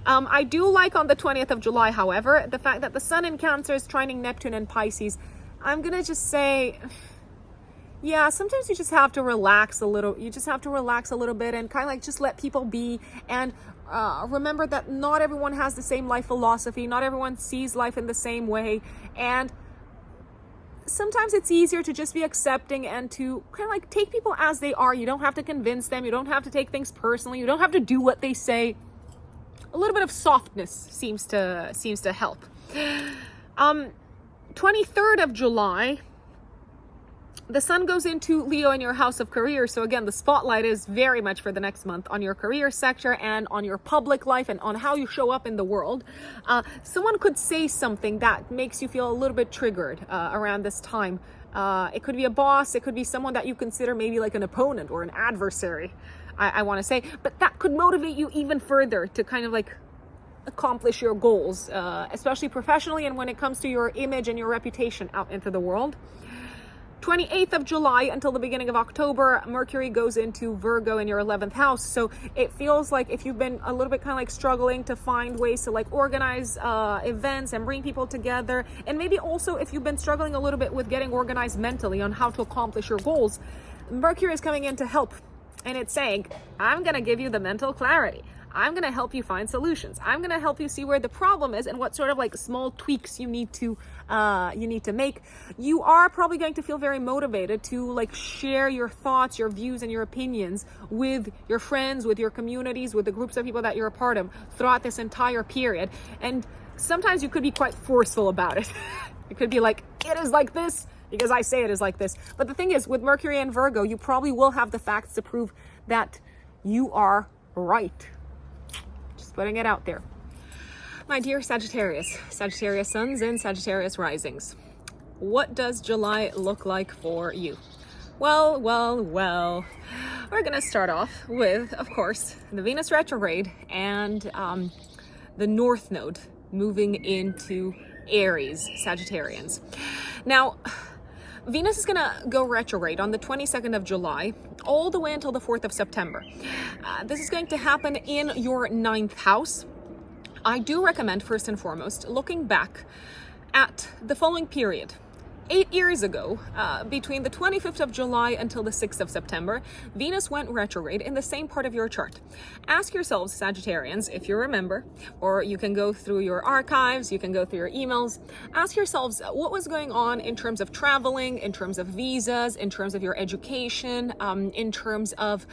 I do like on the 20th of July, however, the fact that the Sun in Cancer is trining Neptune and Pisces. I'm gonna just say, yeah, sometimes you just have to relax a little. You just have to relax a little bit and kind of like just let people be. And remember that not everyone has the same life philosophy. Not everyone sees life in the same way. And sometimes it's easier to just be accepting and to kind of like take people as they are. You don't have to convince them. You don't have to take things personally. You don't have to do what they say. A little bit of softness seems to help. 23rd of July, the Sun goes into Leo in your house of career. So again, the spotlight is very much for the next month on your career sector and on your public life and on how you show up in the world. Someone could say something that makes you feel a little bit triggered around this time. It could be a boss. It could be someone that you consider maybe like an opponent or an adversary, I want to say. But that could motivate you even further to kind of like accomplish your goals, especially professionally and when it comes to your image and your reputation out into the world. 28th of July until the beginning of October, Mercury goes into Virgo in your 11th house. So it feels like if you've been a little bit kind of like struggling to find ways to like organize events and bring people together, and maybe also if you've been struggling a little bit with getting organized mentally on how to accomplish your goals, Mercury is coming in to help. And it's saying, I'm going to give you the mental clarity. I'm going to help you find solutions. I'm going to help you see where the problem is and what sort of like small tweaks you need to make. You are probably going to feel very motivated to like share your thoughts, your views, and your opinions with your friends, with your communities, with the groups of people that you're a part of throughout this entire period. And sometimes you could be quite forceful about it. You could be like, it is like this because I say it is like this. But the thing is, with Mercury and Virgo, you probably will have the facts to prove that you are right. Putting it out there. My dear Sagittarius, Sagittarius suns and Sagittarius risings. What does July look like for you? Well. We're going to start off with, of course, the Venus retrograde and the North Node moving into Aries, Sagittarians. Now, Venus is going to go retrograde on the 22nd of July all the way until the 4th of September. This is going to happen in your 9th house. I do recommend, first and foremost, looking back at the following period. 8 years ago, between the 25th of July until the 6th of September, Venus went retrograde in the same part of your chart. Ask yourselves, Sagittarians, if you remember, or you can go through your archives, you can go through your emails. Ask yourselves what was going on in terms of traveling, in terms of visas, in terms of your education, in terms of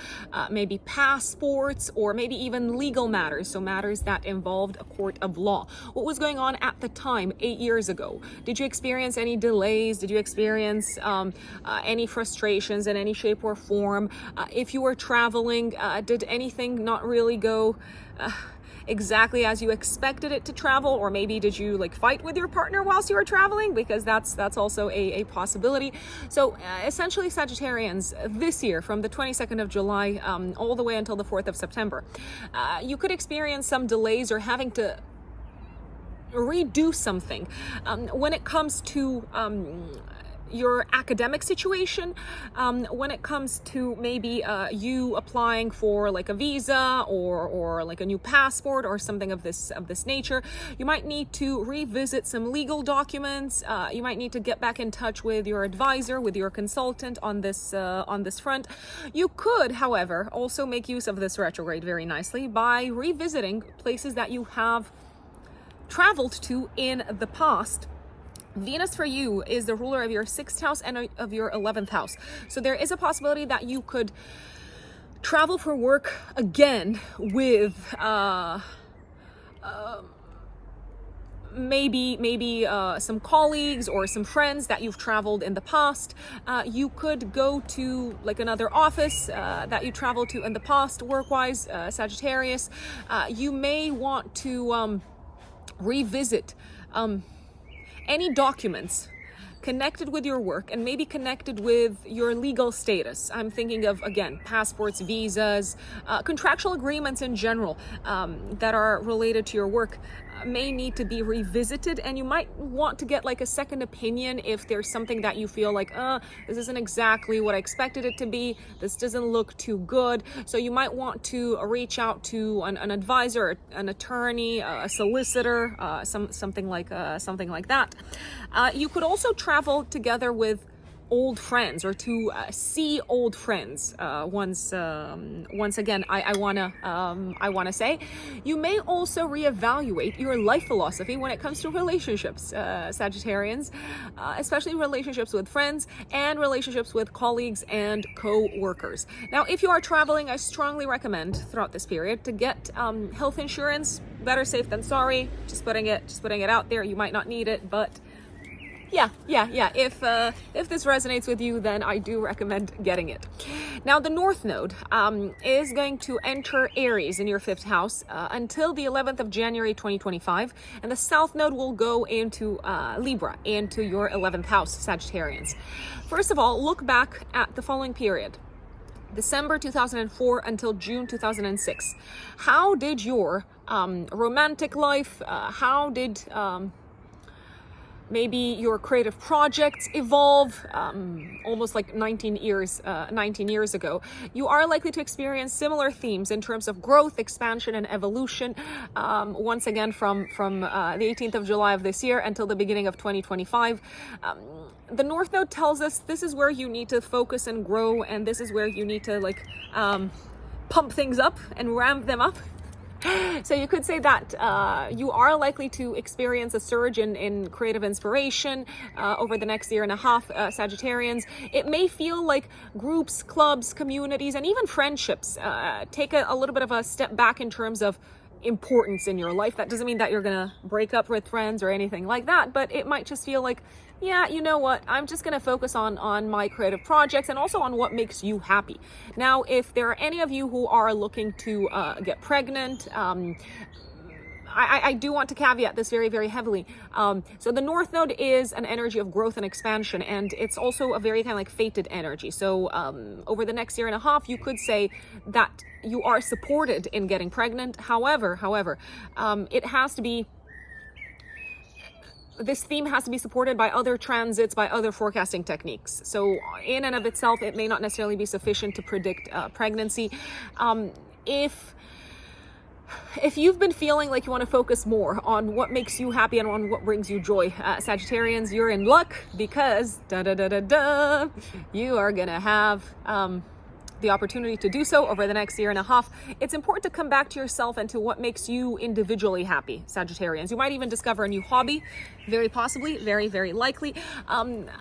maybe passports, or maybe even legal matters, so matters that involved a court of law. What was going on at the time, 8 years ago? Did you experience any delays delays? Did you experience any frustrations in any shape or form? If you were traveling, did anything not really go exactly as you expected it to travel? Or maybe did you like fight with your partner whilst you were traveling? Because that's also a possibility. So essentially, Sagittarians, this year from the 22nd of July all the way until the 4th of September, you could experience some delays or having to redo something when it comes to your academic situation, when it comes to maybe you applying for like a visa or like a new passport or something of this nature. You might need to revisit some legal documents. You might need to get back in touch with your advisor, with your consultant on this front. You could, however, also make use of this retrograde very nicely by revisiting places that you have traveled to in the past. Venus for you is the ruler of your 6th house and of your 11th house. So there is a possibility that you could travel for work again with maybe some colleagues or some friends that you've traveled in the past. You could go to like another office that you traveled to in the past work-wise, Sagittarius. You may want to revisit any documents connected with your work and maybe connected with your legal status. I'm thinking of, again, passports, visas, contractual agreements in general that are related to your work may need to be revisited, and you might want to get like a second opinion if there's something that you feel like, this isn't exactly what I expected it to be, this doesn't look too good. So you might want to reach out to an advisor, an attorney, a solicitor, something like that. You could also travel together with old friends or to see old friends. Once again, I wanna say you may also reevaluate your life philosophy when it comes to relationships, Sagittarians, especially relationships with friends and relationships with colleagues and co-workers. Now, if you are traveling, I strongly recommend throughout this period to get health insurance. Better safe than sorry. Just putting it out there. You might not need it, but yeah. If this resonates with you, then I do recommend getting it. Now, the North Node is going to enter Aries in your 5th house until the 11th of January 2025, and the South Node will go into Libra, into your 11th house, Sagittarians. First of all, look back at the following period. December 2004 until June 2006. How did your romantic life, how did maybe your creative projects evolve almost like 19 years ago? You are likely to experience similar themes in terms of growth, expansion, and evolution. Once again, from the 18th of July of this year until the beginning of 2025. The North Node tells us this is where you need to focus and grow, and this is where you need to like pump things up and ramp them up. So you could say that you are likely to experience a surge in creative inspiration over the next year and a half, Sagittarians. It may feel like groups, clubs, communities, and even friendships take a little bit of a step back in terms of importance in your life. That doesn't mean that you're gonna break up with friends or anything like that, but it might just feel like, yeah, you know what, I'm just gonna focus on my creative projects and also on what makes you happy. Now, if there are any of you who are looking to get pregnant, I do want to caveat this very, very heavily. So the North Node is an energy of growth and expansion, and it's also a very kind of like fated energy. So over the next year and a half, you could say that you are supported in getting pregnant. However, it has to be, this theme has to be supported by other transits, by other forecasting techniques. So in and of itself, it may not necessarily be sufficient to predict pregnancy. If you've been feeling like you want to focus more on what makes you happy and on what brings you joy, Sagittarians, you're in luck, because you are gonna have the opportunity to do so over the next year and a half. It's important to come back to yourself and to what makes you individually happy, Sagittarians. You might even discover a new hobby, very possibly, very, very likely.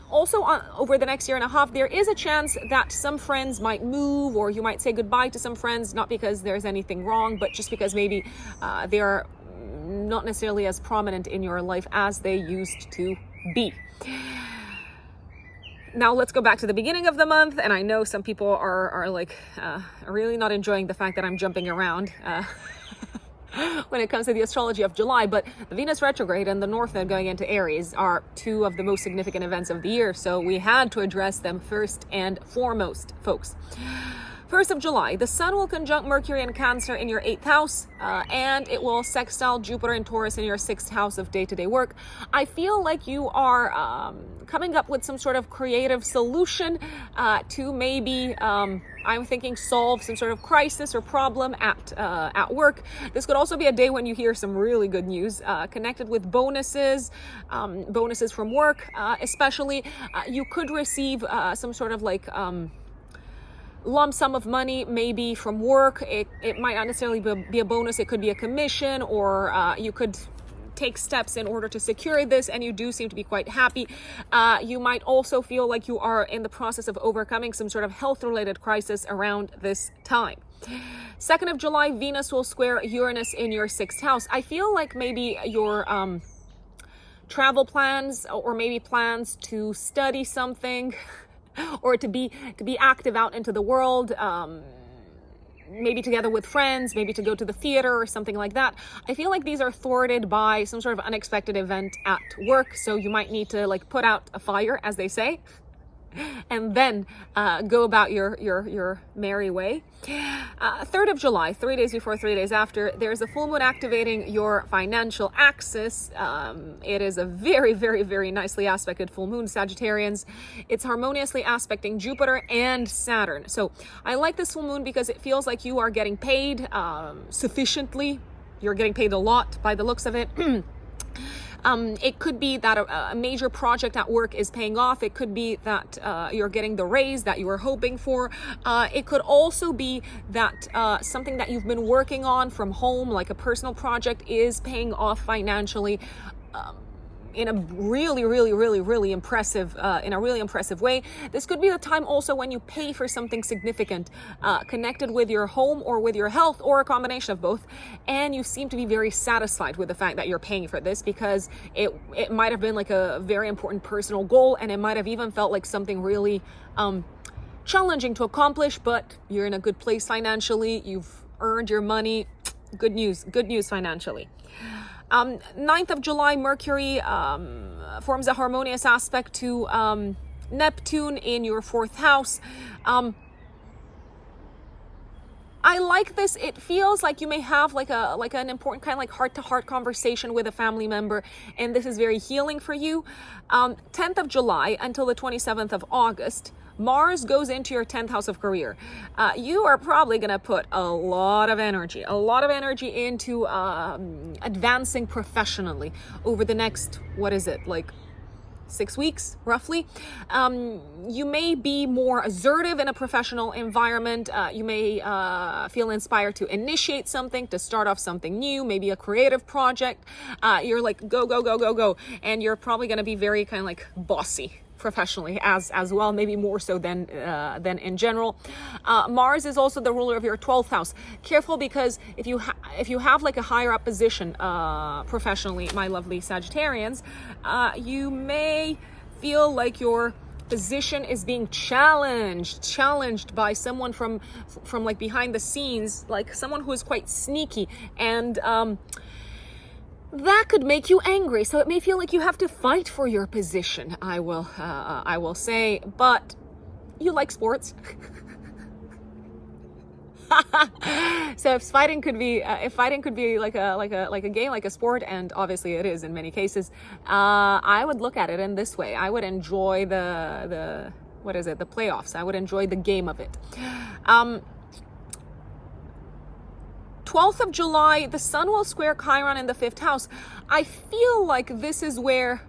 Also, over the next year and a half, there is a chance that some friends might move, or you might say goodbye to some friends, not because there's anything wrong, but just because maybe they are not necessarily as prominent in your life as they used to be. Now let's go back to the beginning of the month, and I know some people are like really not enjoying the fact that I'm jumping around when it comes to the astrology of July, but the Venus retrograde and the North Node going into Aries are two of the most significant events of the year, so we had to address them first and foremost, folks. 1st of July, the Sun will conjunct Mercury in Cancer in your 8th house, and it will sextile Jupiter in Taurus in your 6th house of day-to-day work. I feel like you are coming up with some sort of creative solution to maybe, I'm thinking, solve some sort of crisis or problem at work. This could also be a day when you hear some really good news connected with bonuses, bonuses from work, especially. You could receive some sort of like lump sum of money, maybe from work. It might not necessarily be a bonus. It could be a commission, or you could take steps in order to secure this, and you do seem to be quite happy. You might also feel like you are in the process of overcoming some sort of health-related crisis around this time. 2nd of July, Venus will square Uranus in your 6th house. I feel like maybe your travel plans, or maybe plans to study something, or to be active out into the world, maybe together with friends, maybe to go to the theater or something like that. I feel like these are thwarted by some sort of unexpected event at work, so you might need to like put out a fire, as they say, and then go about your merry way. 3rd of July, 3 days before, 3 days after, there's a full moon activating your financial axis. It is a very, very, very nicely aspected full moon, Sagittarians. It's harmoniously aspecting Jupiter and Saturn. So I like this full moon because it feels like you are getting paid sufficiently. You're getting paid a lot by the looks of it. It could be that a major project at work is paying off. It could be that you're getting the raise that you were hoping for. It could also be that something that you've been working on from home, like a personal project, is paying off financially in a really impressive way. This could be the time also when you pay for something significant connected with your home or with your health, or a combination of both, and you seem to be very satisfied with the fact that you're paying for this, because it might have been like a very important personal goal, and it might have even felt like something really challenging to accomplish, but you're in a good place financially. You've earned your money. Good news financially. 9th of July, Mercury forms a harmonious aspect to Neptune in your 4th house. I like this. It feels like you may have like an important kind of like heart-to-heart conversation with a family member, and this is very healing for you. 10th of July until the 27th of August, Mars goes into your 10th house of career. You are probably going to put a lot of energy into advancing professionally over the next, 6 weeks, roughly. You may be more assertive in a professional environment. You may feel inspired to initiate something, to start off something new, maybe a creative project. You're like, go. And you're probably going to be very kind of like bossy professionally as well, maybe more so than in general. Mars is also the ruler of your 12th house. Careful, because if you have like a higher up position professionally, my lovely Sagittarians, you may feel like your position is being challenged by someone from like behind the scenes, like someone who is quite sneaky, and that could make you angry. So it may feel like you have to fight for your position, I will say, but you like sports. So if fighting could be like a game, like a sport, and obviously it is in many cases, I would look at it in this way. I would enjoy the playoffs. I would enjoy the game of it. 12th of July, the Sun will square Chiron in the 5th house. I feel like this is where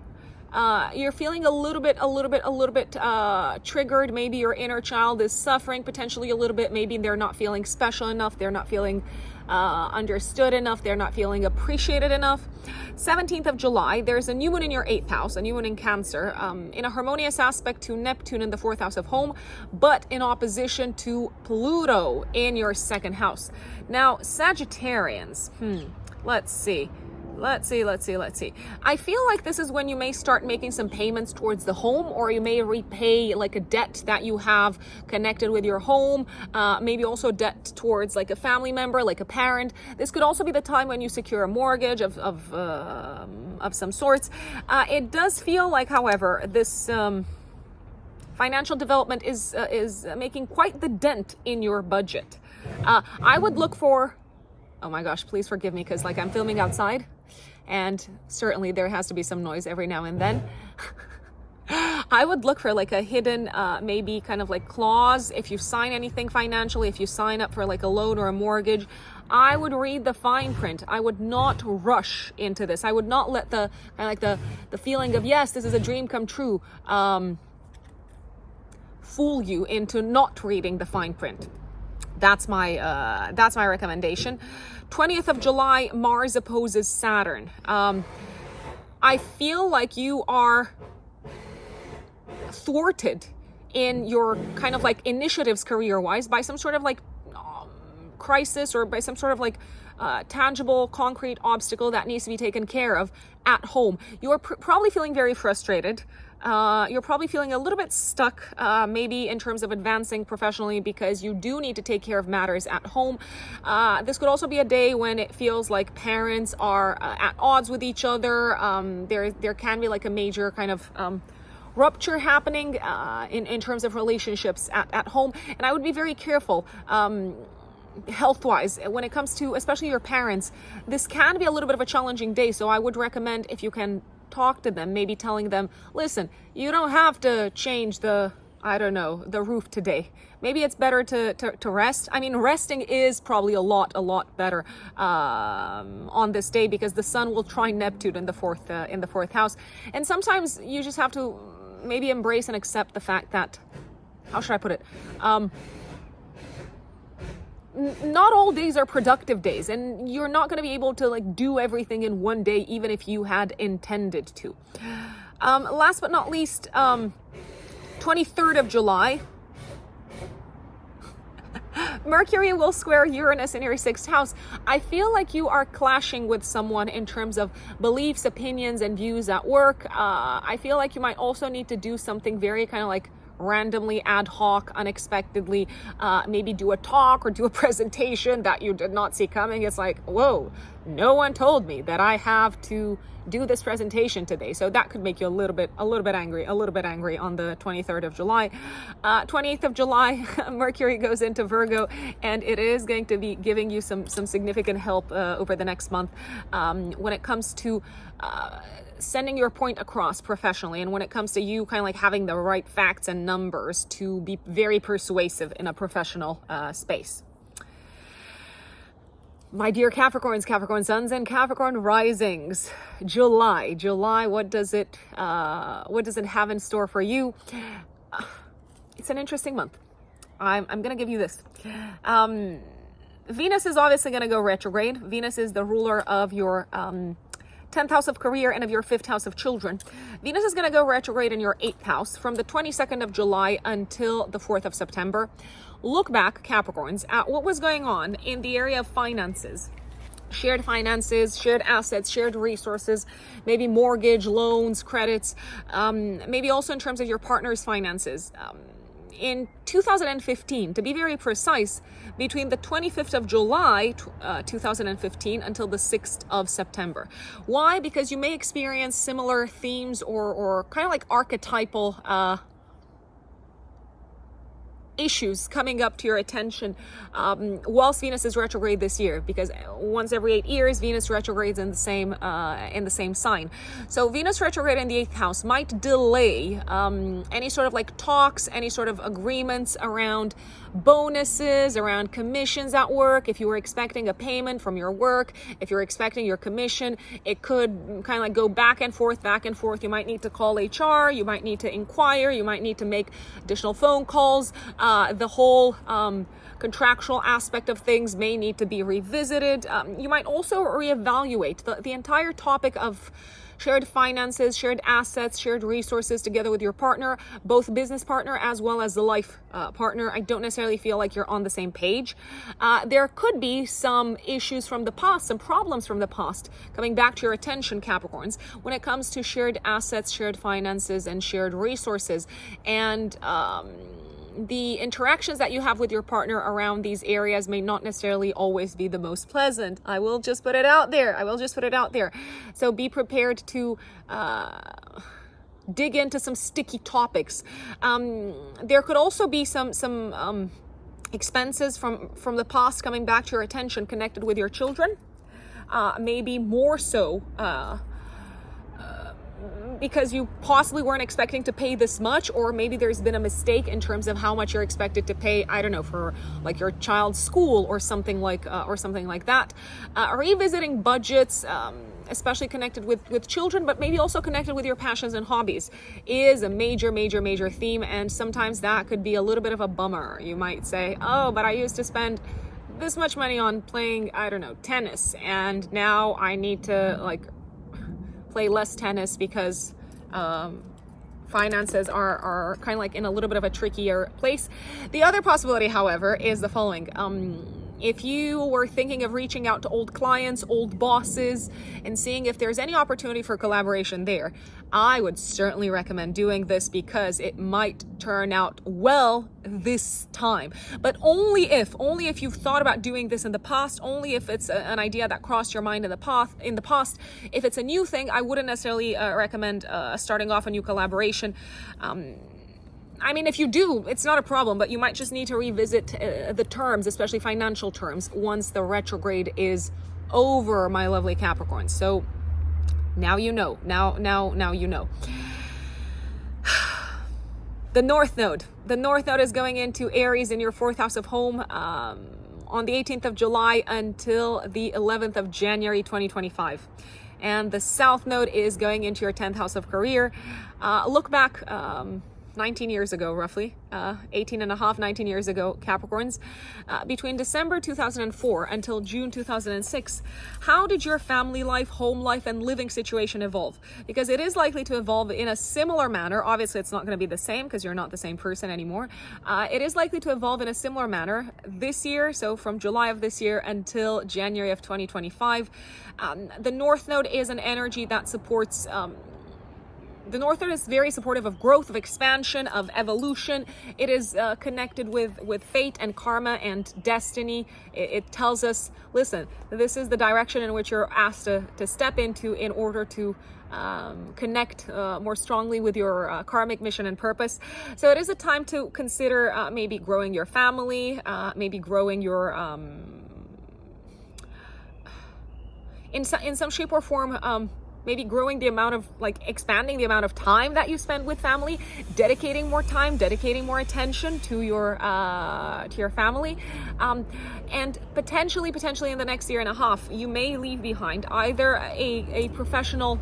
you're feeling a little bit triggered. Maybe your inner child is suffering potentially a little bit. Maybe they're not feeling special enough. They're not feeling understood enough. They're not feeling appreciated enough. 17th of July, there's a new moon in your 8th house, a new moon in Cancer, in a harmonious aspect to Neptune in the 4th house of home, but in opposition to Pluto in your 2nd house. Now, Sagittarians, let's see. Let's see. I feel like this is when you may start making some payments towards the home, or you may repay like a debt that you have connected with your home. Maybe also debt towards like a family member, like a parent. This could also be the time when you secure a mortgage of some sorts. It does feel like, however, this financial development is making quite the dent in your budget. I would look for, oh my gosh, please forgive me, because like I'm filming outside, and certainly there has to be some noise every now and then. I would look for like a hidden, maybe kind of like clause. If you sign anything financially, if you sign up for like a loan or a mortgage, I would read the fine print. I would not rush into this. I would not let the kind of like the feeling of, yes, this is a dream come true, fool you into not reading the fine print. That's my recommendation. 20th of July, Mars opposes Saturn. I feel like you are thwarted in your kind of like initiatives career-wise by some sort of like crisis, or by some sort of like tangible, concrete obstacle that needs to be taken care of at home. You're probably feeling very frustrated. You're probably feeling a little bit stuck, maybe in terms of advancing professionally, because you do need to take care of matters at home. This could also be a day when it feels like parents are at odds with each other. There can be like a major kind of rupture happening in terms of relationships at home. And I would be very careful health-wise when it comes to especially your parents. This can be a little bit of a challenging day, so I would recommend, if you can talk to them, maybe telling them, listen, you don't have to change the roof today. Maybe it's better to rest. I mean, resting is probably a lot better on this day, because the sun will trine Neptune in the fourth house. And sometimes you just have to maybe embrace and accept the fact that, how should I put it? Not all days are productive days, and you're not going to be able to like do everything in one day, even if you had intended to. Last but not least, 23rd of July, Mercury will square Uranus in your 6th house. I feel like you are clashing with someone in terms of beliefs, opinions, and views at work. I feel like you might also need to do something very kind of like randomly, ad hoc, unexpectedly, maybe do a talk or do a presentation that you did not see coming. It's like, whoa, no one told me that I have to do this presentation today. So that could make you a little bit angry on the 23rd of July. 28th of July, Mercury goes into Virgo, and it is going to be giving you some significant help over the next month when it comes to sending your point across professionally, and when it comes to you kind of like having the right facts and numbers to be very persuasive in a professional space. My dear Capricorns, Capricorn suns, and Capricorn risings, July, what does it have in store for you? It's an interesting month. I'm going to give you this. Venus is obviously going to go retrograde. Venus is the ruler of your 10th house of career and of your 5th house of children. Venus is going to go retrograde in your 8th house from the 22nd of July until the 4th of September. Look back, Capricorns, at what was going on in the area of finances. Shared assets, shared resources, maybe mortgage, loans, credits, maybe also in terms of your partner's finances. In 2015, to be very precise, between the 25th of July 2015 until the 6th of September. Why? Because you may experience similar themes or kind of like archetypal issues coming up to your attention whilst Venus is retrograde this year, because once every 8 years Venus retrogrades in the same sign. So Venus retrograde in the 8th house might delay any sort of like talks, any sort of agreements around bonuses, around commissions at work. If you were expecting a payment from your work, if you're expecting your commission, it could kind of like go back and forth. You might need to call HR, you might need to inquire, you might need to make additional phone calls. The whole contractual aspect of things may need to be revisited. You might also reevaluate the entire topic of shared finances, shared assets, shared resources together with your partner, both business partner as well as the life partner. I don't necessarily feel like you're on the same page. There could be some issues from the past, some problems from the past coming back to your attention, Capricorns, when it comes to shared assets, shared finances, and shared resources. And the interactions that you have with your partner around these areas may not necessarily always be the most pleasant. I will just put it out there. So be prepared to dig into some sticky topics. There could also be some expenses from the past coming back to your attention connected with your children. Maybe more so because you possibly weren't expecting to pay this much, or maybe there's been a mistake in terms of how much you're expected to pay, I don't know, for like your child's school or something like that. Revisiting budgets, especially connected with children, but maybe also connected with your passions and hobbies, is a major theme. And sometimes that could be a little bit of a bummer. You might say, oh, but I used to spend this much money on playing, I don't know, tennis, and now I need to like play less tennis because finances are kind of like in a little bit of a trickier place. The other possibility, however, is the following. If you were thinking of reaching out to old clients, old bosses, and seeing if there's any opportunity for collaboration there, I would certainly recommend doing this because it might turn out well this time. But only if you've thought about doing this in the past, only if it's an idea that crossed your mind in the past. If it's a new thing, I wouldn't necessarily recommend starting off a new collaboration. I mean, if you do, it's not a problem, but you might just need to revisit the terms, especially financial terms, once the retrograde is over, my lovely Capricorn. So now you know. Now you know. The North Node. The North Node is going into Aries in your 4th house of home on the 18th of July until the 11th of January 2025. And the South Node is going into your 10th house of career. Look back 19 years ago, roughly, 19 years ago, Capricorns, between December 2004 until June 2006, how did your family life, home life, and living situation evolve? Because it is likely to evolve in a similar manner. Obviously, it's not going to be the same because you're not the same person anymore. It is likely to evolve in a similar manner this year, so from July of this year until January of 2025. The North Node is an energy that supports the North Node is very supportive of growth, of expansion, of evolution. It is connected with fate and karma and destiny. It tells us, listen, this is the direction in which you're asked to step into in order to connect more strongly with your karmic mission and purpose. So it is a time to consider maybe growing your family, maybe growing your in some shape or form, maybe growing the amount of, expanding the amount of time that you spend with family, dedicating more time, dedicating more attention to your family. And potentially in the next year and a half, you may leave behind either a professional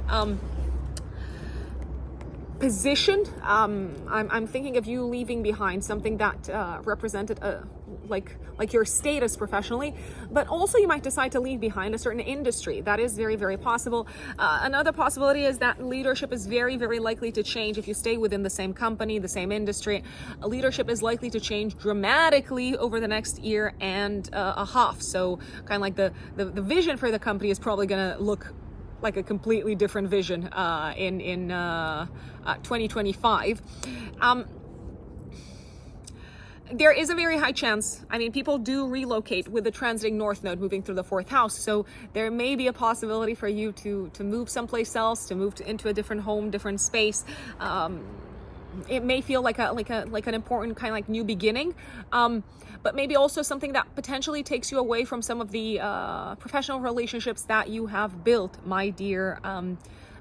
position. I'm thinking of you leaving behind something that represented like your status professionally, but also you might decide to leave behind a certain industry. That is very, very possible. Another possibility is that leadership is very, very likely to change if you stay within the same company, the same industry. Leadership is likely to change dramatically over the next year and a half. So kind of like the vision for the company is probably going to look like a completely different vision in 2025. There is a very high chance, people do relocate with the transiting North Node moving through the 4th house. So there may be a possibility for you to move someplace else, to move into a different home, different space. It may feel like an important kind of like new beginning, but maybe also something that potentially takes you away from some of the professional relationships that you have built, my dear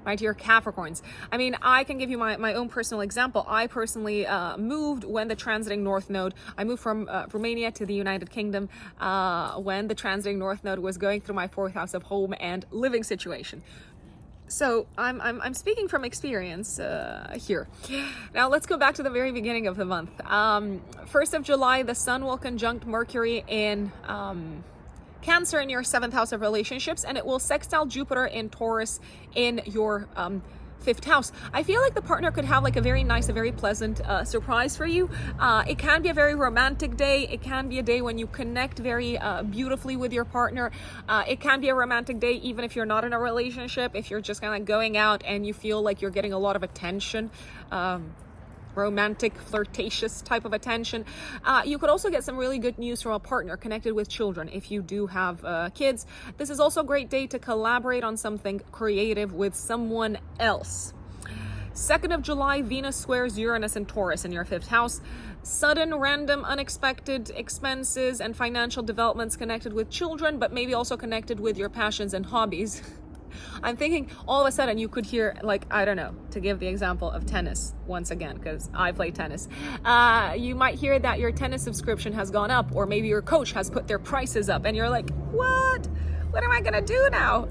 Capricorns. I can give you my own personal example. I personally moved when the transiting North Node, I moved from Romania to the United Kingdom when the transiting North Node was going through my 4th house of home and living situation. So I'm speaking from experience here. Now let's go back to the very beginning of the month. 1st of July, the Sun will conjunct Mercury in Cancer in your 7th house of relationships, and it will sextile Jupiter in Taurus in your 5th house. I feel like the partner could have like a very nice, a very pleasant surprise for you. It can be a very romantic day. It can be a day when you connect very beautifully with your partner. It can be a romantic day even if you're not in a relationship, if you're just kind of like going out and you feel like you're getting a lot of attention. Romantic, flirtatious type of attention. You could also get some really good news from a partner connected with children if you do have kids. This is also a great day to collaborate on something creative with someone else. 2nd of July, Venus squares Uranus and Taurus in your 5th house. Sudden, random, unexpected expenses and financial developments connected with children, but maybe also connected with your passions and hobbies. I'm thinking all of a sudden you could hear, like, I don't know, to give the example of tennis once again, because I play tennis. You might hear that your tennis subscription has gone up, or maybe your coach has put their prices up and you're like, what am I gonna do now?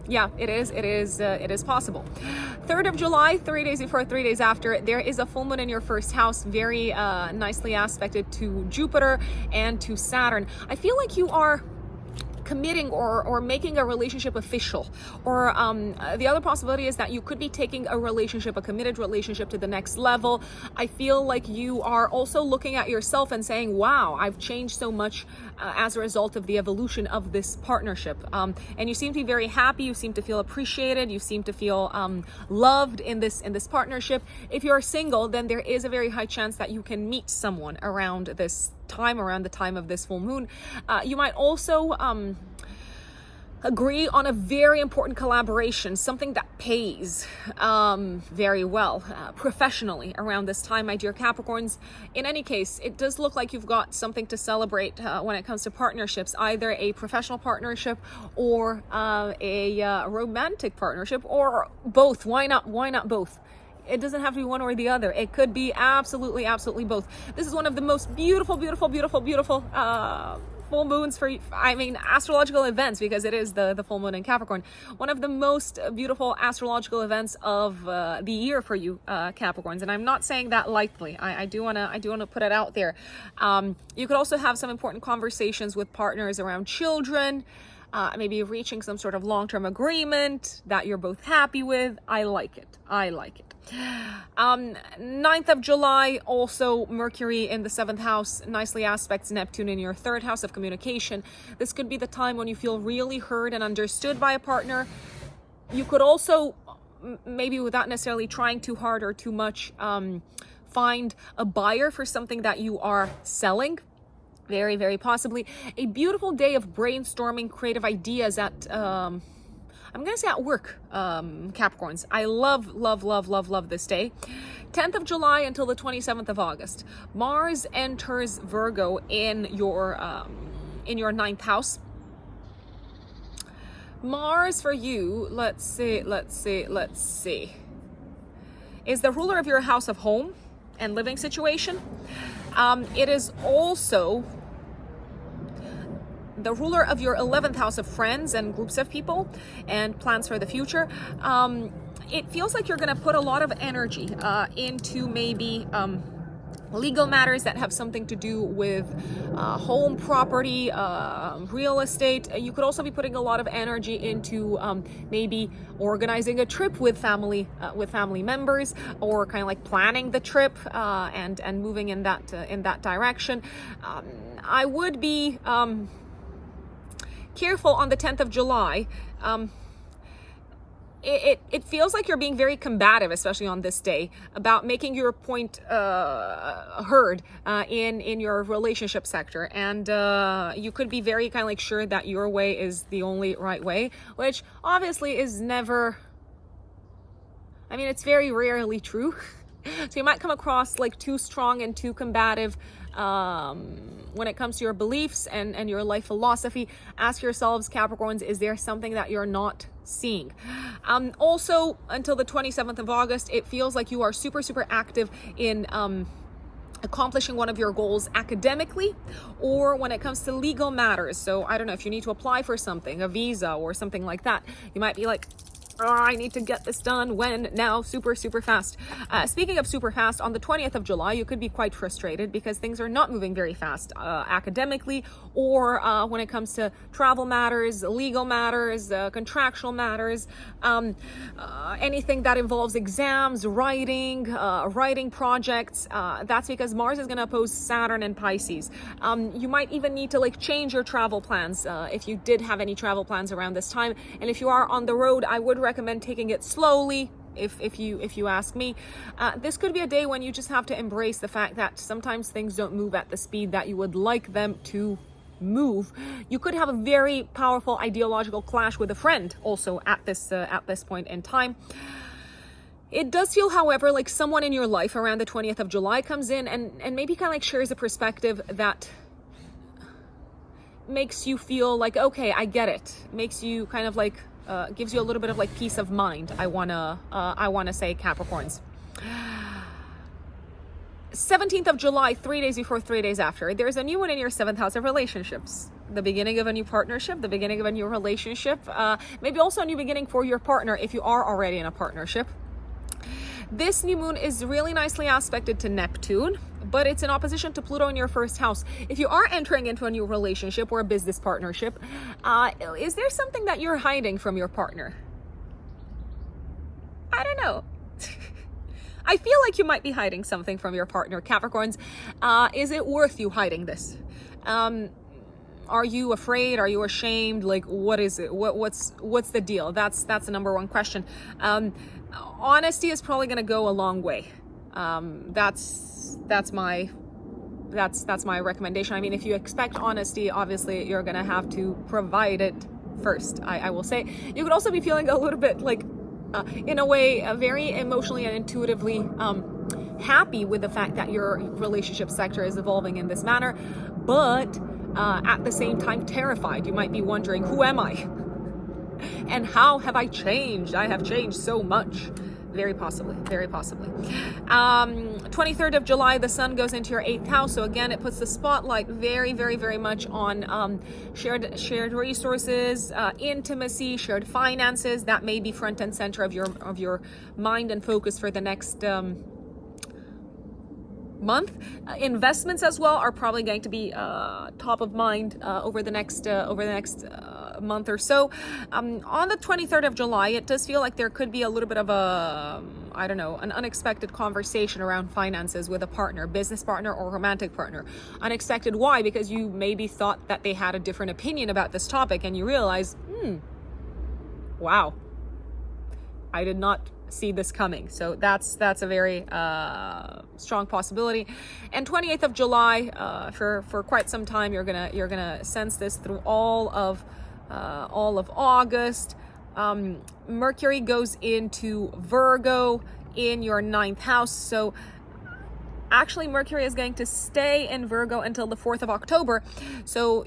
Yeah, it is possible. 3rd of July, 3 days before, 3 days after, there is a full moon in your 1st house, very nicely aspected to Jupiter and to Saturn. I feel like you are committing or making a relationship official, or the other possibility is that you could be taking a committed relationship to the next level. I feel like you are also looking at yourself and saying, wow, I've changed so much as a result of the evolution of this partnership, and you seem to be very happy. You seem to feel appreciated. You seem to feel loved in this partnership. If you're single, then there is a very high chance that you can meet someone around the time of this full moon. You might also agree on a very important collaboration, something that pays very well professionally around this time, my dear Capricorns. In any case, it does look like you've got something to celebrate when it comes to partnerships, either a professional partnership or a romantic partnership, or both. Why not both? It doesn't have to be one or the other. It could be absolutely both. This is one of the most beautiful full moons astrological events, because it is the full moon in Capricorn. One of the most beautiful astrological events of the year for you, Capricorns. And I'm not saying that lightly. I do want to put it out there. You could also have some important conversations with partners around children. Maybe reaching some sort of long-term agreement that you're both happy with. I like it. 9th of July, also Mercury in the 7th house, nicely aspects Neptune in your 3rd house of communication. This could be the time when you feel really heard and understood by a partner. You could also, maybe without necessarily trying too hard or too much, find a buyer for something that you are selling. Very, very possibly. A beautiful day of brainstorming creative ideas at, I'm going to say at work, Capricorns. I love this day. 10th of July until the 27th of August. Mars enters Virgo in your 9th house. Mars for you, let's see, is the ruler of your house of home and living situation. It is also the ruler of your 11th house of friends and groups of people and plans for the future. It feels like you're going to put a lot of energy into maybe legal matters that have something to do with home, property, real estate. You could also be putting a lot of energy into maybe organizing a trip with family members, or kind of like planning the trip and moving in that direction. I would be careful on the 10th of July. It feels like you're being very combative, especially on this day, about making your point heard in your relationship sector, and you could be very kind of like sure that your way is the only right way, which obviously is never, it's very rarely true. So you might come across like too strong and too combative when it comes to your beliefs and your life philosophy. Ask yourselves, Capricorns, is there something that you're not seeing? Also, until the 27th of August, it feels like you are super active in accomplishing one of your goals academically, or when it comes to legal matters. So I don't know if you need to apply for something, a visa or something like that. You might be like I need to get this done when, now, super, super fast. Speaking of super fast, on the 20th of July, you could be quite frustrated because things are not moving very fast academically, or when it comes to travel matters, legal matters, contractual matters, anything that involves exams, writing projects. That's because Mars is going to oppose Saturn and Pisces. You might even need to change your travel plans if you did have any travel plans around this time. And if you are on the road, I would recommend taking it slowly. If you ask me, this could be a day when you just have to embrace the fact that sometimes things don't move at the speed that you would like them to move. You could have a very powerful ideological clash with a friend also at this point in time. It does feel, however, like someone in your life around the 20th of July comes in and maybe kind of shares a perspective that makes you feel like, okay, I get it. Makes you kind of gives you a little bit of peace of mind. I wanna say, Capricorns. 17th of July, 3 days before, 3 days after, there's a new one in your 7th house of relationships. The beginning of a new partnership, the beginning of a new relationship, maybe also a new beginning for your partner if you are already in a partnership. This new moon is really nicely aspected to Neptune, but it's in opposition to Pluto in your 1st house. If you are entering into a new relationship or a business partnership, is there something that you're hiding from your partner? I don't know. I feel like you might be hiding something from your partner, Capricorns. Is it worth you hiding this? Are you afraid? Are you ashamed? What is it? What's the deal? That's the number one question. Honesty is probably going to go a long way. That's my recommendation. I mean, if you expect honesty, obviously you're going to have to provide it first. I will say you could also be feeling a little bit in a way, very emotionally and intuitively happy with the fact that your relationship sector is evolving in this manner, but at the same time terrified. You might be wondering, who am I? And how have I changed? I have changed so much. Very possibly, very possibly. 23rd of July, the sun goes into your 8th house. So again, it puts the spotlight very, very, very much on shared resources, intimacy, shared finances. That may be front and center of your mind and focus for the next month. Investments as well are probably going to be top of mind over the next month or so. On the 23rd of July, it does feel like there could be a little bit of an unexpected conversation around finances with a partner, business partner or romantic partner. Unexpected, why? Because you maybe thought that they had a different opinion about this topic and you realize, wow, I did not see this coming. So that's a very strong possibility. And 28th of July, for quite some time, you're gonna sense this through all of August. Mercury goes into Virgo in your 9th house. So actually Mercury is going to stay in Virgo until the 4th of October. So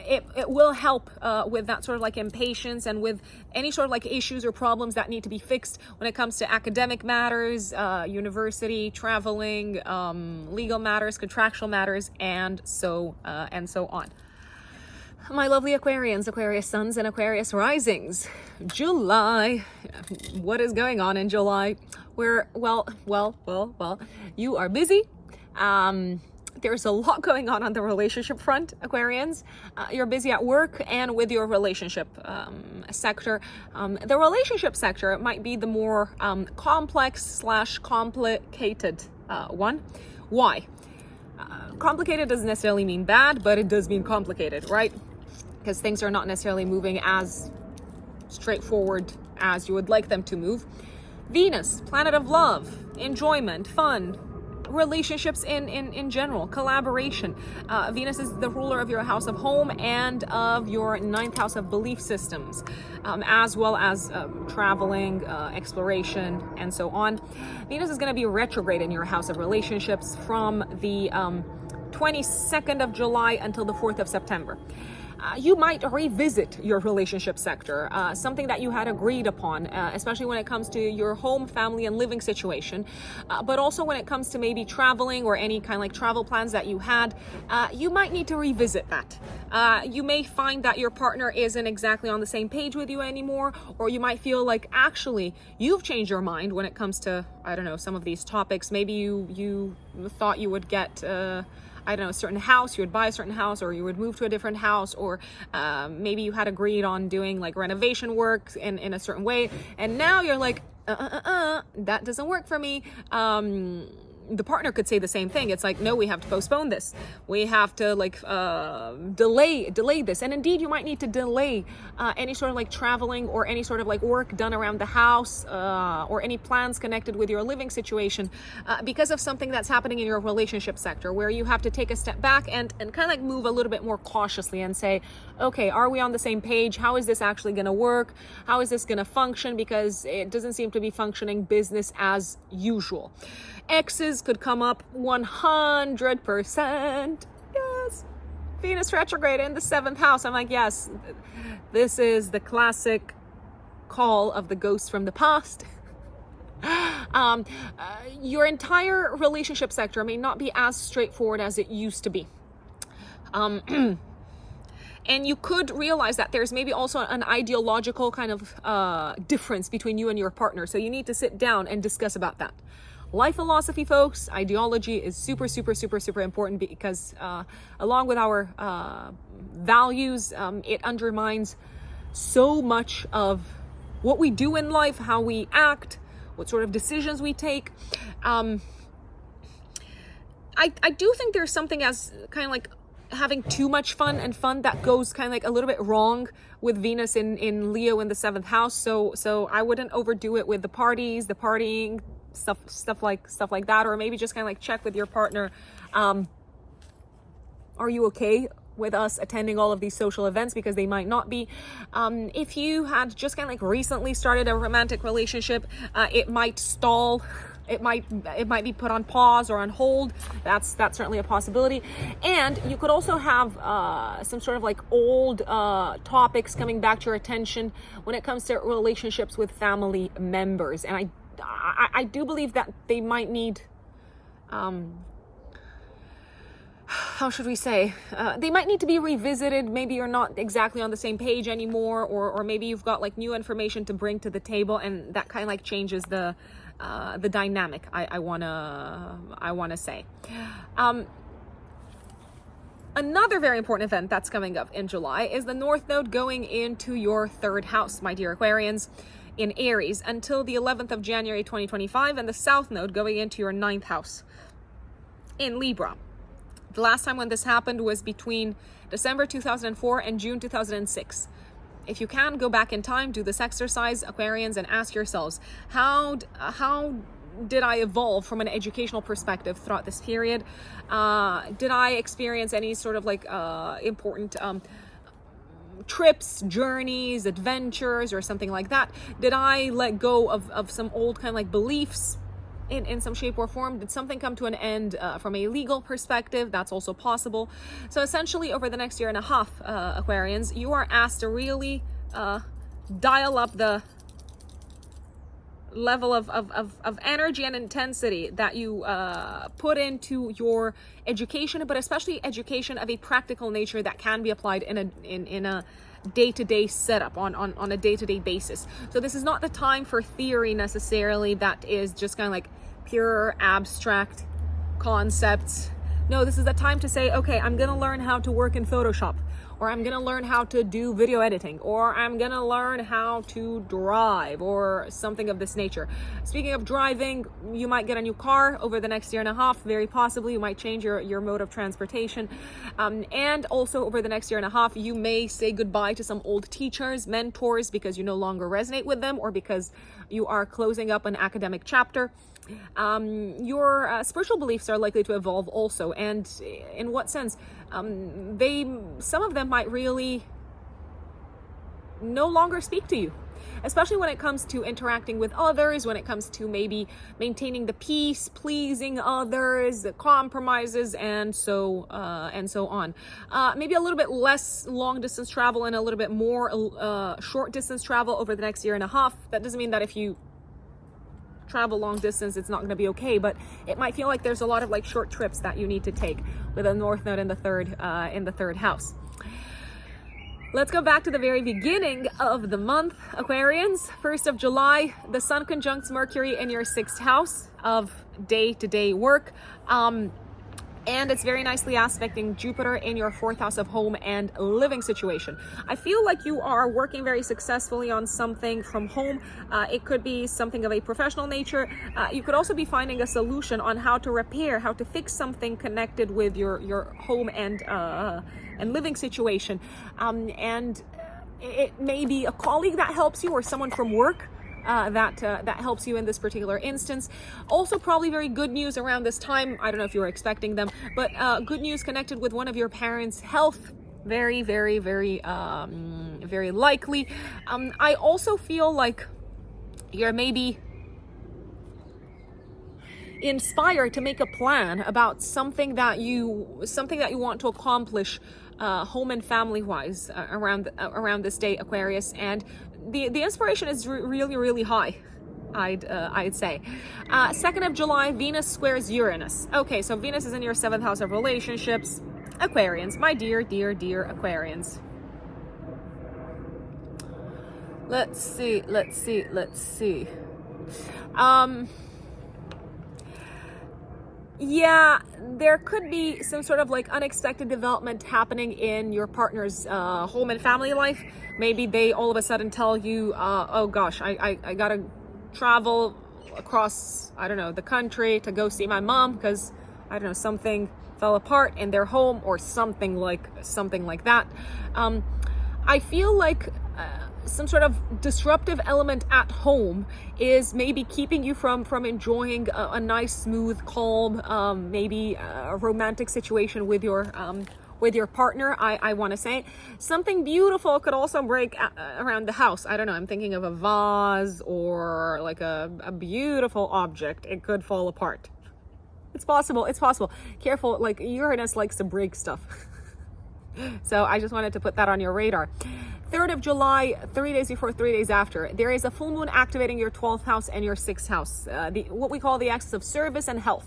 it will help with that sort of impatience and with any sort of issues or problems that need to be fixed when it comes to academic matters, university, traveling, legal matters, contractual matters, and so on. My lovely Aquarians, Aquarius suns, and Aquarius risings. July. What is going on in July? Well, you are busy. There's a lot going on the relationship front, Aquarians. You're busy at work and with your relationship sector. The relationship sector might be the more complex / complicated one. Why? Complicated doesn't necessarily mean bad, but it does mean complicated, right? Because things are not necessarily moving as straightforward as you would like them to move. Venus, planet of love, enjoyment, fun, relationships in general, collaboration. Venus is the ruler of your house of home and of your 9th house of belief systems, as well as traveling, exploration, and so on. Venus is going to be retrograde in your house of relationships from the 22nd of July until the 4th of September. you might revisit your relationship sector, something that you had agreed upon, especially when it comes to your home, family, and living situation. But also when it comes to maybe traveling or any kind of like travel plans that you had, you might need to revisit that. You may find that your partner isn't exactly on the same page with you anymore, or you might feel like actually you've changed your mind when it comes to, I don't know, some of these topics. Maybe you thought you would get I don't know, a certain house, you would buy a certain house, or you would move to a different house, or maybe you had agreed on doing like renovation work in a certain way, and now you're like, that doesn't work for me. The partner could say the same thing. It's like, no, we have to postpone this. We have to like delay this. And indeed, you might need to delay any sort of like traveling or any sort of like work done around the house or any plans connected with your living situation because of something that's happening in your relationship sector, where you have to take a step back and kind of like move a little bit more cautiously and say, okay, are we on the same page? How is this actually going to work? How is this going to function? Because it doesn't seem to be functioning business as usual. Exes could come up 100%. Yes. Venus retrograde in the 7th house. I'm like, yes, this is the classic call of the ghost from the past. Your entire relationship sector may not be as straightforward as it used to be. And you could realize that there's maybe also an ideological kind of difference between you and your partner. So you need to sit down and discuss about that. Life philosophy, folks, ideology is super, super, super, super important because along with our values, it undermines so much of what we do in life, how we act, what sort of decisions we take. I do think there's something as kind of like having too much fun and fun that goes kind of like a little bit wrong with Venus in Leo in the 7th house. So I wouldn't overdo it with the parties, the partying, stuff like that, or maybe just kind of like check with your partner. Are you okay with us attending all of these social events? Because they might not be. If you had just kind of like recently started a romantic relationship, it might stall. It might be put on pause or on hold. That's certainly a possibility. And you could also have some sort of like old topics coming back to your attention when it comes to relationships with family members. And I do believe that they might need, how should we say, they might need to be revisited. Maybe you're not exactly on the same page anymore, or maybe you've got like new information to bring to the table, and that kind of like changes the dynamic. I wanna say. Another very important event that's coming up in July is the North Node going into your 3rd house, my dear Aquarians, in Aries until the 11th of January 2025, and the South Node going into your 9th house in Libra. The last time when this happened was between December 2004 and June 2006. If you can, go back in time, do this exercise, Aquarians, and ask yourselves, how did I evolve from an educational perspective throughout this period? Did I experience any sort of like important trips, journeys, adventures, or something like that? Did I let go of some old kind of like beliefs in some shape or form? Did something come to an end from a legal perspective? That's also possible. So essentially, over the next year and a half, Aquarians, you are asked to really dial up the level of energy and intensity that you put into your education, but especially education of a practical nature that can be applied in a day-to-day setup on a day-to-day basis. So this is not the time for theory necessarily that is just kind of like pure abstract concepts. No, this is the time to say, okay, I'm gonna learn how to work in Photoshop, or I'm gonna learn how to do video editing, or I'm gonna learn how to drive, or something of this nature. Speaking of driving, you might get a new car over the next year and a half. Very possibly you might change your mode of transportation, and also over the next year and a half you may say goodbye to some old teachers, mentors, because you no longer resonate with them, or because you are closing up an academic chapter. Your spiritual beliefs are likely to evolve also, and in what sense? Some of them might really no longer speak to you, especially when it comes to interacting with others, when it comes to maybe maintaining the peace, pleasing others, compromises, and so on. Maybe a little bit less long distance travel and a little bit more short distance travel over the next year and a half. That doesn't mean that if you travel long distance it's not going to be okay, but it might feel like there's a lot of like short trips that you need to take with a north node in the third house. Let's go back to the very beginning of the month, Aquarians. 1st of July, the Sun conjuncts Mercury in your 6th house of day-to-day work. And it's very nicely aspecting Jupiter in your 4th house of home and living situation. I feel like you are working very successfully on something from home. It could be something of a professional nature. You could also be finding a solution on how to repair, how to fix something connected with your home and living situation. And it may be a colleague that helps you or someone from work that helps you in this particular instance. Also probably very good news around this time. I don't know if you were expecting them, but good news connected with one of your parents' health. Very, very, very, very likely. I also feel like you're maybe inspired to make a plan about something that you want to accomplish home and family wise around this day, Aquarius, and the inspiration is really, really high, I'd say. 2nd of July, Venus squares Uranus. Okay, so Venus is in your 7th house of relationships. Aquarians, my dear Aquarians. Let's see. Yeah, there could be some sort of like unexpected development happening in your partner's home and family life. Maybe they all of a sudden tell you, oh gosh, I gotta travel across, I don't know, the country to go see my mom because, I don't know, something fell apart in their home or something like that. I feel like some sort of disruptive element at home is maybe keeping you from enjoying a nice, smooth, calm, maybe a romantic situation with your partner. I want to say something beautiful could also break around the house. I don't know, I'm thinking of a vase or like a beautiful object. It could fall apart. It's possible. Careful, like Uranus likes to break stuff. So I just wanted to put that on your radar. 3rd of July, 3 days before, 3 days after, there is a full moon activating your 12th house and your 6th house, what we call the axis of service and health.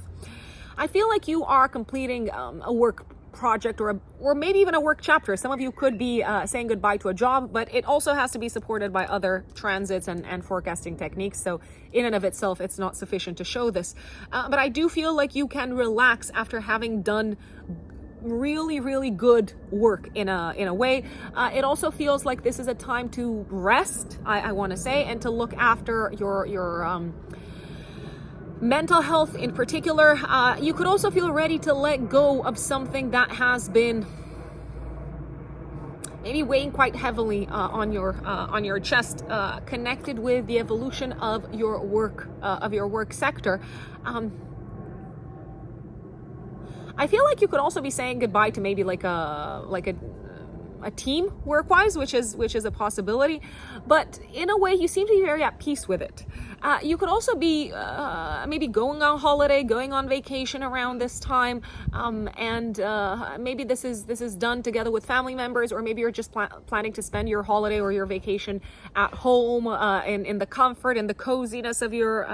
I feel like you are completing a work project or maybe even a work chapter. Some of you could be saying goodbye to a job, but it also has to be supported by other transits and forecasting techniques. So in and of itself, it's not sufficient to show this. But I do feel like you can relax after having done really, really good work in a way. It also feels like this is a time to rest, I want to say, and to look after your mental health in particular. You could also feel ready to let go of something that has been maybe weighing quite heavily on your chest, connected with the evolution of your work sector. I feel like you could also be saying goodbye to maybe like a team work-wise, which is a possibility, but in a way you seem to be very at peace with it. You could also be maybe going on holiday, going on vacation around this time, and maybe this is done together with family members, or maybe you're just planning to spend your holiday or your vacation at home in the comfort and the coziness of your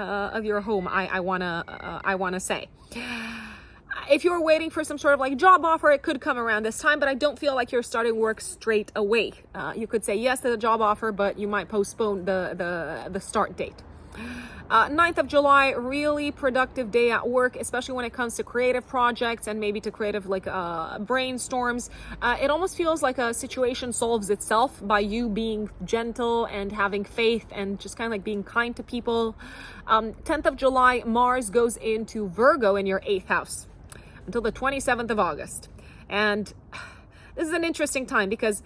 home. I wanna say. If you're waiting for some sort of like job offer, it could come around this time, but I don't feel like you're starting work straight away. You could say yes to the job offer, but you might postpone the start date. 9th of July, really productive day at work, especially when it comes to creative projects and maybe to creative like brainstorms. It almost feels like a situation solves itself by you being gentle and having faith and just kind of like being kind to people. 10th of July, Mars goes into Virgo in your 8th house until the 27th of August. And this is an interesting time because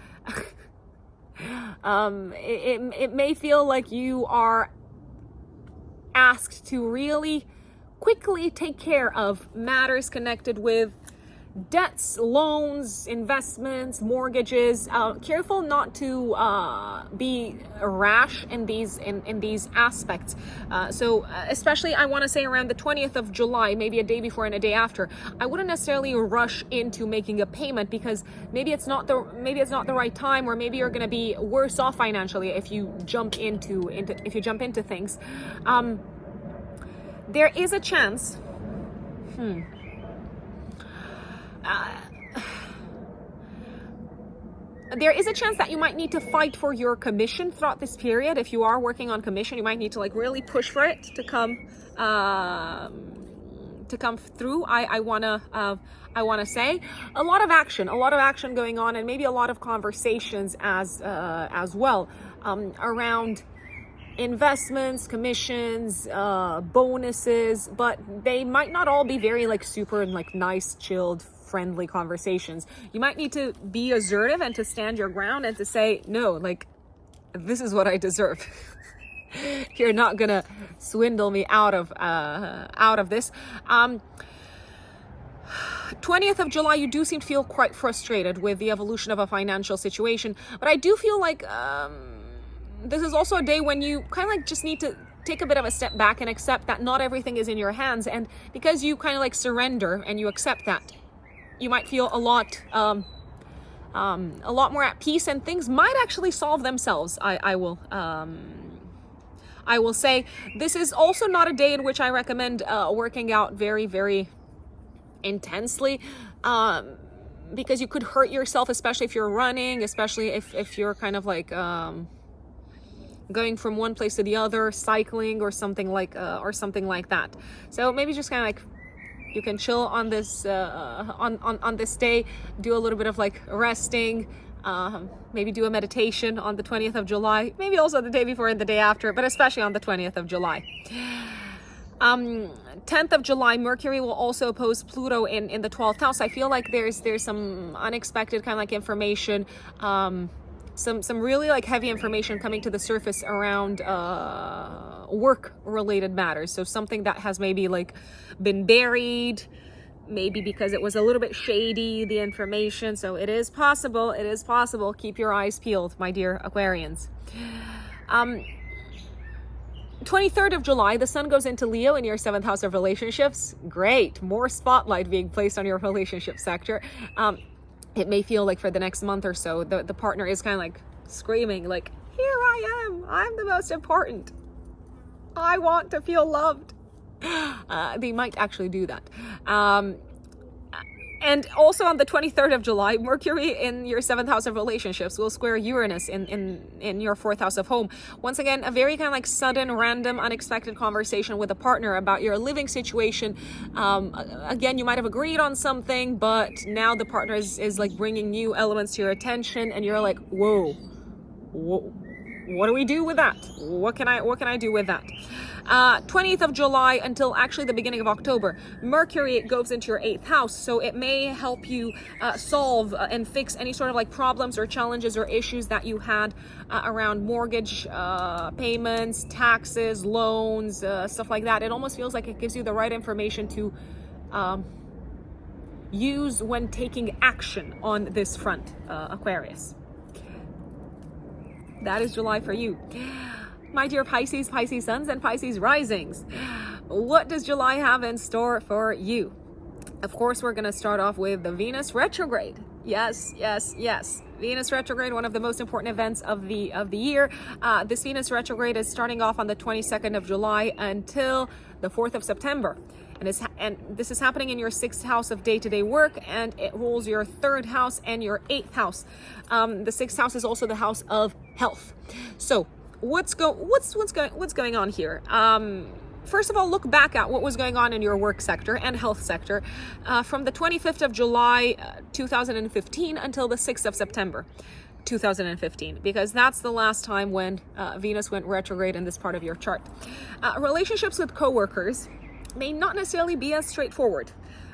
it may feel like you are asked to really quickly take care of matters connected with debts, loans, investments, mortgages. Careful not to be rash in these aspects. So especially, I want to say around the 20th of July, maybe a day before and a day after, I wouldn't necessarily rush into making a payment, because maybe it's not the right time, or maybe you're going to be worse off financially if you jump into things. There is a chance. There is a chance that you might need to fight for your commission throughout this period. If you are working on commission, you might need to like really push for it to come through. I wanna say a lot of action going on, and maybe a lot of conversations as well around investments, commissions, bonuses, but they might not all be very like super and like nice, chilled, friendly conversations. You might need to be assertive and to stand your ground and to say, no, like, this is what I deserve. You're not gonna swindle me out of this. 20th of July, you do seem to feel quite frustrated with the evolution of a financial situation, but I do feel like this is also a day when you kind of like just need to take a bit of a step back and accept that not everything is in your hands. And because you kind of like surrender and you accept that, you might feel a lot more at peace, and things might actually solve themselves. I will say this is also not a day in which I recommend working out very, very intensely, because you could hurt yourself, especially if you're running, especially if you're kind of like going from one place to the other, cycling or something like that. So maybe just kind of like you can chill on this on this day, do a little bit of like resting, maybe do a meditation on the 20th of July, maybe also the day before and the day after, but especially on the 20th of July. 10th of July, Mercury will also oppose Pluto in the 12th house. I feel like there's some unexpected kind of like information, some really like heavy information coming to the surface around work related matters. So something that has maybe like been buried, maybe because it was a little bit shady, the information. So it is possible. Keep your eyes peeled, my dear Aquarians. 23rd of July, the sun goes into Leo in your 7th house of relationships. Great. More spotlight being placed on your relationship sector. It may feel like for the next month or so, the partner is kind of like screaming like, here I am. I'm the most important. I want to feel loved. They might actually do that. And also on the 23rd of July, Mercury in your 7th house of relationships will square Uranus in your 4th house of home. Once again, a very kind of like sudden, random, unexpected conversation with a partner about your living situation. Again, you might have agreed on something, but now the partner is like bringing new elements to your attention, and you're like, whoa, what do we do with that? What can I do with that? 20th of July until actually the beginning of October, Mercury goes into your 8th house, so it may help you solve and fix any sort of like problems or challenges or issues that you had around mortgage payments, taxes, loans, stuff like that. It almost feels like it gives you the right information to use when taking action on this front, Aquarius. That is July for you. My dear Pisces, Pisces suns, and Pisces risings. What does July have in store for you? Of course, we're going to start off with the Venus retrograde. Yes. Venus retrograde, one of the most important events of the year. This Venus retrograde is starting off on the 22nd of July until the 4th of September. And this is happening in your 6th house of day-to-day work, and it rules your 3rd house and your 8th house. The 6th house is also the house of health. So what's going on here? First of all, look back at what was going on in your work sector and health sector from the 25th of July 2015 until the 6th of September 2015, because that's the last time when Venus went retrograde in this part of your chart. Relationships with coworkers may not necessarily be as straightforward.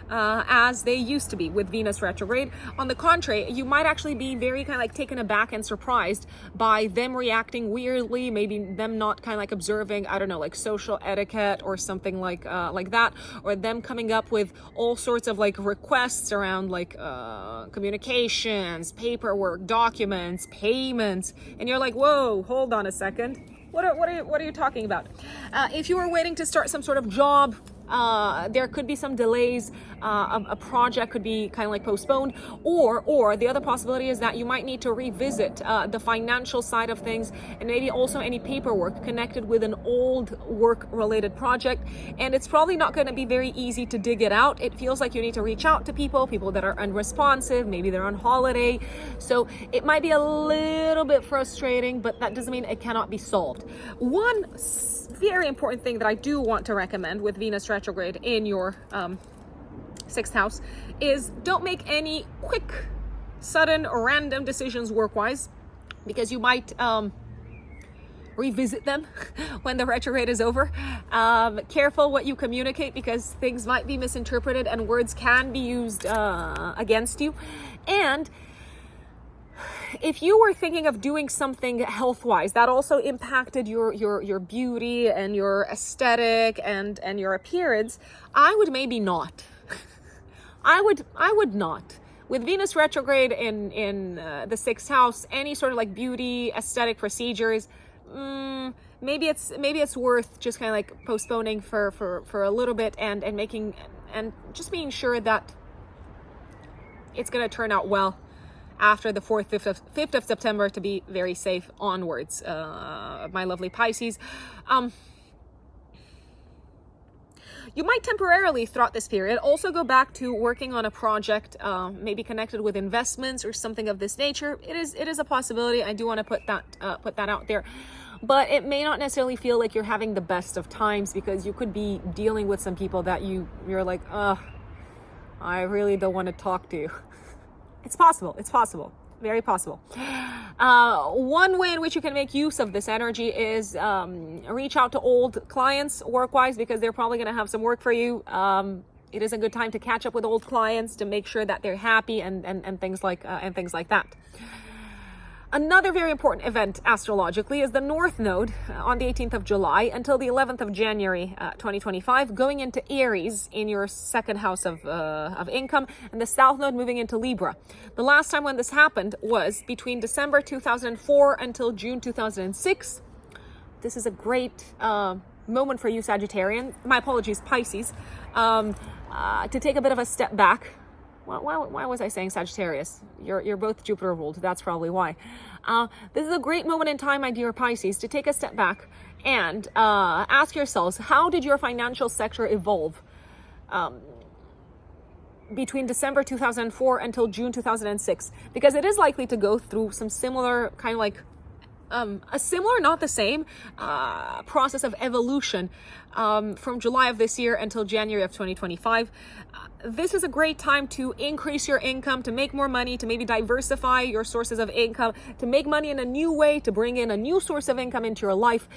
as they used to be with Venus retrograde. On the contrary, you might actually be very kind of like taken aback and surprised by them reacting weirdly, maybe them not kind of like observing, I don't know, like social etiquette or something like that, or them coming up with all sorts of like requests around like communications, paperwork, documents, payments, and you're like, whoa, hold on a second. What are you talking about? If you were waiting to start some sort of job, there could be some delays. A project could be kind of like postponed, or the other possibility is that you might need to revisit the financial side of things, and maybe also any paperwork connected with an old work-related project. And it's probably not going to be very easy to dig it out. It feels like you need to reach out to people that are unresponsive. Maybe they're on holiday, so it might be a little bit frustrating, but that doesn't mean it cannot be solved. One very important thing that I do want to recommend with Venus retrograde in your sixth house is don't make any quick, sudden, or random decisions work-wise, because you might revisit them when the retrograde is over. Careful what you communicate, because things might be misinterpreted and words can be used against you. And if you were thinking of doing something health-wise that also impacted your beauty and your aesthetic and your appearance, I would maybe not. I would not. With Venus retrograde in the sixth house, any sort of like beauty, aesthetic procedures, maybe it's worth just kind of like postponing for a little bit and just being sure that it's going to turn out well after the 4th, 5th of September, to be very safe onwards, my lovely Pisces. You might temporarily, throughout this period, also go back to working on a project, maybe connected with investments or something of this nature. It is a possibility. I do want to put that out there. But it may not necessarily feel like you're having the best of times, because you could be dealing with some people that you're like, I really don't want to talk to you. It's possible, very possible. One way in which you can make use of this energy is reach out to old clients work-wise, because they're probably going to have some work for you. It is a good time to catch up with old clients to make sure that they're happy and things like that. Another very important event astrologically is the North Node on the 18th of July until the 11th of January 2025, going into Aries in your second house of income, and the South Node moving into Libra. The last time when this happened was between December 2004 until June 2006. This is a great moment for you Sagittarian, my apologies, Pisces, to take a bit of a step back. Why was I saying Sagittarius? You're both Jupiter ruled. That's probably why. This is a great moment in time, my dear Pisces, to take a step back and ask yourselves, how did your financial sector evolve between December 2004 until June 2006? Because it is likely to go through some similar kind of like a similar, not the same, process of evolution from July of this year until January of 2025. This is a great time to increase your income, to make more money, to maybe diversify your sources of income, to make money in a new way, to bring in a new source of income into your life.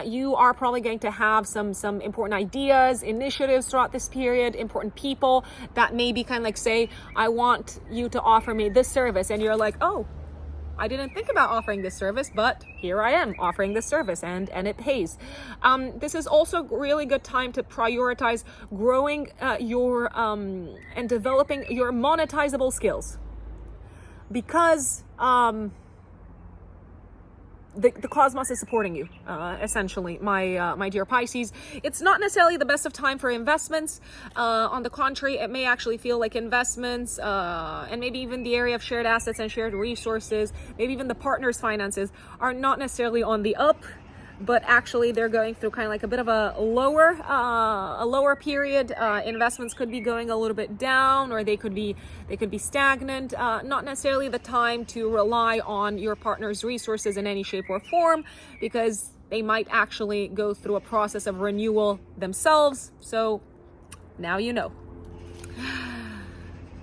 You are probably going to have some important ideas, initiatives throughout this period, important people that maybe kind of like say, I want you to offer me this service. And you're like, oh, I didn't think about offering this service, but here I am offering this service, and it pays. This is also a really good time to prioritize growing your and developing your monetizable skills, because the cosmos is supporting you, essentially, my dear Pisces. It's not necessarily the best of time for investments. On the contrary, it may actually feel like investments and maybe even the area of shared assets and shared resources, maybe even the partner's finances, are not necessarily on the up, but actually they're going through kind of like a bit of a lower period. Investments could be going a little bit down, or they could be stagnant. Not necessarily the time to rely on your partner's resources in any shape or form, because they might actually go through a process of renewal themselves. So now you know.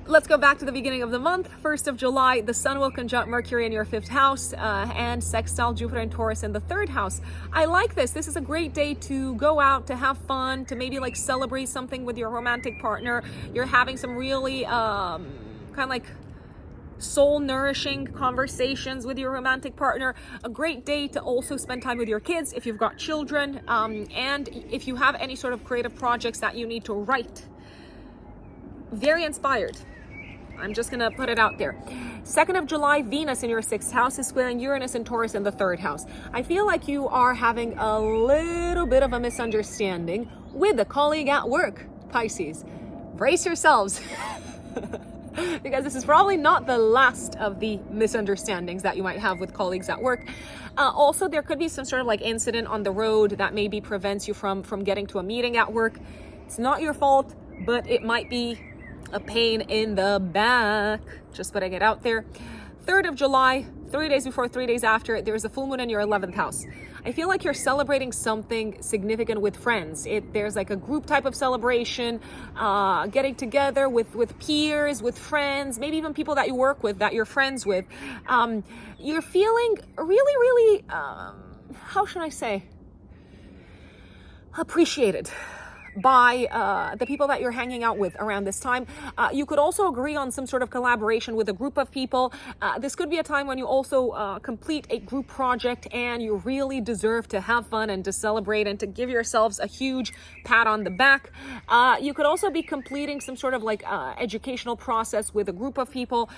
Let's go back to the beginning of the month. 1st of July, the Sun will conjunct Mercury in your 5th house and sextile Jupiter and Taurus in the 3rd house. I like this. This is a great day to go out, to have fun, to maybe like celebrate something with your romantic partner. You're having some really kind of like soul-nourishing conversations with your romantic partner. A great day to also spend time with your kids if you've got children, and if you have any sort of creative projects that you need to write. Very inspired. I'm just gonna put it out there. 2nd of July, Venus in your 6th house is squaring Uranus and Taurus in the 3rd house. I feel like you are having a little bit of a misunderstanding with a colleague at work, Pisces. Brace yourselves. Because this is probably not the last of the misunderstandings that you might have with colleagues at work. Also, there could be some sort of like incident on the road that maybe prevents you from getting to a meeting at work. It's not your fault, but it might be a pain in the back. Just putting it out there. 3rd of July, 3 days before, 3 days after, there's a full moon in your 11th house. I feel like you're celebrating something significant with friends. There's like a group type of celebration, getting together with peers, with friends, maybe even people that you work with, that you're friends with. You're feeling really, how should I say, appreciated by the people that you're hanging out with around this time. You could also agree on some sort of collaboration with a group of people. This could be a time when you also complete a group project and you really deserve to have fun and to celebrate and to give yourselves a huge pat on the back. You could also be completing some sort of like educational process with a group of people.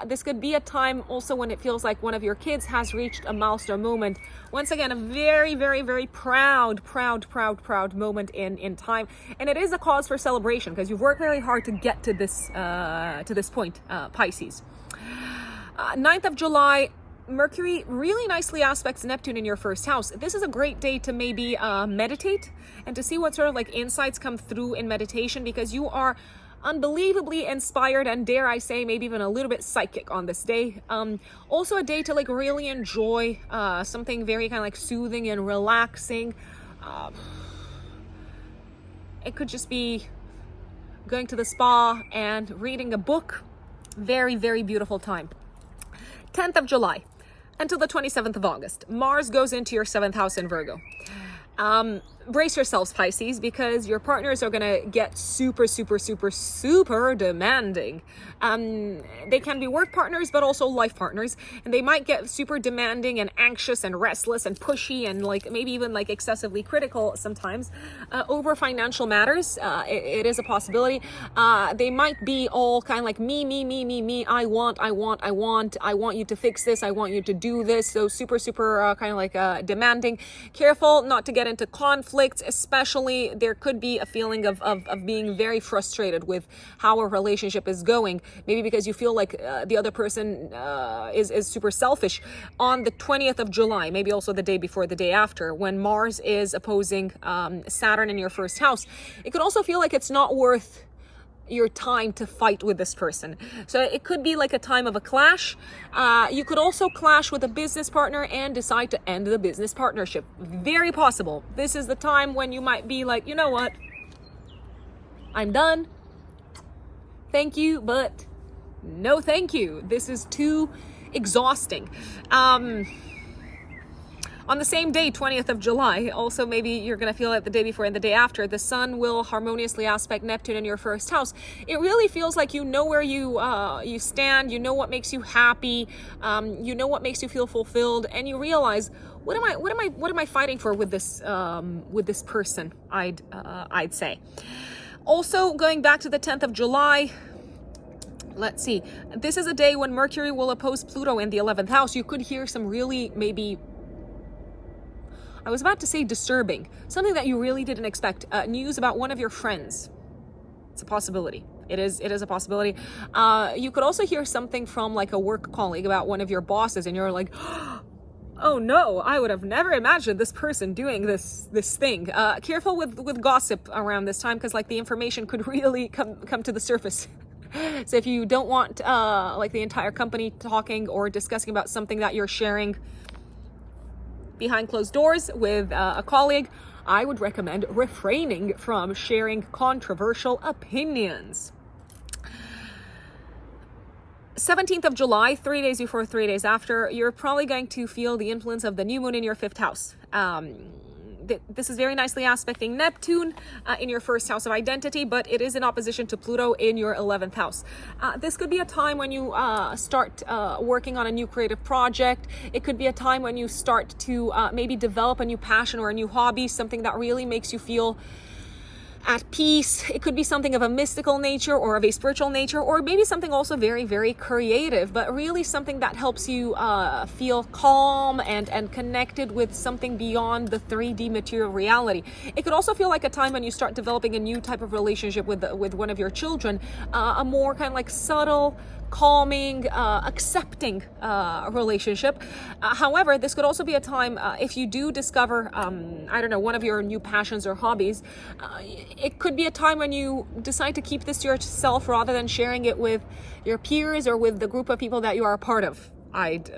This could be a time also when it feels like one of your kids has reached a milestone moment. Once again, a very proud moment in time. And it is a cause for celebration because you've worked very hard to get to this point, Pisces. 9th of July, Mercury really nicely aspects Neptune in your 1st house. This is a great day to maybe meditate and to see what sort of like insights come through in meditation, because you are unbelievably inspired and, dare I say, maybe even a little bit psychic on this day. Also a day to like really enjoy something very kind of like soothing and relaxing. It could just be going to the spa and reading a book. Very beautiful time. 10th of July until the 27th of August. Mars goes into your 7th house in Virgo. Brace yourselves, Pisces, because your partners are gonna get super demanding. They can be work partners, but also life partners, and they might get super demanding and anxious and restless and pushy and like maybe even like excessively critical sometimes over financial matters. It is a possibility. They might be all kind of like me. I want you to fix this. I want you to do this. So super kind of like demanding. Careful not to get into conflicts, especially there could be a feeling of being very frustrated with how a relationship is going, maybe because you feel like the other person is super selfish. On the 20th of July, maybe also the day before, the day after, when Mars is opposing Saturn in your 1st house, it could also feel like it's not worth your time to fight with this person. So it could be like a time of a clash. You could also clash with a business partner and decide to end the business partnership. Very possible. This is the time when you might be like, you know what? I'm done. Thank you, but no thank you. This is too exhausting. On the same day, 20th of July, also maybe you're going to feel it the day before and the day after, the Sun will harmoniously aspect Neptune in your 1st house. It really feels like you know where you stand, you know what makes you happy, you know what makes you feel fulfilled, and you realize, what am I fighting for with this person, I'd say. Also, going back to the 10th of July, let's see. This is a day when Mercury will oppose Pluto in the 11th house. You could hear some really maybe, I was about to say disturbing, something that you really didn't expect. News about one of your friends. It's a possibility. It is a possibility. You could also hear something from like a work colleague about one of your bosses, and you're like, oh no, I would have never imagined this person doing this thing. Careful with gossip around this time, because like the information could really come to the surface. So if you don't want like the entire company talking or discussing about something that you're sharing behind closed doors with a colleague, I would recommend refraining from sharing controversial opinions. 17th of July, 3 days before, 3 days after, you're probably going to feel the influence of the new moon in your 5th house. This is very nicely aspecting Neptune in your 1st house of identity, but it is in opposition to Pluto in your 11th house. This could be a time when you start working on a new creative project. It could be a time when you start to maybe develop a new passion or a new hobby, something that really makes you feel at peace. It could be something of a mystical nature or of a spiritual nature, or maybe something also very, very creative, but really something that helps you feel calm and connected with something beyond the 3D material reality. It could also feel like a time when you start developing a new type of relationship with one of your children, a more kind of like subtle, calming, accepting relationship. However, this could also be a time if you do discover, I don't know, one of your new passions or hobbies. It could be a time when you decide to keep this to yourself rather than sharing it with your peers or with the group of people that you are a part of. I'd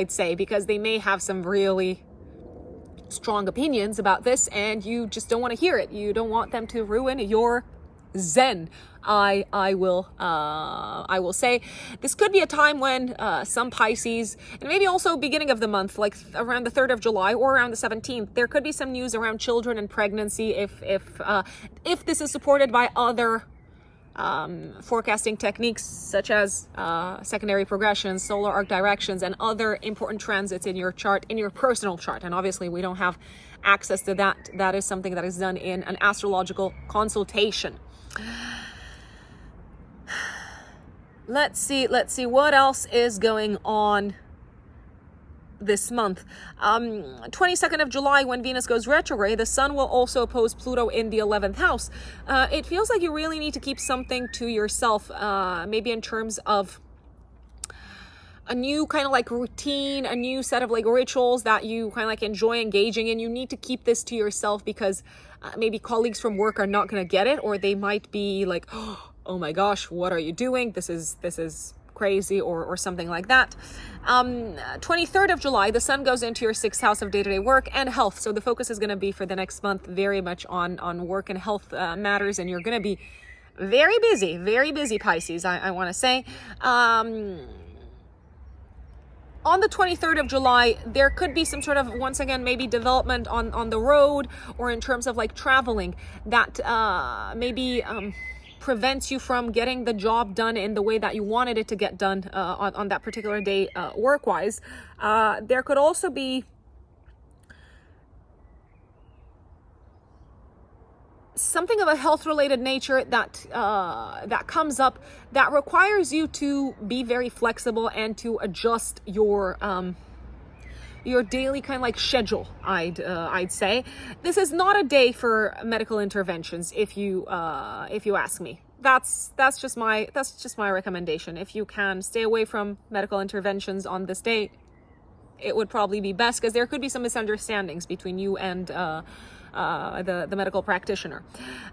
say, because they may have some really strong opinions about this, and you just don't want to hear it. You don't want them to ruin your zen. I will say this could be a time when some Pisces, and maybe also beginning of the month, like around the 3rd of July or around the 17th, there could be some news around children and pregnancy if this is supported by other forecasting techniques such as secondary progressions, solar arc directions, and other important transits in your chart, in your personal chart. And obviously we don't have access to that. That is something that is done in an astrological consultation. Let's see what else is going on this month. 22nd of July, when Venus goes retrograde, the Sun will also oppose Pluto in the 11th house. It feels like you really need to keep something to yourself, maybe in terms of a new kind of like routine, a new set of like rituals that you kind of like enjoy engaging in. You need to keep this to yourself because maybe colleagues from work are not going to get it, or they might be like, oh my gosh, what are you doing? This is crazy, or something like that. 23rd of July, the Sun goes into your 6th house of day-to-day work and health. So the focus is going to be for the next month very much on work and health matters, and you're going to be very busy, Pisces, I want to say. On the 23rd of July, there could be some sort of, once again, maybe development on the road or in terms of like traveling that maybe prevents you from getting the job done in the way that you wanted it to get done on that particular day work-wise. There could also be something of a health-related nature that comes up that requires you to be very flexible and to adjust your daily kind of like schedule. I'd say this is not a day for medical interventions. If you ask me, that's just my recommendation. If you can stay away from medical interventions on this day, it would probably be best, because there could be some misunderstandings between you and the medical practitioner.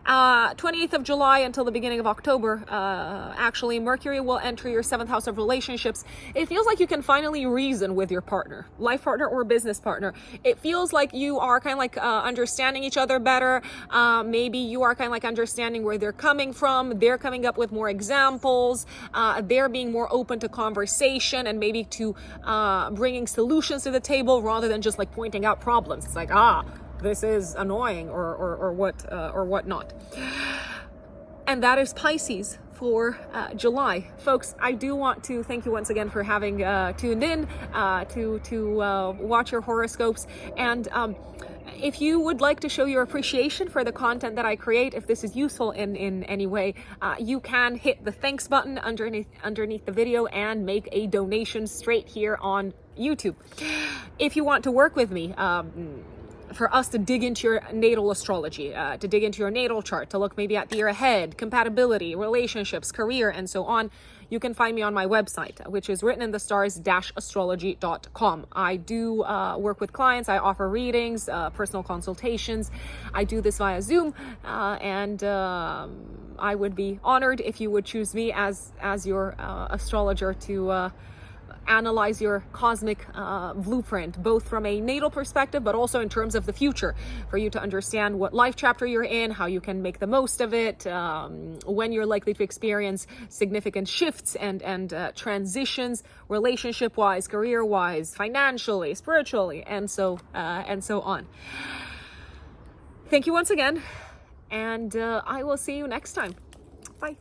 28th of July until the beginning of October, actually, Mercury will enter your 7th house of relationships. It feels like you can finally reason with your partner, life partner or business partner. It feels like you are kind of like understanding each other better. Maybe you are kind of like understanding where they're coming from. They're coming up with more examples. They're being more open to conversation and maybe to bringing solutions to the table rather than just like pointing out problems. It's like, this is annoying or whatnot. And that is Pisces for July. Folks, I do want to thank you once again for having tuned in to watch your horoscopes. And if you would like to show your appreciation for the content that I create, if this is useful in any way, you can hit the thanks button underneath the video and make a donation straight here on YouTube. If you want to work with me, for us to dig into your natal astrology, to dig into your natal chart, to look maybe at the year ahead, compatibility, relationships, career, and so on, you can find me on my website, which is writteninthestars-astrology.com. I do work with clients. I offer readings, personal consultations. I do this via Zoom, and I would be honored if you would choose me as your astrologer to analyze your cosmic blueprint, both from a natal perspective, but also in terms of the future, for you to understand what life chapter you're in, how you can make the most of it, when you're likely to experience significant shifts and transitions, relationship-wise, career-wise, financially, spiritually, and so on. Thank you once again, and I will see you next time. Bye.